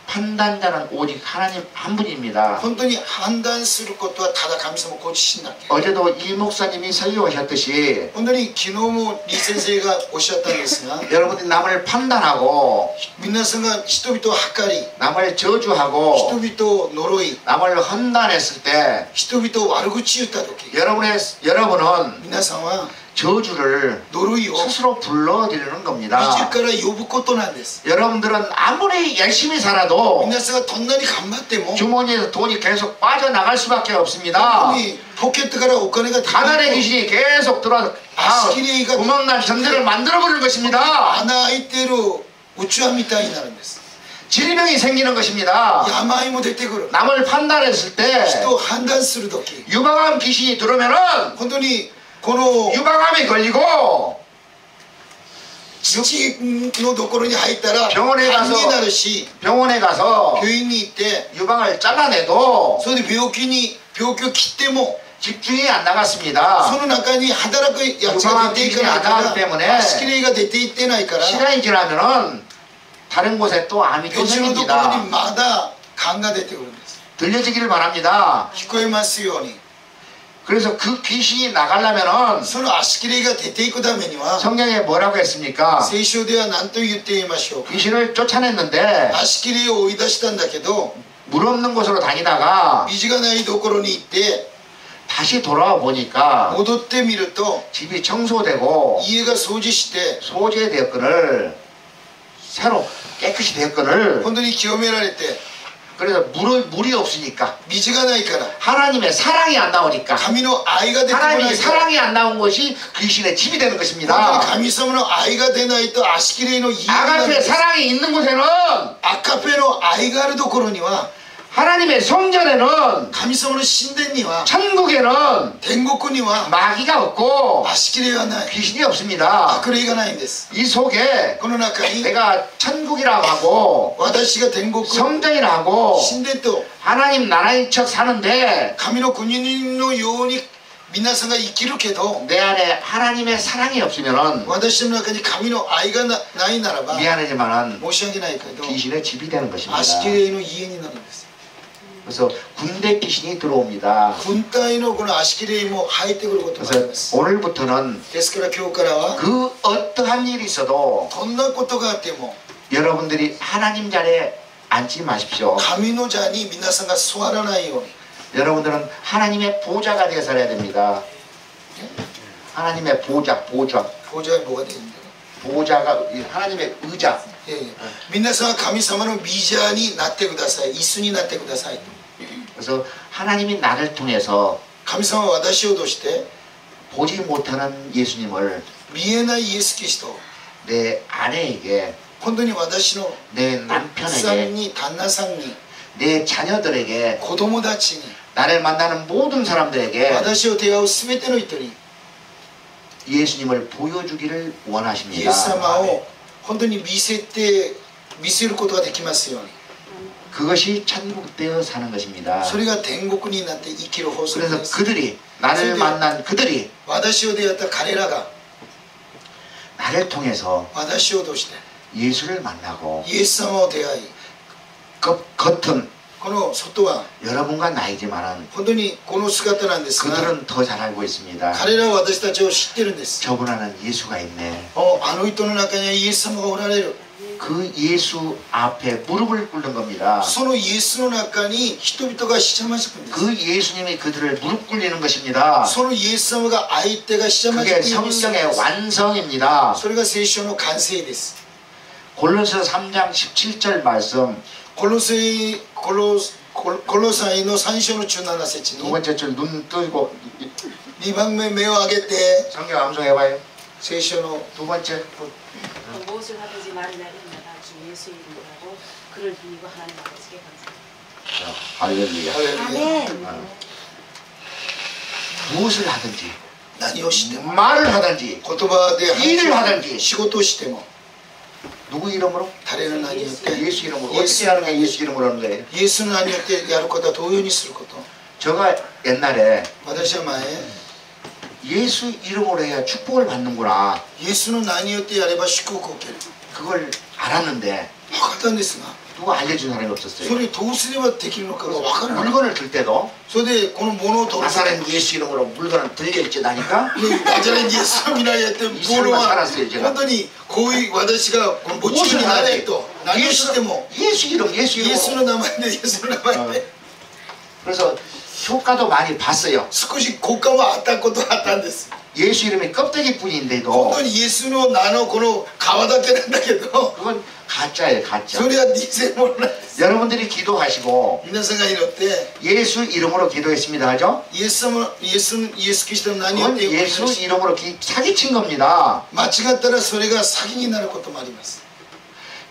[SPEAKER 1] 판단자는 오직 하나님 한 분입니다.
[SPEAKER 3] 本当に判断することはただ神様ご自身だけ
[SPEAKER 1] 어제도 이 목사님이 설교하셨듯이
[SPEAKER 3] 本当に昨日も李先生がおっしゃったんですが
[SPEAKER 1] 여러분들이 남을 판단하고
[SPEAKER 3] 皆さんが人々を測り
[SPEAKER 1] 남을
[SPEAKER 3] 人
[SPEAKER 1] 저주하고
[SPEAKER 3] 々を呪い
[SPEAKER 1] 남을 헌단했을 때
[SPEAKER 3] 人々を悪口言った時
[SPEAKER 1] 여러분은
[SPEAKER 3] 皆さんは
[SPEAKER 1] 저주를
[SPEAKER 3] 呪いを
[SPEAKER 1] 스스로 불러들이는
[SPEAKER 3] 自
[SPEAKER 1] 겁니다.
[SPEAKER 3] ら呼ぶことなんです
[SPEAKER 1] 여러분들은 아무리 열심히 살아도
[SPEAKER 3] 皆さんがどんなに頑張っても
[SPEAKER 1] 주머니에서 돈이 계속 빠져나갈 수밖에
[SPEAKER 3] 本
[SPEAKER 1] 없습니다.
[SPEAKER 3] 当にポケットからお金が出て
[SPEAKER 1] 가난의 귀신이 계속 들어와서
[SPEAKER 3] 아스키리가
[SPEAKER 1] 구멍난 전대를 만들어버리는 것입니다.
[SPEAKER 3] 穴開いてるうちわみたいになるんです
[SPEAKER 1] 질병이 생기는 것입니다.
[SPEAKER 3] 病も出てくる。
[SPEAKER 1] 남을 판단했을 때
[SPEAKER 3] 人を判断するとき、
[SPEAKER 1] 유방암 귀신이 들어오면은
[SPEAKER 3] 本当にこの
[SPEAKER 1] 유방암에 걸리고
[SPEAKER 3] 父のところに入ったら
[SPEAKER 1] 병원에
[SPEAKER 3] 痰
[SPEAKER 1] 가서
[SPEAKER 3] になるし、
[SPEAKER 1] 병원에 가서
[SPEAKER 3] 病院に行って、
[SPEAKER 1] 유방을 잘라내도
[SPEAKER 3] それで病気を切っても、
[SPEAKER 1] 집중이 안 나갔습니다.
[SPEAKER 3] その中に働くやつが出ていかないか
[SPEAKER 1] 유방암 귀신이 안 나가기 때문에
[SPEAKER 3] ら、足切れが出ていってないから、
[SPEAKER 1] 시간이 지나면은 다른 곳에 또 암이 또
[SPEAKER 3] 別のところ
[SPEAKER 1] 생깁니다.
[SPEAKER 3] にまだ痰が出てくるんです。
[SPEAKER 1] 들려지기를 바랍니다.
[SPEAKER 3] 聞こえますように。
[SPEAKER 1] 그래서 그 귀신이 나가려면은
[SPEAKER 3] その足切れが出ていくためには、
[SPEAKER 1] 성경에 뭐라고 했습니까?
[SPEAKER 3] 聖書では何と言っていましょうか。
[SPEAKER 1] 귀신을 쫓아냈는데
[SPEAKER 3] 足切れを追い出したんだけど、
[SPEAKER 1] 물 없는 곳으로 다니다가
[SPEAKER 3] 水がないところに行って、
[SPEAKER 1] 다시 돌아와 보니까
[SPEAKER 3] 戻ってみると、
[SPEAKER 1] 집이 청소되고
[SPEAKER 3] 家が掃除して、
[SPEAKER 1] 소재되었거늘 새로 깨끗이 되었거늘
[SPEAKER 3] 本当に清められて、
[SPEAKER 1] 그래서 물이 없으니까
[SPEAKER 3] 水がないから、
[SPEAKER 1] 하나님의 사랑이 안 나오니까
[SPEAKER 3] 神の愛が出てこない
[SPEAKER 1] 하나님의
[SPEAKER 3] から、
[SPEAKER 1] 사랑이 안 나온 것이 귀신의 집이 되는
[SPEAKER 3] 本当に
[SPEAKER 1] 것입니다.
[SPEAKER 3] 神様の愛が出ないと足切れの家になるんで
[SPEAKER 1] 아가페
[SPEAKER 3] す。
[SPEAKER 1] 사랑이 있는 곳에는
[SPEAKER 3] アカペの愛があるところには、
[SPEAKER 1] 하나님의 성전에는
[SPEAKER 3] 神様の神殿には、
[SPEAKER 1] 천국에는
[SPEAKER 3] 天国には
[SPEAKER 1] 마귀가 없고
[SPEAKER 3] 足切れがない、
[SPEAKER 1] 귀신이 없습니다.
[SPEAKER 3] 悪霊がないんです。
[SPEAKER 1] 이 속에
[SPEAKER 3] この中に
[SPEAKER 1] 내가 천국이라고 하고
[SPEAKER 3] 私が天国、
[SPEAKER 1] 성전이라고
[SPEAKER 3] 神殿と
[SPEAKER 1] 하나님 나라인 척 사는데
[SPEAKER 3] 神の国のように皆さんが生きるけど、
[SPEAKER 1] 내 안에 하나님의 사랑이 없으면은
[SPEAKER 3] 私の中に神の愛がないならば、
[SPEAKER 1] 미안하지만은
[SPEAKER 3] 申し訳ないけど、
[SPEAKER 1] 귀신의 집이 되는 것입니다.
[SPEAKER 3] 足切れの家になるんです。
[SPEAKER 1] 그래서 군대 귀신이 들어옵니다.
[SPEAKER 3] 軍隊のこの足切れも入ってくることもありま
[SPEAKER 1] 그래서
[SPEAKER 3] す。
[SPEAKER 1] 오늘부터는
[SPEAKER 3] ですから今日からは、
[SPEAKER 1] 그 어떠한 일이 있어도
[SPEAKER 3] どんなことがあっても、
[SPEAKER 1] 여러분들이 하나님 자리에 앉지 마십시오.
[SPEAKER 3] 神の座に皆さんが座らないように、
[SPEAKER 1] 여러분들은 하나님의 보좌가 되어 살아야 됩니다. 하나님의 보좌.
[SPEAKER 3] こうじゃ뭐가 되는데?
[SPEAKER 1] 보좌가 하나님의 의자.
[SPEAKER 3] 皆さんは神様のビジャーになってください。椅子になってください。
[SPEAKER 1] 그래서 하나님이 나를 통해서
[SPEAKER 3] 神様は私を通して
[SPEAKER 1] 보지 못하는 예수님을
[SPEAKER 3] 見えないイエス・キリスト、
[SPEAKER 1] 내 아내에게
[SPEAKER 3] 本当に私の
[SPEAKER 1] 내
[SPEAKER 3] 奥さん
[SPEAKER 1] 남편에게
[SPEAKER 3] に、旦那さんに、
[SPEAKER 1] 내 자녀들에게
[SPEAKER 3] 子供たちに、
[SPEAKER 1] 나를 만나는 모든 사람들에게
[SPEAKER 3] 私を手合うすべての人に
[SPEAKER 1] 예수님을 보여주기를
[SPEAKER 3] イエ
[SPEAKER 1] 원하십니다.
[SPEAKER 3] ス様を本当に見せることができますように。
[SPEAKER 1] 그것이 천국 되어 사는 것입니다.
[SPEAKER 3] それが天国になって生きる法則
[SPEAKER 1] 그래서
[SPEAKER 3] です。
[SPEAKER 1] 그들이 나를 만난 그들이
[SPEAKER 3] 私を出会った彼らが
[SPEAKER 1] 나를 통해서
[SPEAKER 3] 私を通して
[SPEAKER 1] 예수를 만나고
[SPEAKER 3] イエス様を出会い、
[SPEAKER 1] 겉은
[SPEAKER 3] この外は
[SPEAKER 1] 여러분과 나이지만은
[SPEAKER 3] 本当にこの姿なんですが、
[SPEAKER 1] 그들은 더 잘 알고 있습니다.
[SPEAKER 3] 彼らは私たちを知ってるんです。
[SPEAKER 1] 저분 안은 예수가 있네.
[SPEAKER 3] あの人の中にはイエス様がおられる。
[SPEAKER 1] 그 예수 앞에 무릎을 꿇는 겁니다.
[SPEAKER 3] そのイエスの中に人々がひしゃまじくんです。
[SPEAKER 1] 그 예수님이 그들을 무릎 꿇리는 것입니다.
[SPEAKER 3] そのイエス様が相手がひしゃまじく
[SPEAKER 1] 그게
[SPEAKER 3] いるんです。
[SPEAKER 1] 성경의 완성입니다.
[SPEAKER 3] それが聖書の完成です。
[SPEAKER 1] 골로새 3장 17절 말씀
[SPEAKER 3] コロサイの3章の17節
[SPEAKER 1] 두
[SPEAKER 3] に
[SPEAKER 1] 번째 줄 눈 뜨고
[SPEAKER 3] 2番目目を上げて
[SPEAKER 1] 성경 암송해봐요.
[SPEAKER 3] 聖書の
[SPEAKER 1] 두 번째
[SPEAKER 5] 무엇을 하든지 말을 내리마다 주 예수 이름으로 하고 그를 비리고 하나님 아버지께 감사합니다.
[SPEAKER 1] 할렐루야.
[SPEAKER 7] 아멘.
[SPEAKER 1] 무엇을 하든지
[SPEAKER 3] 何をしても
[SPEAKER 1] 말을 하든지
[SPEAKER 3] 言葉で
[SPEAKER 1] 일을 하든지
[SPEAKER 3] 仕事をしても
[SPEAKER 1] 누구 이름으로?
[SPEAKER 3] 誰の名によって
[SPEAKER 1] 예수 이름으로. 어떻게 하는 게 예수 이름으로 하는 거예요?
[SPEAKER 3] イエスの名によってやることは同様にすること。
[SPEAKER 1] 제가 옛날에
[SPEAKER 3] 私は前
[SPEAKER 1] 예수 이름으로 해야 축복을 받는구나
[SPEAKER 3] イエスの名によってやれば祝福を受ける
[SPEAKER 1] 그걸 알았는데
[SPEAKER 3] 分かったんですが、
[SPEAKER 1] 누가 알려준 사람이
[SPEAKER 3] そ
[SPEAKER 1] 없었어요.
[SPEAKER 3] れどうすればできるのかが分からない。
[SPEAKER 1] 물건을 들 때도
[SPEAKER 3] それでこの物を取る
[SPEAKER 1] 나사렛 예수 이름으로 물건을 들려있지다니까
[SPEAKER 3] ダジャレにイエスの皆やって物は本当にこういう私がこの墓地になれと何をしても
[SPEAKER 1] 예수 이름 예수
[SPEAKER 3] イエス
[SPEAKER 1] 이름으로
[SPEAKER 3] の名前でイエスの名前で
[SPEAKER 1] 그래서 효과도 많이 봤어요.
[SPEAKER 3] 少し効果もあったことがあったんです。
[SPEAKER 1] 예수 이름이 껍데기
[SPEAKER 3] 本
[SPEAKER 1] 뿐인데도
[SPEAKER 3] 当にイエスの名のこの皮だけなんだけど
[SPEAKER 1] 그건 가짜예요, 가짜.
[SPEAKER 3] それは偽物なんです。
[SPEAKER 1] 여러분들이 기도하시고
[SPEAKER 3] 皆さんが祈って
[SPEAKER 1] 예수 이름으로 기도했습니다, 하죠?
[SPEAKER 3] イエスキリストの名によっ
[SPEAKER 1] 그건
[SPEAKER 3] て
[SPEAKER 1] 예수 이름으로 사기친 겁니다.
[SPEAKER 3] 間違ったらそれが詐欺になることもあります。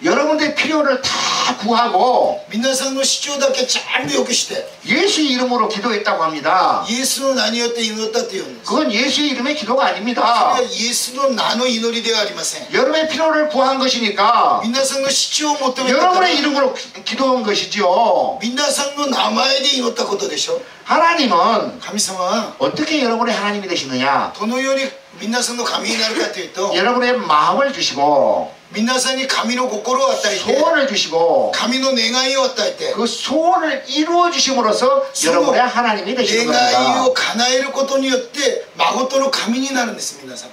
[SPEAKER 1] 여러분들의 필요를 다 구하고
[SPEAKER 3] 皆さんの必要だけちゃんとよくして
[SPEAKER 1] 예수 이름으로 기도했다고 합니다.
[SPEAKER 3] イエスの名によって祈ったっていうんです。
[SPEAKER 1] 그건 예수의 이름의 기도가 아닙니다.
[SPEAKER 3] それはイエスの名の祈りではありません。
[SPEAKER 1] 여러분의 필요를 구한 것이니까
[SPEAKER 3] 皆さんの必要を求めたから
[SPEAKER 1] 여러분의 이름으로 기도한 것이죠.
[SPEAKER 3] 皆さんの名前で祈ったことでしょ。
[SPEAKER 1] 하나님은
[SPEAKER 3] 神様は
[SPEAKER 1] 어떻게 여러분의 하나님이 되시느냐?
[SPEAKER 3] どのように皆さんの神になるかというと
[SPEAKER 1] 여러분의 마음을 주시고
[SPEAKER 3] 皆さんに神の心を与えて
[SPEAKER 1] 소원을 주시고
[SPEAKER 3] 神の願いを与えて
[SPEAKER 1] 그 소원을 이루어 주심으로써 여러분의 하나님이 되시는
[SPEAKER 3] 願い
[SPEAKER 1] 겁니다.
[SPEAKER 3] を叶えることによって誠の神になるんです皆さん。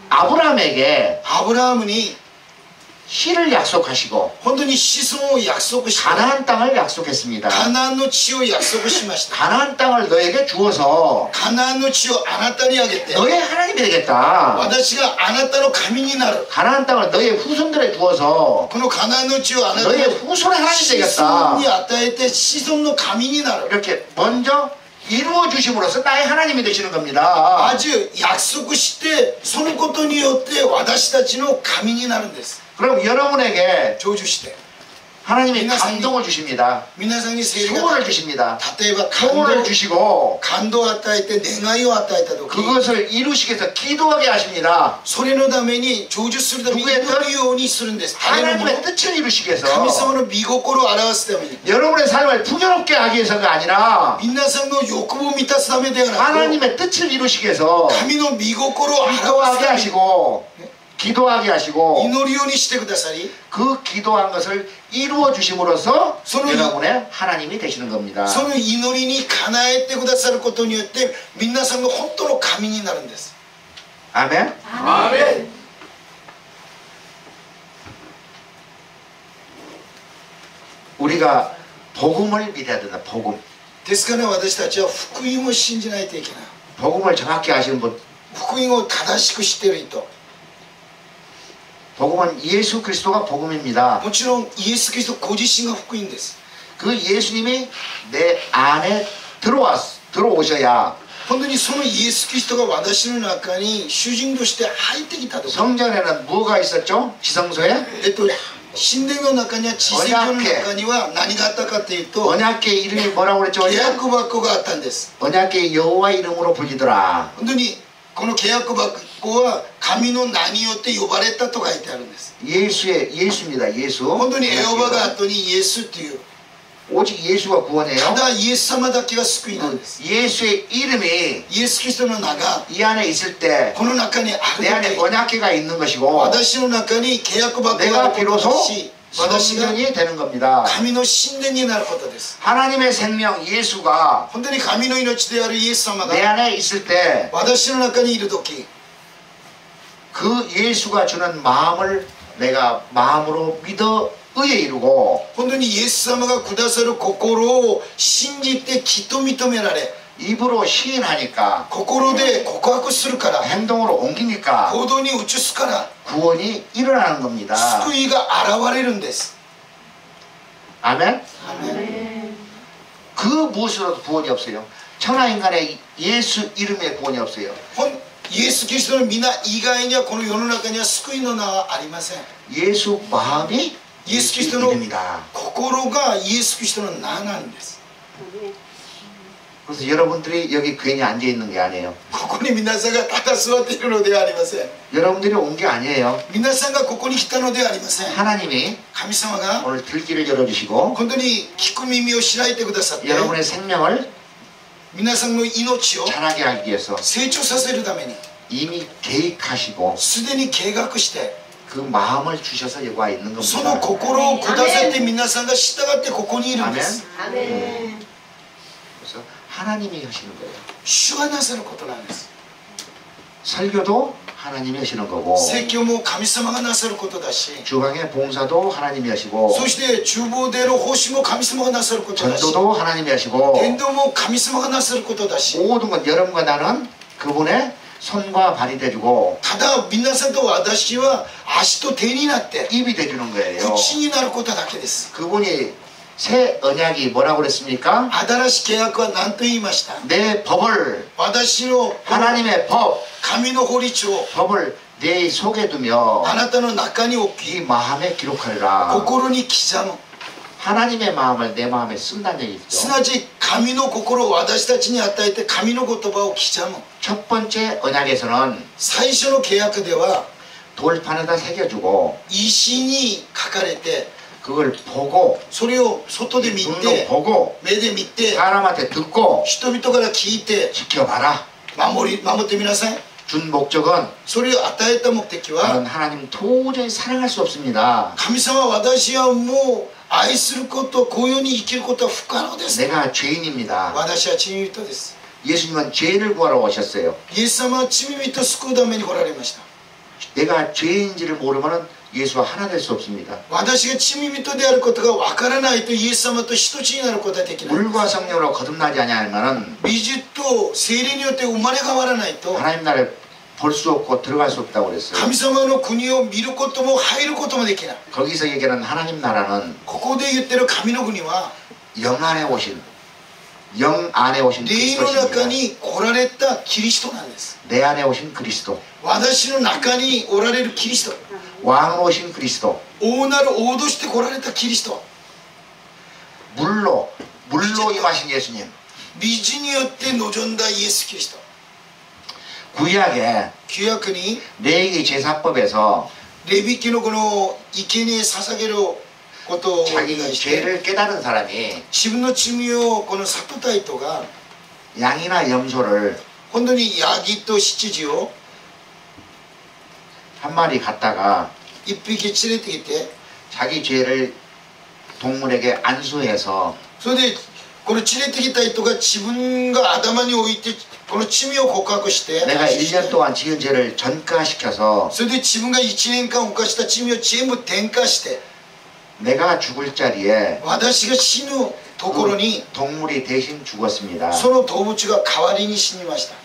[SPEAKER 1] 아브라함에게
[SPEAKER 3] アブラハムに
[SPEAKER 1] 씨를 약속하시고
[SPEAKER 3] 本当に子孫を約束して
[SPEAKER 1] 가나안 땅을 약속했습니다.
[SPEAKER 3] カナンの地を約束しました。
[SPEAKER 1] 가나안 땅을 너에게 주어서
[SPEAKER 3] カナンの地をあなたにあげて
[SPEAKER 1] 너의 하나님이 되겠다.
[SPEAKER 3] 私があなたの神になる。
[SPEAKER 1] 가나안 땅을 너의 후손들에 두어서
[SPEAKER 3] このカナンの地をあなたの
[SPEAKER 1] 너의 후손의 하나님이
[SPEAKER 3] 子孫
[SPEAKER 1] 되겠다.
[SPEAKER 3] に与えて子孫の神になる。
[SPEAKER 1] 이렇게 먼저 이루어 주심으로써 나의 하나님이 되시는 겁니다.
[SPEAKER 3] まず約束してそのことによって私たちの神になるんです。
[SPEAKER 1] 그럼 여러분에게
[SPEAKER 3] 成就して
[SPEAKER 1] 하나님이
[SPEAKER 3] 皆さんに
[SPEAKER 1] 감동을 주십니다.
[SPEAKER 3] 皆さんに聖霊が
[SPEAKER 1] 소원을 주십니다.
[SPEAKER 3] 例えば感
[SPEAKER 1] 소원을
[SPEAKER 3] 動
[SPEAKER 1] 주시고
[SPEAKER 3] 感動を与えて願いを与えた時
[SPEAKER 1] 그것을 이루시기 위해서 기도하게 하십니다.
[SPEAKER 3] それのために成就するために祈るようにするんです。誰のもの
[SPEAKER 1] 하나님의 뜻을 이루시기 위해서
[SPEAKER 3] 神様の御心を表すために
[SPEAKER 1] 여러분의 삶을 풍요롭게 하기 위해서가 아니라
[SPEAKER 3] 皆さんの欲望を満たすためではなく
[SPEAKER 1] 하나님의 뜻을 이루시기 위해서
[SPEAKER 3] 神の御心を表す
[SPEAKER 1] 기도하게
[SPEAKER 3] ために
[SPEAKER 1] 하시고 기도하게 하시고
[SPEAKER 3] 祈るようにしてくださり
[SPEAKER 1] 그 기도한 것을 이루어 주심으로써
[SPEAKER 3] 손을
[SPEAKER 1] 여러분의 하나님이 되시는 겁니다.
[SPEAKER 3] その祈りに叶えてくださることによって皆さんの本当の神になるんです。
[SPEAKER 1] 아멘.
[SPEAKER 8] 아멘.
[SPEAKER 1] 우리가 복음을 믿어야 된다. 복음.
[SPEAKER 3] ですから私たちは福音を信じないといけない。
[SPEAKER 1] 복음을 정확히 아시는 분.
[SPEAKER 3] 福音を正しく知っている人。
[SPEAKER 1] 복음은 예수 그리스도가 복음입니다.
[SPEAKER 3] もちろんイエス・キリストご自身が福音です。
[SPEAKER 1] 그 예수님이 내 안에 들어오셔야
[SPEAKER 3] 本当にそのイエス・キリストが私の中に主人として入ってきたと。
[SPEAKER 1] 성전에는 뭐가 있었죠? 지성소에
[SPEAKER 3] 神殿の中には地聖所の中には何があったかというと
[SPEAKER 1] 언약궤 이름이 뭐라고 그랬죠?
[SPEAKER 3] 契約箱があったんです。
[SPEAKER 1] 언약궤 여호와 이름으로 불리더라.
[SPEAKER 3] 本当にこの契約箱は神の名によって呼ばれたと書いてあるんです。
[SPEAKER 1] 예수입니다. 예수.
[SPEAKER 3] 本当にエホバが後にイエスっていう
[SPEAKER 1] 오직 예수가 구원해요.
[SPEAKER 3] ただイエス様だけが救いなんです。
[SPEAKER 1] 예수의 이름이
[SPEAKER 3] イエス・キリストの名が
[SPEAKER 1] 이 안에 있을 때
[SPEAKER 3] この中にあ
[SPEAKER 1] 내 안에
[SPEAKER 3] る時
[SPEAKER 1] 언약궤가 있는 것이고
[SPEAKER 3] 私の中に契約箱があ
[SPEAKER 1] 내가
[SPEAKER 3] ること
[SPEAKER 1] 비로소
[SPEAKER 3] だし私が
[SPEAKER 1] 성전이 되는 겁니다.
[SPEAKER 3] 神の神殿になることです。
[SPEAKER 1] 하나님의 생명 예수가
[SPEAKER 3] 本当に神の命であるイエス様
[SPEAKER 1] 내
[SPEAKER 3] が
[SPEAKER 1] 안에 있을 때
[SPEAKER 3] 私の中にいる時
[SPEAKER 1] 그 예수가 주는 마음을 내가 마음으로 믿어 의에 이루고
[SPEAKER 3] 本当にイエス様がくださる心を信じてきっと認められ
[SPEAKER 1] 입으로 시인하니까
[SPEAKER 3] 心で告白するから
[SPEAKER 1] 행동으로 옮기니까
[SPEAKER 3] 行動に移すから
[SPEAKER 1] 구원이 일어나는 겁니다.
[SPEAKER 3] 救いが現れるんです。
[SPEAKER 1] 아멘?
[SPEAKER 3] アメン
[SPEAKER 1] 그 무엇으로도 구원이 없어요. 천하인간의 예수 이름에 구원이 없어요.
[SPEAKER 3] イエス・キリストの皆以外にはこの世の中には救いの名はありません。
[SPEAKER 1] 예수 마음이
[SPEAKER 3] 예수
[SPEAKER 1] 예수
[SPEAKER 3] 그리스도의
[SPEAKER 1] 이름이다.
[SPEAKER 3] 心がイエス・キリストの名なんです。
[SPEAKER 1] 그래서 여러분들이 여기 괜히 앉아 있는 게 아니에요.
[SPEAKER 3] ここに皆さんがただ座っているのではありません。
[SPEAKER 1] 여러분들이 온 게 아니에요.
[SPEAKER 3] 皆さんがここに来たのではありません。
[SPEAKER 1] 하나님이
[SPEAKER 3] 神様が
[SPEAKER 1] 오늘 들기를 열어주시고
[SPEAKER 3] 本当に聞く耳を開いてくださって
[SPEAKER 1] 여러분의 생명을
[SPEAKER 3] 皆さんの命を
[SPEAKER 1] 자라게 하기 위해서
[SPEAKER 3] 成長させるために
[SPEAKER 1] 이미 계획하시고
[SPEAKER 3] すでに計画して
[SPEAKER 1] 그 마음을 주셔서 여기 와 있는
[SPEAKER 3] その
[SPEAKER 1] 겁니다.
[SPEAKER 3] 心をくださって皆さんが従ってここにいるんです。
[SPEAKER 1] 그래서 하나님이 하시는 거예요.
[SPEAKER 3] 主がなさることなんです。
[SPEAKER 1] 설교도 하나님이 하시는 거고
[SPEAKER 3] 説教も神様がなさることだし
[SPEAKER 1] 주방의 봉사도 하나님이 하시고
[SPEAKER 3] そして厨房での奉仕も神様がなさることだし
[SPEAKER 1] 전도도 하나님이 하시고
[SPEAKER 3] 伝道も神様がなさることだし
[SPEAKER 1] 모든 건 여러분과 나는 그분의 손과 발이 돼주고
[SPEAKER 3] ただ皆さんと私は足と手になって
[SPEAKER 1] 입이 돼주는 거예요.
[SPEAKER 3] 口になることだけです。
[SPEAKER 1] 그분이 새 언약이 뭐라고 그랬습니까?
[SPEAKER 3] 新しい契約は何と言いました？
[SPEAKER 1] 내 법을
[SPEAKER 3] 私の
[SPEAKER 1] 하나님의 법
[SPEAKER 3] 神の法律を
[SPEAKER 1] 법을 내 속에 두며
[SPEAKER 3] あなたの中に置
[SPEAKER 1] 이
[SPEAKER 3] き
[SPEAKER 1] 마음에 기록하리라.
[SPEAKER 3] 心に刻む。
[SPEAKER 1] 하나님의 마음을 내 마음에 쓴다는 얘기죠.
[SPEAKER 3] すなわち神の心を私たちに与えて神の言葉を刻む。
[SPEAKER 1] 첫 번째 언약에서는
[SPEAKER 3] 最初の契約では
[SPEAKER 1] 돌판에다 새겨주고
[SPEAKER 3] 石に書かれて
[SPEAKER 1] 그걸 보고
[SPEAKER 3] それを外で見
[SPEAKER 1] 눈으로
[SPEAKER 3] て
[SPEAKER 1] 보고
[SPEAKER 3] 目で見て
[SPEAKER 1] 사람한테 듣고
[SPEAKER 3] 人々から聞いて
[SPEAKER 1] 지켜봐라.
[SPEAKER 3] 守ってみなさい。
[SPEAKER 1] 준 목적은
[SPEAKER 3] それを与えた目的は
[SPEAKER 1] 나는 하나님 도저히 사랑할 수 없습니다.
[SPEAKER 3] 神様私はもう愛することこういうに生きることは不可能です。
[SPEAKER 1] 내가 죄인입니다.
[SPEAKER 3] 私は罪人です。
[SPEAKER 1] 예수님은 죄인을 구하러 오셨어요.
[SPEAKER 3] イエス様は罪人を救うために来られました。
[SPEAKER 1] 내가 죄인지를 모르면 예수와 하나 될 수 없습니다.
[SPEAKER 3] 私が罪人であることがわからないとイエス様と一つになることはできない。
[SPEAKER 1] 물과 성령으로 거듭나지 아니하면은
[SPEAKER 3] 水と聖霊によって生まれ変わらないと
[SPEAKER 1] 하나님 나라를 볼 수 없고 들어갈 수 없다고 그랬어요.
[SPEAKER 3] 神様の国を見ることも入ることもできない。
[SPEAKER 1] 거기서 얘기하는 하나님 나라는
[SPEAKER 3] ここで言ってる神の国は
[SPEAKER 1] 영 안에 오신
[SPEAKER 3] 霊の中
[SPEAKER 1] 그리스도십니다.
[SPEAKER 3] に来られたキリストなんです。
[SPEAKER 1] 내 안에 오신 그리스도,
[SPEAKER 3] 私の中におられるキリスト、
[SPEAKER 1] 왕으로 오신 그리스도,
[SPEAKER 3] 王なる王として来られたキリスト、
[SPEAKER 1] 물로 임하신 예수님.
[SPEAKER 3] 水によって望んだイエス・キリスト。
[SPEAKER 1] 구약에
[SPEAKER 3] 旧約に
[SPEAKER 1] 레위기 제사법에서
[SPEAKER 3] レビ記のこの生贄捧げることをお願
[SPEAKER 1] 자기
[SPEAKER 3] いして
[SPEAKER 1] 죄를 깨달은 사람이
[SPEAKER 3] 自分の罪をこの悟った人が
[SPEAKER 1] 양이나 염소를
[SPEAKER 3] 本当にヤギと羊を
[SPEAKER 1] 한 마리 갖다가
[SPEAKER 3] 一匹連れてきて
[SPEAKER 1] 자기 죄를 동물에게 안수해서
[SPEAKER 3] それでこの連れてきた人が自分が頭に置いてこの罪を告白して
[SPEAKER 1] 내가 1년 동안 지은 죄를 전가시켜서
[SPEAKER 3] それで自分が1年間犯した罪を全部転嫁して
[SPEAKER 1] 내가 죽을 자리에
[SPEAKER 3] 私が死ぬところに
[SPEAKER 1] 동물이 대신 죽었습니다.
[SPEAKER 3] その動物が代わりに死にました。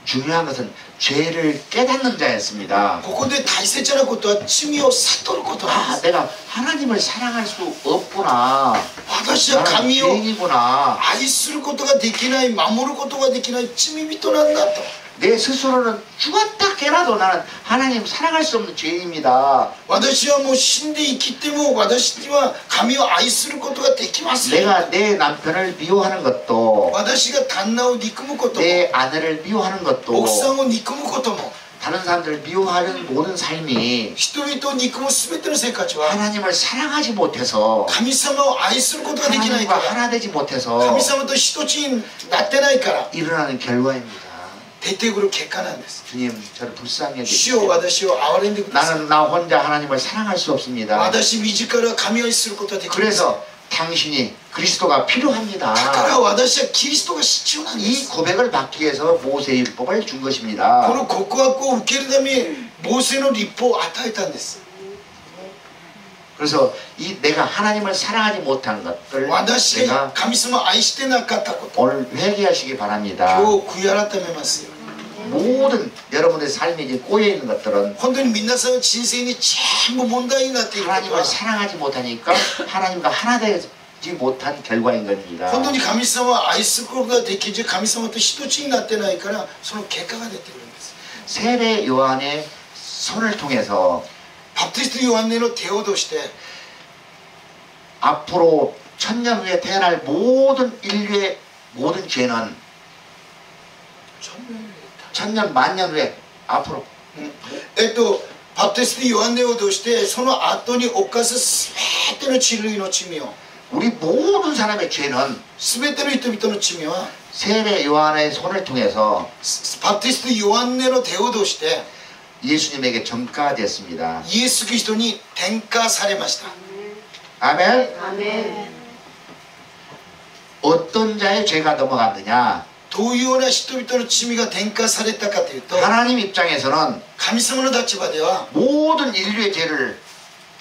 [SPEAKER 1] 중요한 것은 죄를 깨닫는 자였습니다.
[SPEAKER 3] ここで大切なことは罪を悟ることなん
[SPEAKER 1] 아,
[SPEAKER 3] です。
[SPEAKER 1] 내가 하나님을 사랑할 수 없구나.
[SPEAKER 3] 私は
[SPEAKER 1] 나는
[SPEAKER 3] 神を
[SPEAKER 1] 죄인이구나.
[SPEAKER 3] 愛することができない、守ることができない罪人なんだと。
[SPEAKER 1] 내 스스로는 죽었다 깨라도 나는 하나님 사랑할 수 없는 죄인입니다.
[SPEAKER 3] 私はもう死んで生きても私には神を愛することができません。
[SPEAKER 1] 내가 내 남편을 미워하는 것도
[SPEAKER 3] 私が旦那を憎むことも
[SPEAKER 1] 내 아내를 미워하는 것도
[SPEAKER 3] 奥さんを憎むことも
[SPEAKER 1] 다른 사람들을 미워하는 모든 삶이
[SPEAKER 3] 人々を憎む全ての生活は
[SPEAKER 1] 하나님을 사랑하지 못해서
[SPEAKER 3] 神様を愛することができないか
[SPEAKER 1] 하나님과
[SPEAKER 3] ら
[SPEAKER 1] 하나 되지 못해서
[SPEAKER 3] 神様と一つになってないから
[SPEAKER 1] 일어나는 결과입니다.
[SPEAKER 3] 出てくる結果なんです。
[SPEAKER 1] 주님 저를 불쌍히
[SPEAKER 3] 主よ
[SPEAKER 1] 여기세요.
[SPEAKER 3] 私を憐れんでください。
[SPEAKER 1] 나는 나 혼자 하나님을 사랑할 수 없습니다.
[SPEAKER 3] 私自ら神を愛することができません。
[SPEAKER 1] 그래서 당신이 그리스도가 필요합니다.
[SPEAKER 3] だから私はキリストが必要なんで
[SPEAKER 1] 이
[SPEAKER 3] す。
[SPEAKER 1] 고백을 받기 위해서 모세율법을 준
[SPEAKER 3] こ
[SPEAKER 1] 것입니다.
[SPEAKER 3] の告白を受けるためにモーセの律法を与えたんです。
[SPEAKER 1] 그래서 이 내가 하나님을 사랑하지 못한 것들
[SPEAKER 3] 私
[SPEAKER 1] 내가
[SPEAKER 3] が神様を愛してなかったこと
[SPEAKER 1] 오늘 회개하시기 바랍니다.
[SPEAKER 3] 今日悔い改めますよ。
[SPEAKER 1] 모든 여러분의 삶에 이제 꼬여 있는 것들은
[SPEAKER 3] 本当に皆さんの人生に全部問題になっていることは
[SPEAKER 1] 하나님을 사랑하지 못하니까 하나님과 하나 되지 못한 결과인 겁니다.
[SPEAKER 3] 本当に神様を愛することができず神様と一つになってないからその結果が出てくるんです。
[SPEAKER 1] 세례 요한의 손을 통해서
[SPEAKER 3] バプテストヨハネの手を通して
[SPEAKER 1] 앞으로 천년 후에 태어날 모든 인류의 모든 죄는 천년 만년 후에 앞으로
[SPEAKER 3] バプテストヨハネを通してその後に犯す全ての人類の罪を
[SPEAKER 1] 우리 모든 사람의 죄는
[SPEAKER 3] 全ての人々の罪は
[SPEAKER 1] 세례 요한의 손을 통해서
[SPEAKER 3] バプテストヨハネの手を通して
[SPEAKER 1] 예수님에게 전가됐습니다.
[SPEAKER 3] イエス・キリストに転嫁されました。
[SPEAKER 1] 아멘.
[SPEAKER 6] 아멘.
[SPEAKER 1] 어떤 자의 죄가 넘어갔느냐?
[SPEAKER 3] どういうような人々の罪が転嫁されたかというと
[SPEAKER 1] 하나님 입장에서는
[SPEAKER 3] 神様の立場では
[SPEAKER 1] 모든 인류의 죄를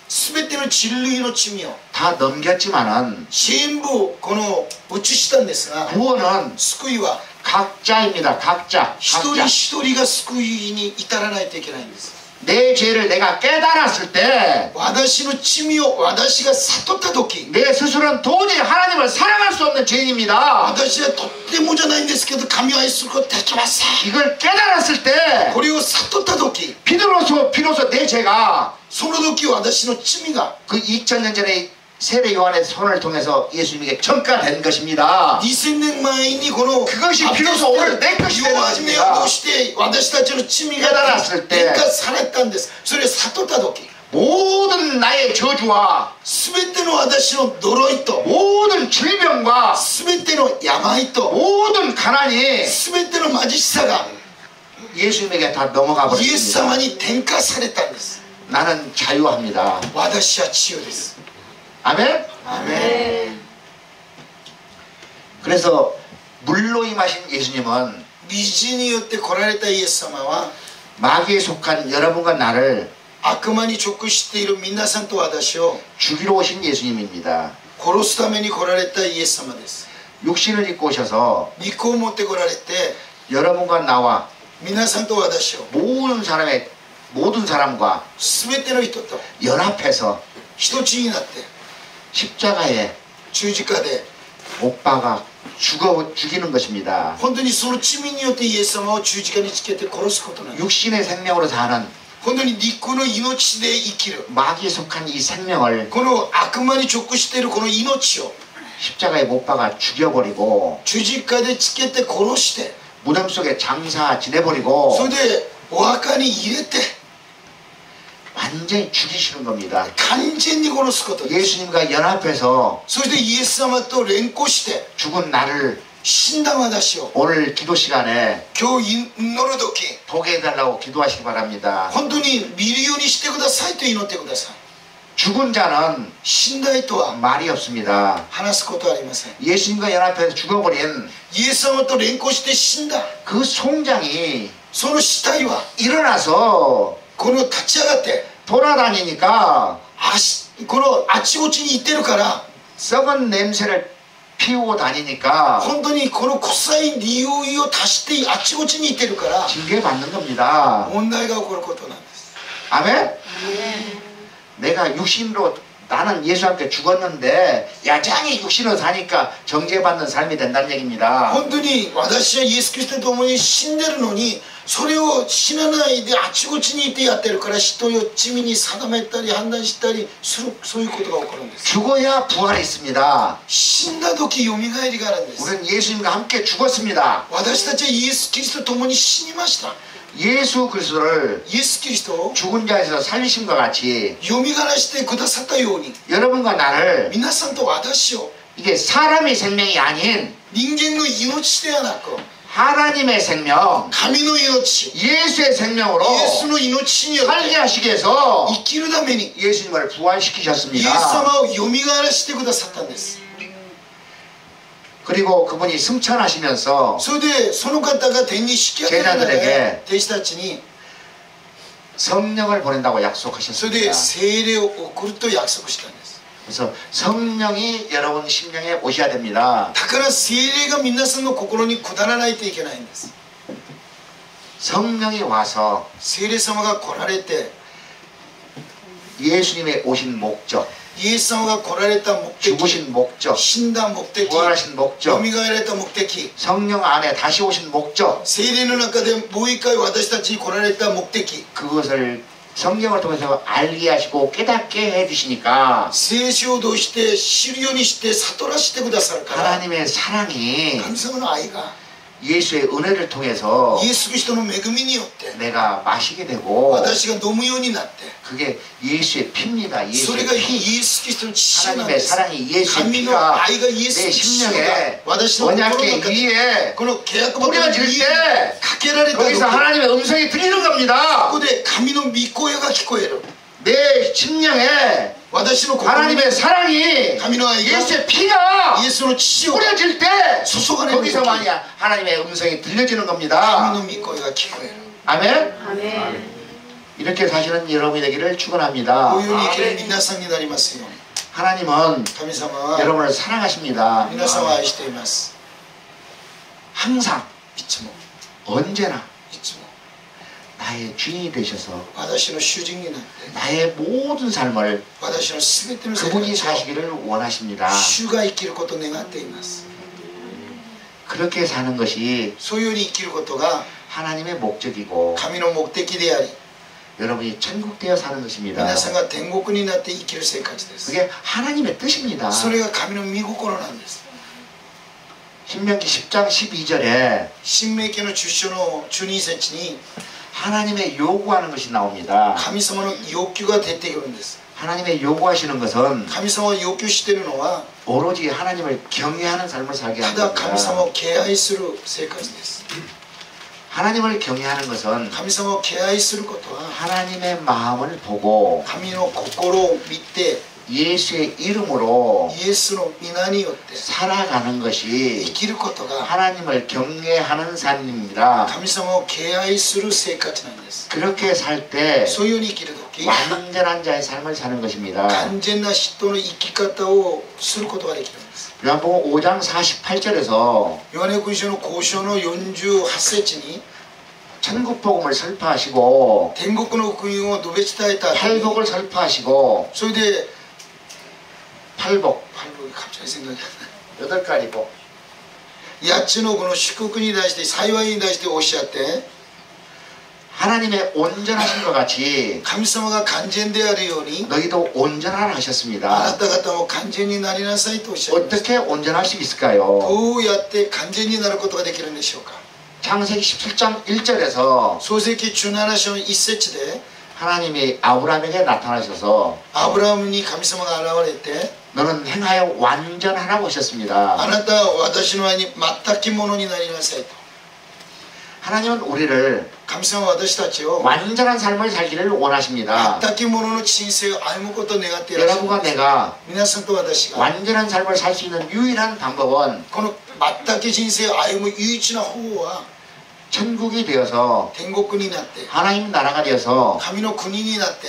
[SPEAKER 3] 全ての人類の罪を
[SPEAKER 1] 다 넘겼지만은
[SPEAKER 3] 全部この移したんですが
[SPEAKER 1] 구원은
[SPEAKER 3] 救いは
[SPEAKER 1] 각자입니다. 각자.
[SPEAKER 3] 一人
[SPEAKER 1] 각자.
[SPEAKER 3] 一人が救いに至らないといけないんです。
[SPEAKER 1] 내 죄를 내가 깨달았을 때
[SPEAKER 3] 私の罪を私が悟った時
[SPEAKER 1] 내 스스로는 도저히 하나님을 사랑할 수 없는 죄인입니다.
[SPEAKER 3] 私はとってもじゃないんですけど神を愛することできません
[SPEAKER 1] 이걸 깨달았을 때
[SPEAKER 3] これを悟った時
[SPEAKER 1] 비로소 내 죄가
[SPEAKER 3] その時私の罪が
[SPEAKER 1] 그 2000년 전에 세례 요한의 손을 통해서 예수님에게 전가된 것입니다.
[SPEAKER 3] 2000年前にこの
[SPEAKER 1] 그것이 비로소 오늘 내 것이 되는
[SPEAKER 3] 弱めを
[SPEAKER 1] 것입니다.
[SPEAKER 3] 通して私たちの罪が
[SPEAKER 1] 깨달았을 때
[SPEAKER 3] 転化されたんですそれを悟った時
[SPEAKER 1] 모든 나의 저주와
[SPEAKER 3] 全ての私の呪いと
[SPEAKER 1] 모든 질병과
[SPEAKER 3] 全ての病と
[SPEAKER 1] 모든 가난이
[SPEAKER 3] 全ての貧しさが
[SPEAKER 1] 예수님에게 다 넘어가
[SPEAKER 3] イエス
[SPEAKER 1] 버렸습니다.
[SPEAKER 3] 様に転化されたんです
[SPEAKER 1] 나는 자유합니다.
[SPEAKER 3] 私は自由です
[SPEAKER 1] 아멘?
[SPEAKER 3] 아멘.
[SPEAKER 1] 그래서 물로 임하신 예수님은
[SPEAKER 3] 水によって来られたイエス様は
[SPEAKER 1] 마귀에 속한 여러분과 나를
[SPEAKER 3] 悪魔に属している皆さんと私を
[SPEAKER 1] 죽이러 오신 예수님입니다.
[SPEAKER 3] 殺すために来られたイエス様です
[SPEAKER 1] 육신을 입고 오셔서
[SPEAKER 3] 肉を持って来られて
[SPEAKER 1] 여러분과 나와
[SPEAKER 3] 皆さんと私を
[SPEAKER 1] 모든 사람과
[SPEAKER 3] 全ての人と
[SPEAKER 1] 연합해서
[SPEAKER 3] 一つになって
[SPEAKER 1] 십자가에
[SPEAKER 3] 十字架で
[SPEAKER 1] 못 박아 죽이는 것입니다.
[SPEAKER 3] 本当にその罪によってイエス様を十字架につけて殺すことなんです
[SPEAKER 1] 육신의 생명으로 사는
[SPEAKER 3] 本当に肉の命で生きる
[SPEAKER 1] 마귀에 속한 이 생명을
[SPEAKER 3] この悪魔に直しているこの命を
[SPEAKER 1] 십자가에 못 박아 죽여버리고
[SPEAKER 3] 十字架でつけて殺して
[SPEAKER 1] 무덤 속에 장사 지내버리고
[SPEAKER 3] それでお墓に入れて
[SPEAKER 1] 완전히 죽이시는 겁니다.
[SPEAKER 3] 完全に殺すことです
[SPEAKER 1] 예수님과 연합해서
[SPEAKER 3] そしてイエス様と連呼して
[SPEAKER 1] 죽은 나를
[SPEAKER 3] 死んだ私を
[SPEAKER 1] 오늘 기도 시간에
[SPEAKER 3] 今日祈る時
[SPEAKER 1] 보게 해달라고 기도하시기 바랍니다.
[SPEAKER 3] 本当に見るようにしてくださいと祈ってください
[SPEAKER 1] 죽은 자는
[SPEAKER 3] 死んだ人は
[SPEAKER 1] 말이 없습니다.
[SPEAKER 3] 話すことはありません
[SPEAKER 1] 예수님과 연합해서 죽어버린
[SPEAKER 3] イエス様と連呼して死んだ
[SPEAKER 1] 그 송장이
[SPEAKER 3] その死体は
[SPEAKER 1] 일어나서
[SPEAKER 3] この立ち上がって
[SPEAKER 1] 돌아다니니까
[SPEAKER 3] このあちこちに行ってるから
[SPEAKER 1] 썩은 냄새를 피우고 다니니까
[SPEAKER 3] 本当にこの臭い匂いを足してあちこちに行ってるから
[SPEAKER 1] 징계받는 겁니다.
[SPEAKER 3] 問題が起こることなんです
[SPEAKER 1] 아멘? 내가 육신으로 나는 예수와 함께 죽었는데 야장이 육신으로 사니까 정죄받는 삶이 된다는 얘기입니다.
[SPEAKER 3] 本当に私はイエス・キリストと共に死んでるのにそれを死なないであちこちにいてやってるから人を罪に定めたり判断したりするそういうことが起こるんです
[SPEAKER 1] 죽어야 부활이 있습니다.
[SPEAKER 3] 死んだ時よみがえりがあるんです
[SPEAKER 1] 우리는 예수님과 함께 죽었습니다.
[SPEAKER 3] 私たちはイエス・キリストと共に死にました
[SPEAKER 1] 예수 그리스도를
[SPEAKER 3] イエス・キリストを
[SPEAKER 1] 죽은 자에서 살리심과 같이
[SPEAKER 3] よみがらしてくださったように
[SPEAKER 1] 여러분과 나를
[SPEAKER 3] 皆さんと私を
[SPEAKER 1] 이게 사람의 생명이 아닌
[SPEAKER 3] 人間の命ではなく
[SPEAKER 1] 하나님의 생명
[SPEAKER 3] 神の命
[SPEAKER 1] 예수의 생명으로
[SPEAKER 3] イエスの命によって
[SPEAKER 1] 살게 하시기 위해서
[SPEAKER 3] 生きるために
[SPEAKER 1] 예수님을
[SPEAKER 3] イエス
[SPEAKER 1] 부활시키셨습니다.
[SPEAKER 3] 様をよみがえらしてくださったんです
[SPEAKER 1] 그리고 그분이 승천하시면서
[SPEAKER 3] それでその方が天に引き上げられて弟子たちに
[SPEAKER 1] 성령을 보낸다고
[SPEAKER 3] それ
[SPEAKER 1] 약속하셨습니다.
[SPEAKER 3] で聖霊を送ると約束したんです
[SPEAKER 1] 그래서 성령이 여러분 심령에 오셔야 됩니다.
[SPEAKER 3] だから聖霊が皆さんの心に下らないといけないんです
[SPEAKER 1] 성령이 와서
[SPEAKER 3] 聖霊様が来られて
[SPEAKER 1] 예수님의 오신 목적,
[SPEAKER 3] イエス様が来られた目的
[SPEAKER 1] 죽으신 목적,
[SPEAKER 3] 死んだ目的
[SPEAKER 1] 부활하신
[SPEAKER 3] よ
[SPEAKER 1] 목적,
[SPEAKER 3] みがえられた目的
[SPEAKER 1] 성령 안에 다시 오신 목적,
[SPEAKER 3] 聖霊の中でもう一回私たちに来られた目的
[SPEAKER 1] 그것을 성경을 통해서 알게 하시고 깨닫게 해주시니까
[SPEAKER 3] 聖書を通して知るようにして悟らせてくださるから
[SPEAKER 1] 하나님의 사랑이
[SPEAKER 3] 神様の愛が
[SPEAKER 1] 예수의 은혜를 통해서
[SPEAKER 3] イエス・キリストの恵みによって
[SPEAKER 1] 내가 마시게 되고
[SPEAKER 3] 私が飲むようになって
[SPEAKER 1] 그게 예수의 피입니다.
[SPEAKER 3] それ
[SPEAKER 1] 예수의
[SPEAKER 3] がイ
[SPEAKER 1] 피.
[SPEAKER 3] エス・キリストの血なんで
[SPEAKER 1] 하나님의
[SPEAKER 3] す
[SPEAKER 1] 사랑이 예수의
[SPEAKER 3] 神の
[SPEAKER 1] 피가
[SPEAKER 3] 愛がイエス
[SPEAKER 1] 내
[SPEAKER 3] の血が
[SPEAKER 1] 심령에
[SPEAKER 3] 私の心の
[SPEAKER 1] 언약계
[SPEAKER 3] 中で
[SPEAKER 1] 위에
[SPEAKER 3] この契約箱の上
[SPEAKER 1] 뿌려질
[SPEAKER 3] に
[SPEAKER 1] 때
[SPEAKER 3] かけられた時
[SPEAKER 1] 거기서
[SPEAKER 3] こ
[SPEAKER 1] 하나님의 음성이 들리는 겁니다.
[SPEAKER 3] こで神の御声が聞こえる
[SPEAKER 1] 내 심령에
[SPEAKER 3] 私の心に
[SPEAKER 1] 하나님의 사랑이
[SPEAKER 3] 神の愛が
[SPEAKER 1] 예수의 피가
[SPEAKER 3] イエスの血を
[SPEAKER 1] 뿌려질 때
[SPEAKER 3] 注がれる時
[SPEAKER 1] 거기서만이 하나님의 음성이 들려지는
[SPEAKER 3] 神
[SPEAKER 1] 겁니다.
[SPEAKER 3] の御声が聞こえる
[SPEAKER 1] 아멘?
[SPEAKER 5] 아멘.
[SPEAKER 1] 이렇게 사시는 여러분이 되기를 축원합니다.
[SPEAKER 3] こういうふうに生きる皆さんになりますように
[SPEAKER 1] 하나님은
[SPEAKER 3] 神様は
[SPEAKER 1] 여러분을 사랑하십니다.
[SPEAKER 3] 皆さんを愛しています
[SPEAKER 1] 항상
[SPEAKER 3] いつも
[SPEAKER 1] 언제나
[SPEAKER 3] いつも
[SPEAKER 1] 나의 주인이 되셔서
[SPEAKER 3] 私の主人になって
[SPEAKER 1] 나의 모든 삶을
[SPEAKER 3] 私の全ての生
[SPEAKER 1] 그분이
[SPEAKER 3] 活を
[SPEAKER 1] 사시기를 원하십니다.
[SPEAKER 3] 主が生きることを願っています。
[SPEAKER 1] 그렇게 사는 것이
[SPEAKER 3] そういうように生きることが
[SPEAKER 1] 하나님의 목적이고
[SPEAKER 3] 神の目的であり
[SPEAKER 1] 여러분이 천국 되어 사는 것입니다.
[SPEAKER 3] 皆さんが天国になって生きる生活です。
[SPEAKER 1] 그게 하나님의 뜻입니다.
[SPEAKER 3] それが神の御心なんです。
[SPEAKER 1] 신명기 10장 12절에
[SPEAKER 3] 新明記の10章の12節に
[SPEAKER 1] 하나님의 요구하는 것이 나옵니다.
[SPEAKER 3] 神様の要求が出てくるんです。
[SPEAKER 1] 하나님의 요구하시는 것은
[SPEAKER 3] 神様が要求しているのは
[SPEAKER 1] 오로지 하나님을 경외하는 삶을 살게
[SPEAKER 3] た
[SPEAKER 1] 하는
[SPEAKER 3] だ神様
[SPEAKER 1] 겁니다.
[SPEAKER 3] を敬愛する生活です。
[SPEAKER 1] 하나님을 경외하는 것은
[SPEAKER 3] 神様を敬愛することは
[SPEAKER 1] 하나님의 마음을 보고
[SPEAKER 3] 神の心を見て
[SPEAKER 1] 예수의 이름으로
[SPEAKER 3] イエスの皆によって
[SPEAKER 1] 살아가는
[SPEAKER 3] 生
[SPEAKER 1] 것이
[SPEAKER 3] きることが
[SPEAKER 1] 하나님을 경외하는 삶입니다.
[SPEAKER 3] 神様を敬愛する生活なんです。
[SPEAKER 1] 그렇게 살 때
[SPEAKER 3] そういうように生きるとき
[SPEAKER 1] 완전한 자의 삶을 사는 것입니다.
[SPEAKER 3] 完全な人の生き方をすることができるんです。
[SPEAKER 1] 요한복음 5장 48절에서
[SPEAKER 3] ヨハネ福音書の交渉の48節に
[SPEAKER 1] 천국 복음을 설파하시고
[SPEAKER 3] 天国の福音を述べ伝えた後に
[SPEAKER 1] 팔복을 설파하시고
[SPEAKER 3] それで
[SPEAKER 1] 팔복
[SPEAKER 3] 갑자기 생각이 안
[SPEAKER 1] 8가지 복
[SPEAKER 3] 8つのこの祝福に対して幸いに対しておっしゃって
[SPEAKER 1] 하나님의 온전하신 것 같이
[SPEAKER 3] 神様が完全であるように
[SPEAKER 1] 너희도 온전하라
[SPEAKER 3] あな
[SPEAKER 1] 하셨습니다.
[SPEAKER 3] た方も完全になりなさいとおっしゃいました。
[SPEAKER 1] 어떻게 온전할 수 있을까요?
[SPEAKER 3] どうやって完全になることができるんでしょうか。
[SPEAKER 1] 창세기 17장 1절에서
[SPEAKER 3] 創世記17章の1節で
[SPEAKER 1] 하나님이 아브라함에게 나타나셔서
[SPEAKER 3] アブラハムに神様が現れて
[SPEAKER 1] 너는 행하여 완전하라고
[SPEAKER 3] あ
[SPEAKER 1] 하셨습니다.
[SPEAKER 3] なたは私の前に全き者になりなさいと。
[SPEAKER 1] 하나님은 우리를
[SPEAKER 3] 神様は私たちを
[SPEAKER 1] 완전한 삶을 살기를 원하십니다.
[SPEAKER 3] 全き者の人生を歩むことを願っていらっしゃる。
[SPEAKER 1] 여러분과 내가
[SPEAKER 3] 皆さんと私が
[SPEAKER 1] 완전한 삶을 살 수 있는 유일한 방법은
[SPEAKER 3] この全き人生を歩む唯一な方は
[SPEAKER 1] 천국이 되어서
[SPEAKER 3] 天国になって
[SPEAKER 1] 하나님 나라가 되어서
[SPEAKER 3] 神の国になって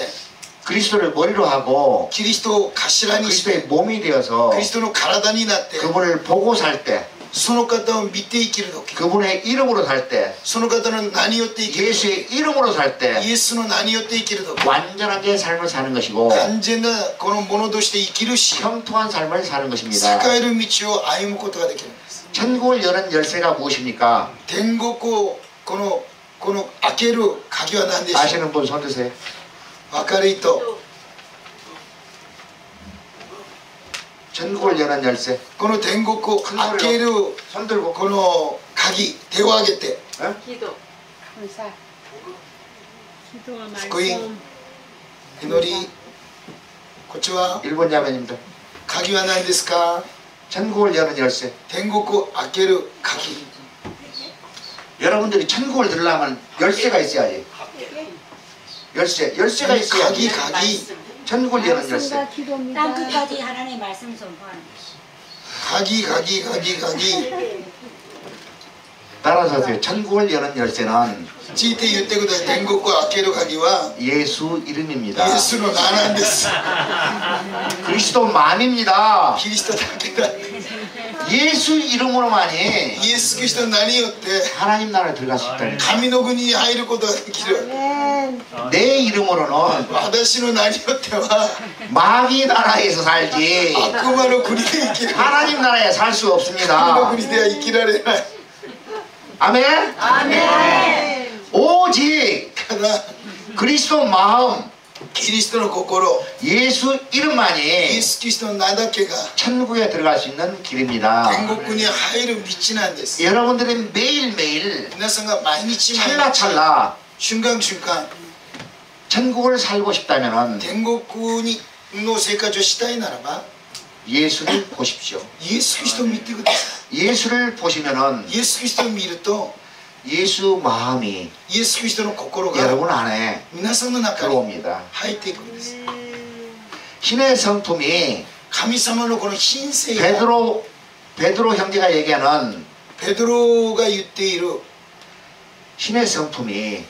[SPEAKER 1] 그리스도를 머리로 하고
[SPEAKER 3] キリストを頭にして
[SPEAKER 1] 그리스도의 몸이 되어서
[SPEAKER 3] キリストの体になって
[SPEAKER 1] 그분을 보고 살 때
[SPEAKER 3] その方を見て生きるとき
[SPEAKER 1] 그분의 이름으로 살 때
[SPEAKER 3] その方の名によって生きる
[SPEAKER 1] 예수의 이름으로 살 때
[SPEAKER 3] イエスの名によって生きるとき
[SPEAKER 1] 완전하게 삶을 사는 것이고
[SPEAKER 3] 完全なこのものとして生きるし
[SPEAKER 1] 형통한 삶을 사는 것입니다.
[SPEAKER 3] 栄える道を歩むことができるんです。
[SPEAKER 1] 천국을 여는 열쇠가 무엇입니까?
[SPEAKER 3] 天国をこの開ける鍵は何でしょう。
[SPEAKER 1] 아시는 분 손 드세요.
[SPEAKER 3] 分かる人
[SPEAKER 1] 천국을 여는 열쇠
[SPEAKER 3] この天国を開ける
[SPEAKER 1] 손 들고
[SPEAKER 3] この鍵手を挙げて
[SPEAKER 5] 기도,
[SPEAKER 3] 福音祈りこっちは
[SPEAKER 1] 일본 자매님들
[SPEAKER 3] 鍵は何ですか。
[SPEAKER 1] 천국을 여는 열쇠.
[SPEAKER 3] 天国を開ける鍵
[SPEAKER 1] 여러분들이 천국을 들으려면 열쇠가 있어야지. 열쇠가 있어야지.
[SPEAKER 3] 鍵
[SPEAKER 1] 천국을 여는 열쇠.
[SPEAKER 7] 땅 끝까지 하나님의 말씀 선포하는 것.
[SPEAKER 3] 鍵
[SPEAKER 1] 따라서 하세요. 천국을 여는 열쇠는
[SPEAKER 3] ついて言ってください。天国を開ける鍵は
[SPEAKER 1] 예수
[SPEAKER 3] イ
[SPEAKER 1] 이름입니다.
[SPEAKER 3] エスの名なんです。
[SPEAKER 1] 그리스도만입니다.
[SPEAKER 3] キリストだけだ。
[SPEAKER 1] 예수 이름으로만이
[SPEAKER 3] イエス・キリストの名によって
[SPEAKER 1] 하나님 나라에 들어갈 수 있다.
[SPEAKER 3] 神の国に入ることができる。
[SPEAKER 1] 내 이름으로는
[SPEAKER 3] 私の名によっては
[SPEAKER 1] 마귀 나라에서 살지
[SPEAKER 3] 悪魔の国で生きる。
[SPEAKER 1] 하나님 나라에 살 수
[SPEAKER 3] 神の
[SPEAKER 1] 없습니다.
[SPEAKER 3] 国では生きられない。
[SPEAKER 1] 아멘. 오직
[SPEAKER 3] ただ
[SPEAKER 1] 그리스도 마음
[SPEAKER 3] キリストの心
[SPEAKER 1] 예수
[SPEAKER 3] イエ
[SPEAKER 1] 이름만이
[SPEAKER 3] ス・キリストの名だけが
[SPEAKER 1] 천국에 들어갈 수 있는 길입니다.
[SPEAKER 3] 天国に入る道なんです。
[SPEAKER 1] 여러분들은 매일매일
[SPEAKER 3] 皆さんが毎日毎日
[SPEAKER 1] 찰나찰나
[SPEAKER 3] 瞬間瞬間
[SPEAKER 1] 천국을 살고 싶다면
[SPEAKER 3] 天国にの生活をしたいならば
[SPEAKER 1] 예수를 보십시오.
[SPEAKER 3] イエス・キリストを見てくださ
[SPEAKER 1] 예수를 보시면은
[SPEAKER 3] い。イエス・キリストを見ると
[SPEAKER 1] 예수 마음이
[SPEAKER 3] イエス・キリストの心が
[SPEAKER 1] 여러분 안에
[SPEAKER 3] 皆さんの中に
[SPEAKER 1] 들어옵니다.
[SPEAKER 3] 入っていくんです。
[SPEAKER 1] 신의 성품이
[SPEAKER 3] 神様のこの品性が
[SPEAKER 1] 베드로 형제가 얘기하는
[SPEAKER 3] ペドロが言っている
[SPEAKER 1] 신의 성품이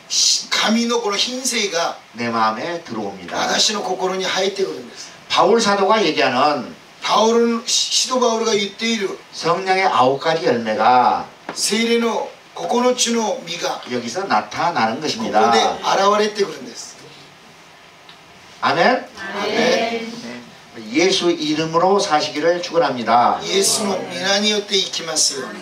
[SPEAKER 3] 神のこの品性が
[SPEAKER 1] 내 마음에 들어옵니다.
[SPEAKER 3] 私の心に入ってくるんです。
[SPEAKER 1] 바울 사도가 얘기하는
[SPEAKER 3] 使徒バウルが言っている
[SPEAKER 1] 성령의 9가지 열매가
[SPEAKER 3] 聖霊の9つの実が
[SPEAKER 1] 여기서 나타나는
[SPEAKER 3] ここで
[SPEAKER 1] 것입니다.
[SPEAKER 3] 現れてくるんです
[SPEAKER 1] 아멘.
[SPEAKER 3] 네.
[SPEAKER 1] 예수 이름으로 사시기를 축원합니다.
[SPEAKER 3] イエスの皆によって生きますように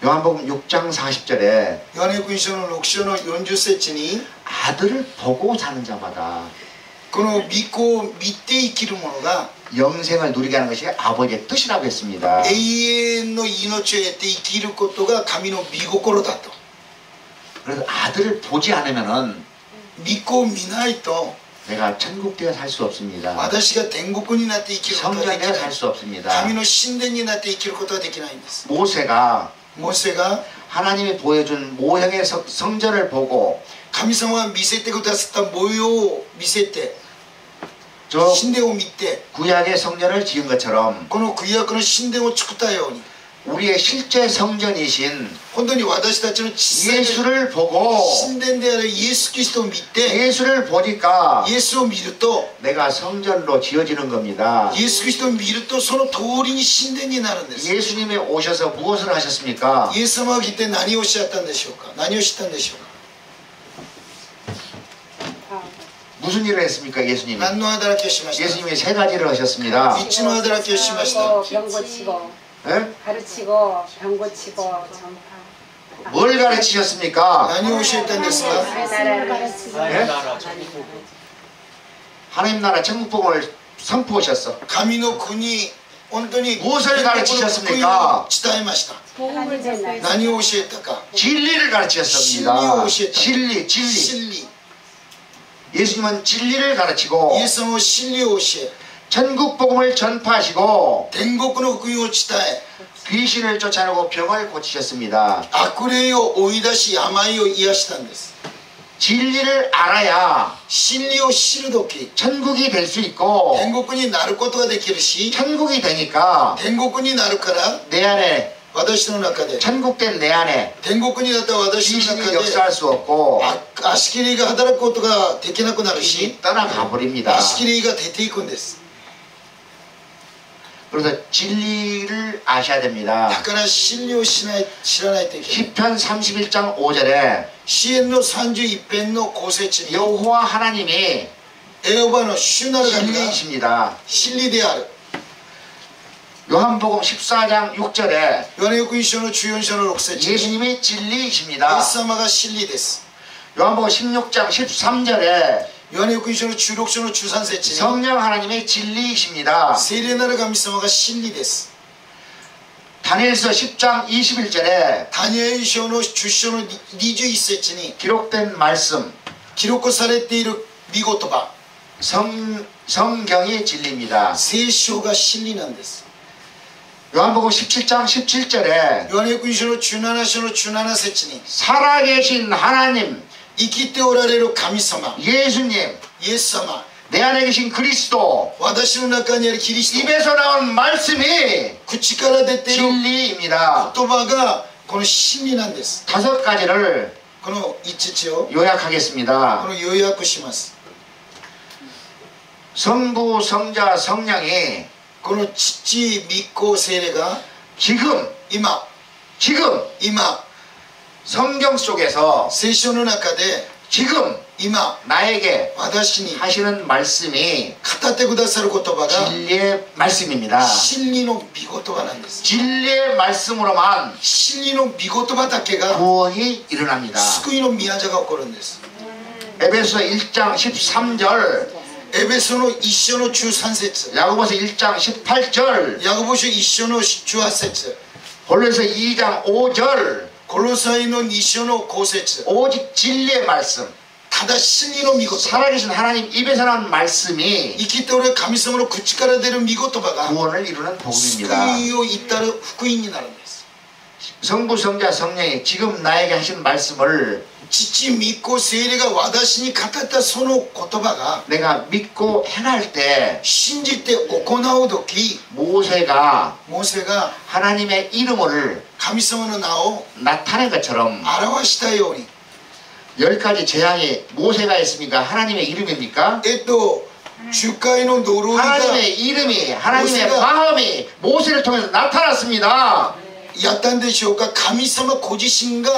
[SPEAKER 1] 요한복음 6장 40절에
[SPEAKER 3] ヨハネ福音書の6章の40節に
[SPEAKER 1] 아들을 보고 사는 자마다
[SPEAKER 3] この御子を見て生きる者が
[SPEAKER 1] 영생을 누리게 하는 것이 아버지의 뜻이라고 했습니다.
[SPEAKER 3] 永遠の命を得て生きることが神の御心だと
[SPEAKER 1] 그래서 아들을 보지 않으면은
[SPEAKER 3] 御子を見ないと
[SPEAKER 1] 내가 천국 되어 살 수 없습니다.
[SPEAKER 3] 私が天国になって生きることが
[SPEAKER 1] 성전
[SPEAKER 3] できな
[SPEAKER 1] 되어
[SPEAKER 3] い
[SPEAKER 1] 살 수 없습니다.
[SPEAKER 3] 神の神殿になって生きることができないんです
[SPEAKER 1] 모세가
[SPEAKER 3] モーセが
[SPEAKER 1] 하나님이 보여준 모형의 성전을 보고
[SPEAKER 3] 神様が見せてくださった模様を見せて
[SPEAKER 1] 저
[SPEAKER 3] 神殿を見て
[SPEAKER 1] 구약의 성전을 지은 것처럼
[SPEAKER 3] この旧約の神殿を作ったように
[SPEAKER 1] 우리의 실제 성전이신
[SPEAKER 3] 本当に私たちの小さい
[SPEAKER 1] 예수를 보고
[SPEAKER 3] 神殿であるイエス・キリストを見て
[SPEAKER 1] 예수를 보니까
[SPEAKER 3] イエスを見ると
[SPEAKER 1] 내가 성전로 지어지는 겁니다.
[SPEAKER 3] イエス・キリストを見るとその通りに神殿になるんです
[SPEAKER 1] 예수님이 오셔서 무엇을 하셨습니까?
[SPEAKER 3] イエス様が来て何をおっしゃったんでしょうか何をしたんでしょうか
[SPEAKER 1] 무슨 일을 했습니까? 예수님이
[SPEAKER 3] 何の働きをしました
[SPEAKER 1] 예수님이 세 가지를 하셨습니다.
[SPEAKER 3] 3つの働きをしました
[SPEAKER 9] 병 고치고
[SPEAKER 1] 예?
[SPEAKER 9] 가르치고 병 고치고 전파
[SPEAKER 1] 뭘 가르치셨습니까?
[SPEAKER 3] 何を教えたんですか
[SPEAKER 9] 나라를
[SPEAKER 1] 예?
[SPEAKER 8] 나라 천국
[SPEAKER 1] 하나님 나라 천국복음을 선포하셨어.
[SPEAKER 3] 神の国本当に
[SPEAKER 1] 무엇을 가르치셨습니까?
[SPEAKER 3] 伝えました
[SPEAKER 9] 하나님의
[SPEAKER 3] 何を教えたか
[SPEAKER 1] 진리를 가르치셨습니다.
[SPEAKER 3] 진리를 오셨다.
[SPEAKER 1] 진리.
[SPEAKER 3] 真理
[SPEAKER 1] 예수님은 진리를 가르치고
[SPEAKER 3] イエス様は真理を教え
[SPEAKER 1] 천국복음을 전파하시고
[SPEAKER 3] 天国の福音を伝え
[SPEAKER 1] 귀신을 쫓아내고 병을 고치셨습니다.
[SPEAKER 3] 悪霊を追い出し病を癒したんです
[SPEAKER 1] 진리를 알아야
[SPEAKER 3] 真理を知る時
[SPEAKER 1] 천국이 될 수 있고
[SPEAKER 3] 天国になることができるし
[SPEAKER 1] 천국이 되니까
[SPEAKER 3] 天国になるから
[SPEAKER 1] 내 안에
[SPEAKER 3] 私の中で
[SPEAKER 1] 천국된 내 안에
[SPEAKER 3] 天国になった私の
[SPEAKER 1] 귀신이
[SPEAKER 3] 中で
[SPEAKER 1] 역사할 수 없고
[SPEAKER 3] 足切りが働くことができなくなるし
[SPEAKER 1] 떠나가 버립니다.
[SPEAKER 3] 足切りが出ていくんです
[SPEAKER 1] 그래서 진리를 아셔야 됩니다.
[SPEAKER 3] だから真理を知らないといけない
[SPEAKER 1] 시편 31장 5절에
[SPEAKER 3] 詩篇の31編の後節に
[SPEAKER 1] 여호와 하나님이
[SPEAKER 3] エホバの主なる神が
[SPEAKER 1] 진리이십니다.
[SPEAKER 3] 真理である
[SPEAKER 1] 요한복음 14장 6절에
[SPEAKER 3] ヨハネ福音書の14章の6節に
[SPEAKER 1] 예수님이
[SPEAKER 3] イエ
[SPEAKER 1] 진리이십니다.
[SPEAKER 3] ス様が真理です
[SPEAKER 1] 요한복음 16장 13절에
[SPEAKER 3] ヨハネ福音書の16章の13節に
[SPEAKER 1] 성령 하나님이 진리이십니다.
[SPEAKER 3] 聖霊なる神様が真理です
[SPEAKER 1] 다니엘서 10장 21절에
[SPEAKER 3] ダニエル書の10章の21節に
[SPEAKER 1] 기록된 말씀
[SPEAKER 3] 記録されている御言葉
[SPEAKER 1] 성경이 진리입니다.
[SPEAKER 3] 聖書が真理なんです
[SPEAKER 1] 요한복음 17장 17절에
[SPEAKER 3] ヨハネ福音書の17章の17節に
[SPEAKER 1] 살아계신 하나님
[SPEAKER 3] 生きておられる神様
[SPEAKER 1] 예수님
[SPEAKER 3] イエス様
[SPEAKER 1] 내 안에 계신 그리스도
[SPEAKER 3] 私の中にあるキリスト
[SPEAKER 1] 입에서 나온 말씀이
[SPEAKER 3] 口から出ている
[SPEAKER 1] 진리입니다.
[SPEAKER 3] 言葉がこの真理なんです
[SPEAKER 1] 다섯 가지를
[SPEAKER 3] この5つを
[SPEAKER 1] 요약하겠습니다.
[SPEAKER 3] この要約します
[SPEAKER 1] 성부, 성자, 성령이
[SPEAKER 3] この父、御子、聖霊が
[SPEAKER 1] 지금
[SPEAKER 3] 今
[SPEAKER 1] 성경 속에서
[SPEAKER 3] 聖書の中で
[SPEAKER 1] 지금
[SPEAKER 3] 今
[SPEAKER 1] 나에게
[SPEAKER 3] 私に
[SPEAKER 1] 하시는 말씀이
[SPEAKER 3] 語ってくださる言葉が
[SPEAKER 1] 진리의 말씀입니다.
[SPEAKER 3] 真理の御言葉なんです
[SPEAKER 1] 진리의 말씀으로만
[SPEAKER 3] 真理の御言葉だけが
[SPEAKER 1] 구원이 일어납니다.
[SPEAKER 3] 救いの宮座が起こるんです
[SPEAKER 1] 에베소 1장 13절
[SPEAKER 3] エベソの1章の13節
[SPEAKER 1] 야고보서 1장 18절
[SPEAKER 3] ヤコボ書1章の18節
[SPEAKER 1] 골로새 2장 5절
[SPEAKER 3] コロサイの2章の5節
[SPEAKER 1] 오직 진리의 말씀
[SPEAKER 3] ただ真理の御言葉
[SPEAKER 1] 살아계신 하나님 입에서 나온 말씀이
[SPEAKER 3] 生きておる神様の口から出る御言葉が
[SPEAKER 1] 구원을 이루는
[SPEAKER 3] 救
[SPEAKER 1] 복음입니다.
[SPEAKER 3] いを至る福音になるんです
[SPEAKER 1] 성부, 성자, 성령이 지금 나에게 하신 말씀을
[SPEAKER 3] 父、御子、聖霊が私に語ったその言葉が
[SPEAKER 1] 내가 믿고 행할 때
[SPEAKER 3] 信じて行う時
[SPEAKER 1] 모세가
[SPEAKER 3] モーセが
[SPEAKER 1] 하나님의 이름을
[SPEAKER 3] 神様の名を
[SPEAKER 1] 나타낸 것처럼
[SPEAKER 3] 表したように
[SPEAKER 1] 10가지 재앙이 모세가 했습니까? 하나님의 이름입니까?
[SPEAKER 3] 10回の呪いが
[SPEAKER 1] 하나님의 이름이 하나님의
[SPEAKER 3] 모세가-
[SPEAKER 1] 마음이 모세를 통해서 나타났습니다.
[SPEAKER 3] やったんでしょうか。神様ご自身が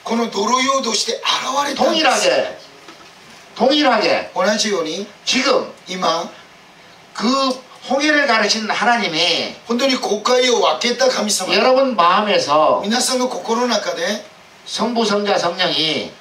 [SPEAKER 3] この泥ようとして現れたんです。
[SPEAKER 1] 동일하게
[SPEAKER 3] 同じように
[SPEAKER 1] 지금
[SPEAKER 3] 今
[SPEAKER 1] 그 홍해를 가르친 하나님이
[SPEAKER 3] 本当に国会を分けた神様が
[SPEAKER 1] 여러분 마음에서
[SPEAKER 3] 皆さんの心の中で
[SPEAKER 1] 성부 성자 성령이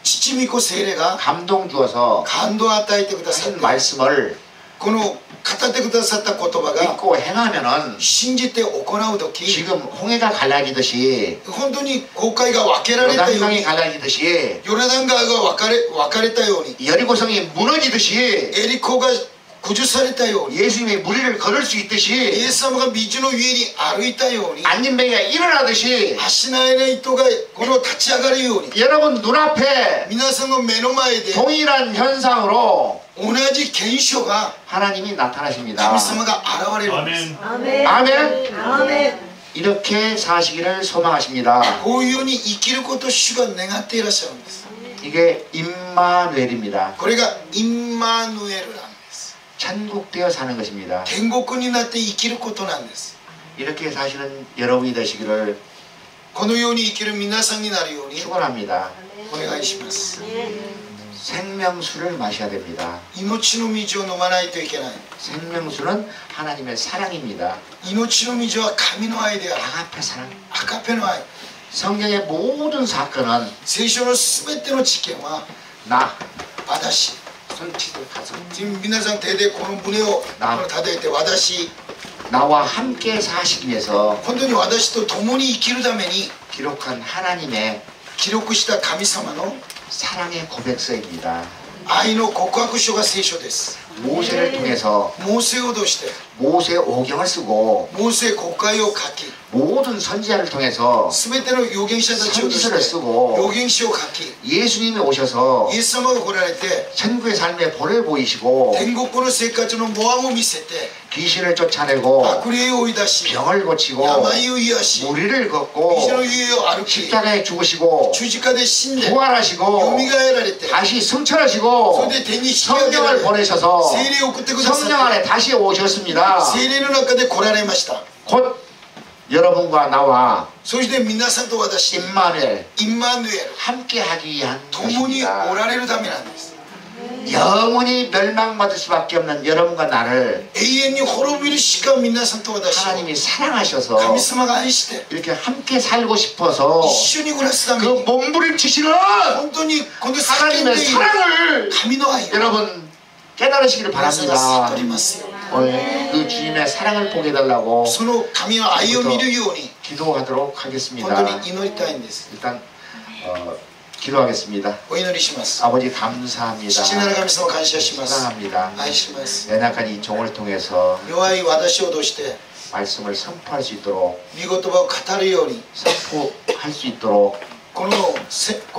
[SPEAKER 3] 父御子聖霊が
[SPEAKER 1] 감동 주어서
[SPEAKER 3] 感動を与えてくださっ
[SPEAKER 1] 하신
[SPEAKER 3] て
[SPEAKER 1] 말씀을
[SPEAKER 3] この語ってくださった言葉が
[SPEAKER 1] 믿고 행하면은
[SPEAKER 3] 信じて行う時
[SPEAKER 1] 지금 홍해가 갈라지듯이
[SPEAKER 3] 本当に国会が分けられたよう
[SPEAKER 1] 요단강이
[SPEAKER 3] に
[SPEAKER 1] 갈라지듯이
[SPEAKER 3] ヨルダン川が分かれたように
[SPEAKER 1] 여리고성이 무너지듯이
[SPEAKER 3] エリコが崩されたように
[SPEAKER 1] 예수님이 무리를 걸을 수
[SPEAKER 3] イエ
[SPEAKER 1] 있듯이
[SPEAKER 3] ス様が道の上に歩いたように
[SPEAKER 1] 안진뱅이가 일어나듯이
[SPEAKER 3] 足のえない人がこの立ち上がるように
[SPEAKER 1] 여러분 눈앞에
[SPEAKER 3] 皆さんの目の前で
[SPEAKER 1] 동일한 현상으로
[SPEAKER 3] 同じ現象が
[SPEAKER 1] 하나님이 나타나십니다.
[SPEAKER 3] 神様が現れるんです
[SPEAKER 1] 아멘. 이렇게 사시기를 소망하십니다.
[SPEAKER 3] こういうように生きることを主が願っていらっしゃるんです
[SPEAKER 1] 이게 임마누엘입니다.
[SPEAKER 3] これがインマヌエルなんです
[SPEAKER 1] 천국되어 사는 것입니다.
[SPEAKER 3] 天国になって生きることなんです
[SPEAKER 1] 이렇게 사시는 여러분이 되시기를
[SPEAKER 3] このように生きる皆さんになるように
[SPEAKER 1] 축원합니다.
[SPEAKER 3] お願いします
[SPEAKER 1] 생명수를 마셔야 됩니다.
[SPEAKER 3] 命の水を飲まないといけない
[SPEAKER 1] 생명수는 하나님의 사랑입니다.
[SPEAKER 3] 命の水は神の愛である
[SPEAKER 1] 아가페 사랑.
[SPEAKER 3] アカペの愛
[SPEAKER 1] 성경의 모든 사건은
[SPEAKER 3] 聖書のすべての知見は
[SPEAKER 1] 나,
[SPEAKER 3] 私
[SPEAKER 1] 손짓을 가서
[SPEAKER 3] 皆さん手でこの胸を叩いて私
[SPEAKER 1] 나와 함께 사시기 위해서
[SPEAKER 3] 本当に私と共に生きるために
[SPEAKER 1] 기록한 하나님의
[SPEAKER 3] 記録した神様の
[SPEAKER 1] 사랑의 고백서입니다.
[SPEAKER 3] 愛の告白書が聖書です
[SPEAKER 1] 모세를 통해서
[SPEAKER 3] モーセを通して
[SPEAKER 1] 모세 오경을 쓰고
[SPEAKER 3] モーセ国会を書き
[SPEAKER 1] 모든 선지자를 통해서
[SPEAKER 3] すべての預言者たちを通
[SPEAKER 1] 선지서를
[SPEAKER 3] して
[SPEAKER 1] 쓰고
[SPEAKER 3] 預言書を書き
[SPEAKER 1] 예수님이 오셔서
[SPEAKER 3] イエス様が来られて
[SPEAKER 1] 천국의 삶의 본을 보이시고
[SPEAKER 3] 天国の生活の模範を見せて
[SPEAKER 1] 귀신을 쫓아내고
[SPEAKER 3] 悪霊を追い出し
[SPEAKER 1] 병을 고치고
[SPEAKER 3] 病を癒し
[SPEAKER 1] 무리를 걷고
[SPEAKER 3] 道の家を歩き
[SPEAKER 1] 십자가에 죽으시고
[SPEAKER 3] 十字架で死んで
[SPEAKER 1] 부활하시고
[SPEAKER 3] 蘇られて
[SPEAKER 1] 다시
[SPEAKER 3] そ
[SPEAKER 1] 승천하시고
[SPEAKER 3] れで天に引き上げら
[SPEAKER 1] 성령을
[SPEAKER 3] れ
[SPEAKER 1] 보내셔서
[SPEAKER 3] 聖霊を送ってくだ
[SPEAKER 1] 성령
[SPEAKER 3] さっ
[SPEAKER 1] 안에 다시 오셨습니다.
[SPEAKER 3] て聖霊の中で来られました
[SPEAKER 1] 곧 여러분과 나와
[SPEAKER 3] そして皆さんと私
[SPEAKER 1] 임마누엘
[SPEAKER 3] インマヌエル
[SPEAKER 1] 함께하기 위한
[SPEAKER 3] 共にお
[SPEAKER 1] 것입니다.
[SPEAKER 3] られるためなんです
[SPEAKER 1] 영원히 멸망받을 수밖에 없는 여러분과 나를
[SPEAKER 3] 永遠に滅びるしか皆さんと私を
[SPEAKER 1] 하나님이 사랑하셔서
[SPEAKER 3] 神様が愛して
[SPEAKER 1] 이렇게 함께 살고 싶어서
[SPEAKER 3] 一緒に暮らすため
[SPEAKER 1] 그
[SPEAKER 3] に
[SPEAKER 1] 몸부림치시는
[SPEAKER 3] 本当にこの叫んで
[SPEAKER 1] 하나님의
[SPEAKER 3] いる
[SPEAKER 1] 사랑을
[SPEAKER 3] 神の愛を
[SPEAKER 1] 여러분 깨달으시기를
[SPEAKER 3] 皆さんが悟
[SPEAKER 1] 바랍니다.
[SPEAKER 3] りますよ
[SPEAKER 1] 오늘 그 주님의 사랑을 보게 해달라고
[SPEAKER 3] その神の愛を見るように
[SPEAKER 1] 기도하도록
[SPEAKER 3] 本
[SPEAKER 1] 하겠습니다.
[SPEAKER 3] 当に祈りたいんです
[SPEAKER 1] 일단 기도하겠습니다.
[SPEAKER 3] お祈りします
[SPEAKER 1] 아버지 감사합니다.
[SPEAKER 3] 父なる神様感謝します
[SPEAKER 1] 사랑합니다.
[SPEAKER 3] 愛します
[SPEAKER 1] 연약한 이 종을 통해서
[SPEAKER 3] 弱い私を通して
[SPEAKER 1] 말씀을 선포할 수 있도록
[SPEAKER 3] 御言葉を語るように
[SPEAKER 1] 선포할 수 있도록
[SPEAKER 3] この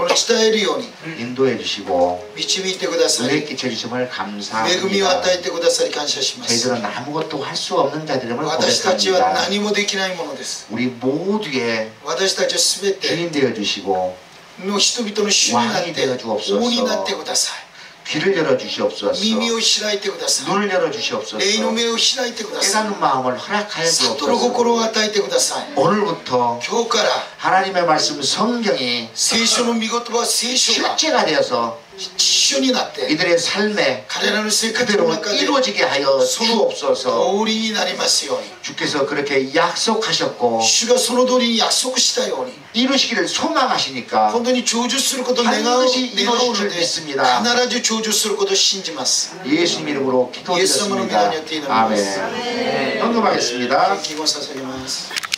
[SPEAKER 3] 伝えるように
[SPEAKER 1] 인도해 주시고
[SPEAKER 3] 導いてくださ
[SPEAKER 1] 은혜
[SPEAKER 3] り
[SPEAKER 1] 끼쳐 주심을
[SPEAKER 3] 恵みを
[SPEAKER 1] 감사합니다.
[SPEAKER 3] 与えてくださり感謝します
[SPEAKER 1] 저희들은 아무것도 할 수 없는 자들임을
[SPEAKER 3] 私たちは
[SPEAKER 1] 고백합니다.
[SPEAKER 3] 何もできないものです
[SPEAKER 1] 우리 모두의
[SPEAKER 3] 私たちは全て
[SPEAKER 1] 주인 되어 주시고
[SPEAKER 3] の人々の主になって王になってください
[SPEAKER 1] 귀를 열어 주시옵소서.
[SPEAKER 3] 耳を開いてください
[SPEAKER 1] 눈을 열어 주시옵소서.
[SPEAKER 3] 霊の目を開いてください
[SPEAKER 1] 깨닫는 마음을 허락하여
[SPEAKER 3] 悟る
[SPEAKER 1] 주옵소서.
[SPEAKER 3] 心を与えてください
[SPEAKER 1] 오늘부터
[SPEAKER 3] 今日から
[SPEAKER 1] 하나님의 말씀 성경이
[SPEAKER 3] 聖書の御言葉聖書が
[SPEAKER 1] 실제가 되어서
[SPEAKER 3] 一緒になって
[SPEAKER 1] 이들의 삶에
[SPEAKER 3] 彼らの生活
[SPEAKER 1] 그대로
[SPEAKER 3] の中で
[SPEAKER 1] 이루어지게 하여
[SPEAKER 3] その
[SPEAKER 1] 주옵소서.
[SPEAKER 3] 通りになりますように
[SPEAKER 1] 주께서 그렇게 약속하셨고
[SPEAKER 3] 主がその通りに約束したように
[SPEAKER 1] 이루시기를 소망하시니까
[SPEAKER 3] 本当に成就することを願うの
[SPEAKER 1] 반드시
[SPEAKER 3] で
[SPEAKER 1] 이루실 줄 믿습니다.
[SPEAKER 3] 必ず成就することを信じます
[SPEAKER 1] 예수님 이름으로
[SPEAKER 3] 예수 이름으로
[SPEAKER 1] 기도드렸습니다.
[SPEAKER 3] 기도드립니다.
[SPEAKER 1] 아멘. 헌금하겠습니다.
[SPEAKER 3] 祈りを捧げます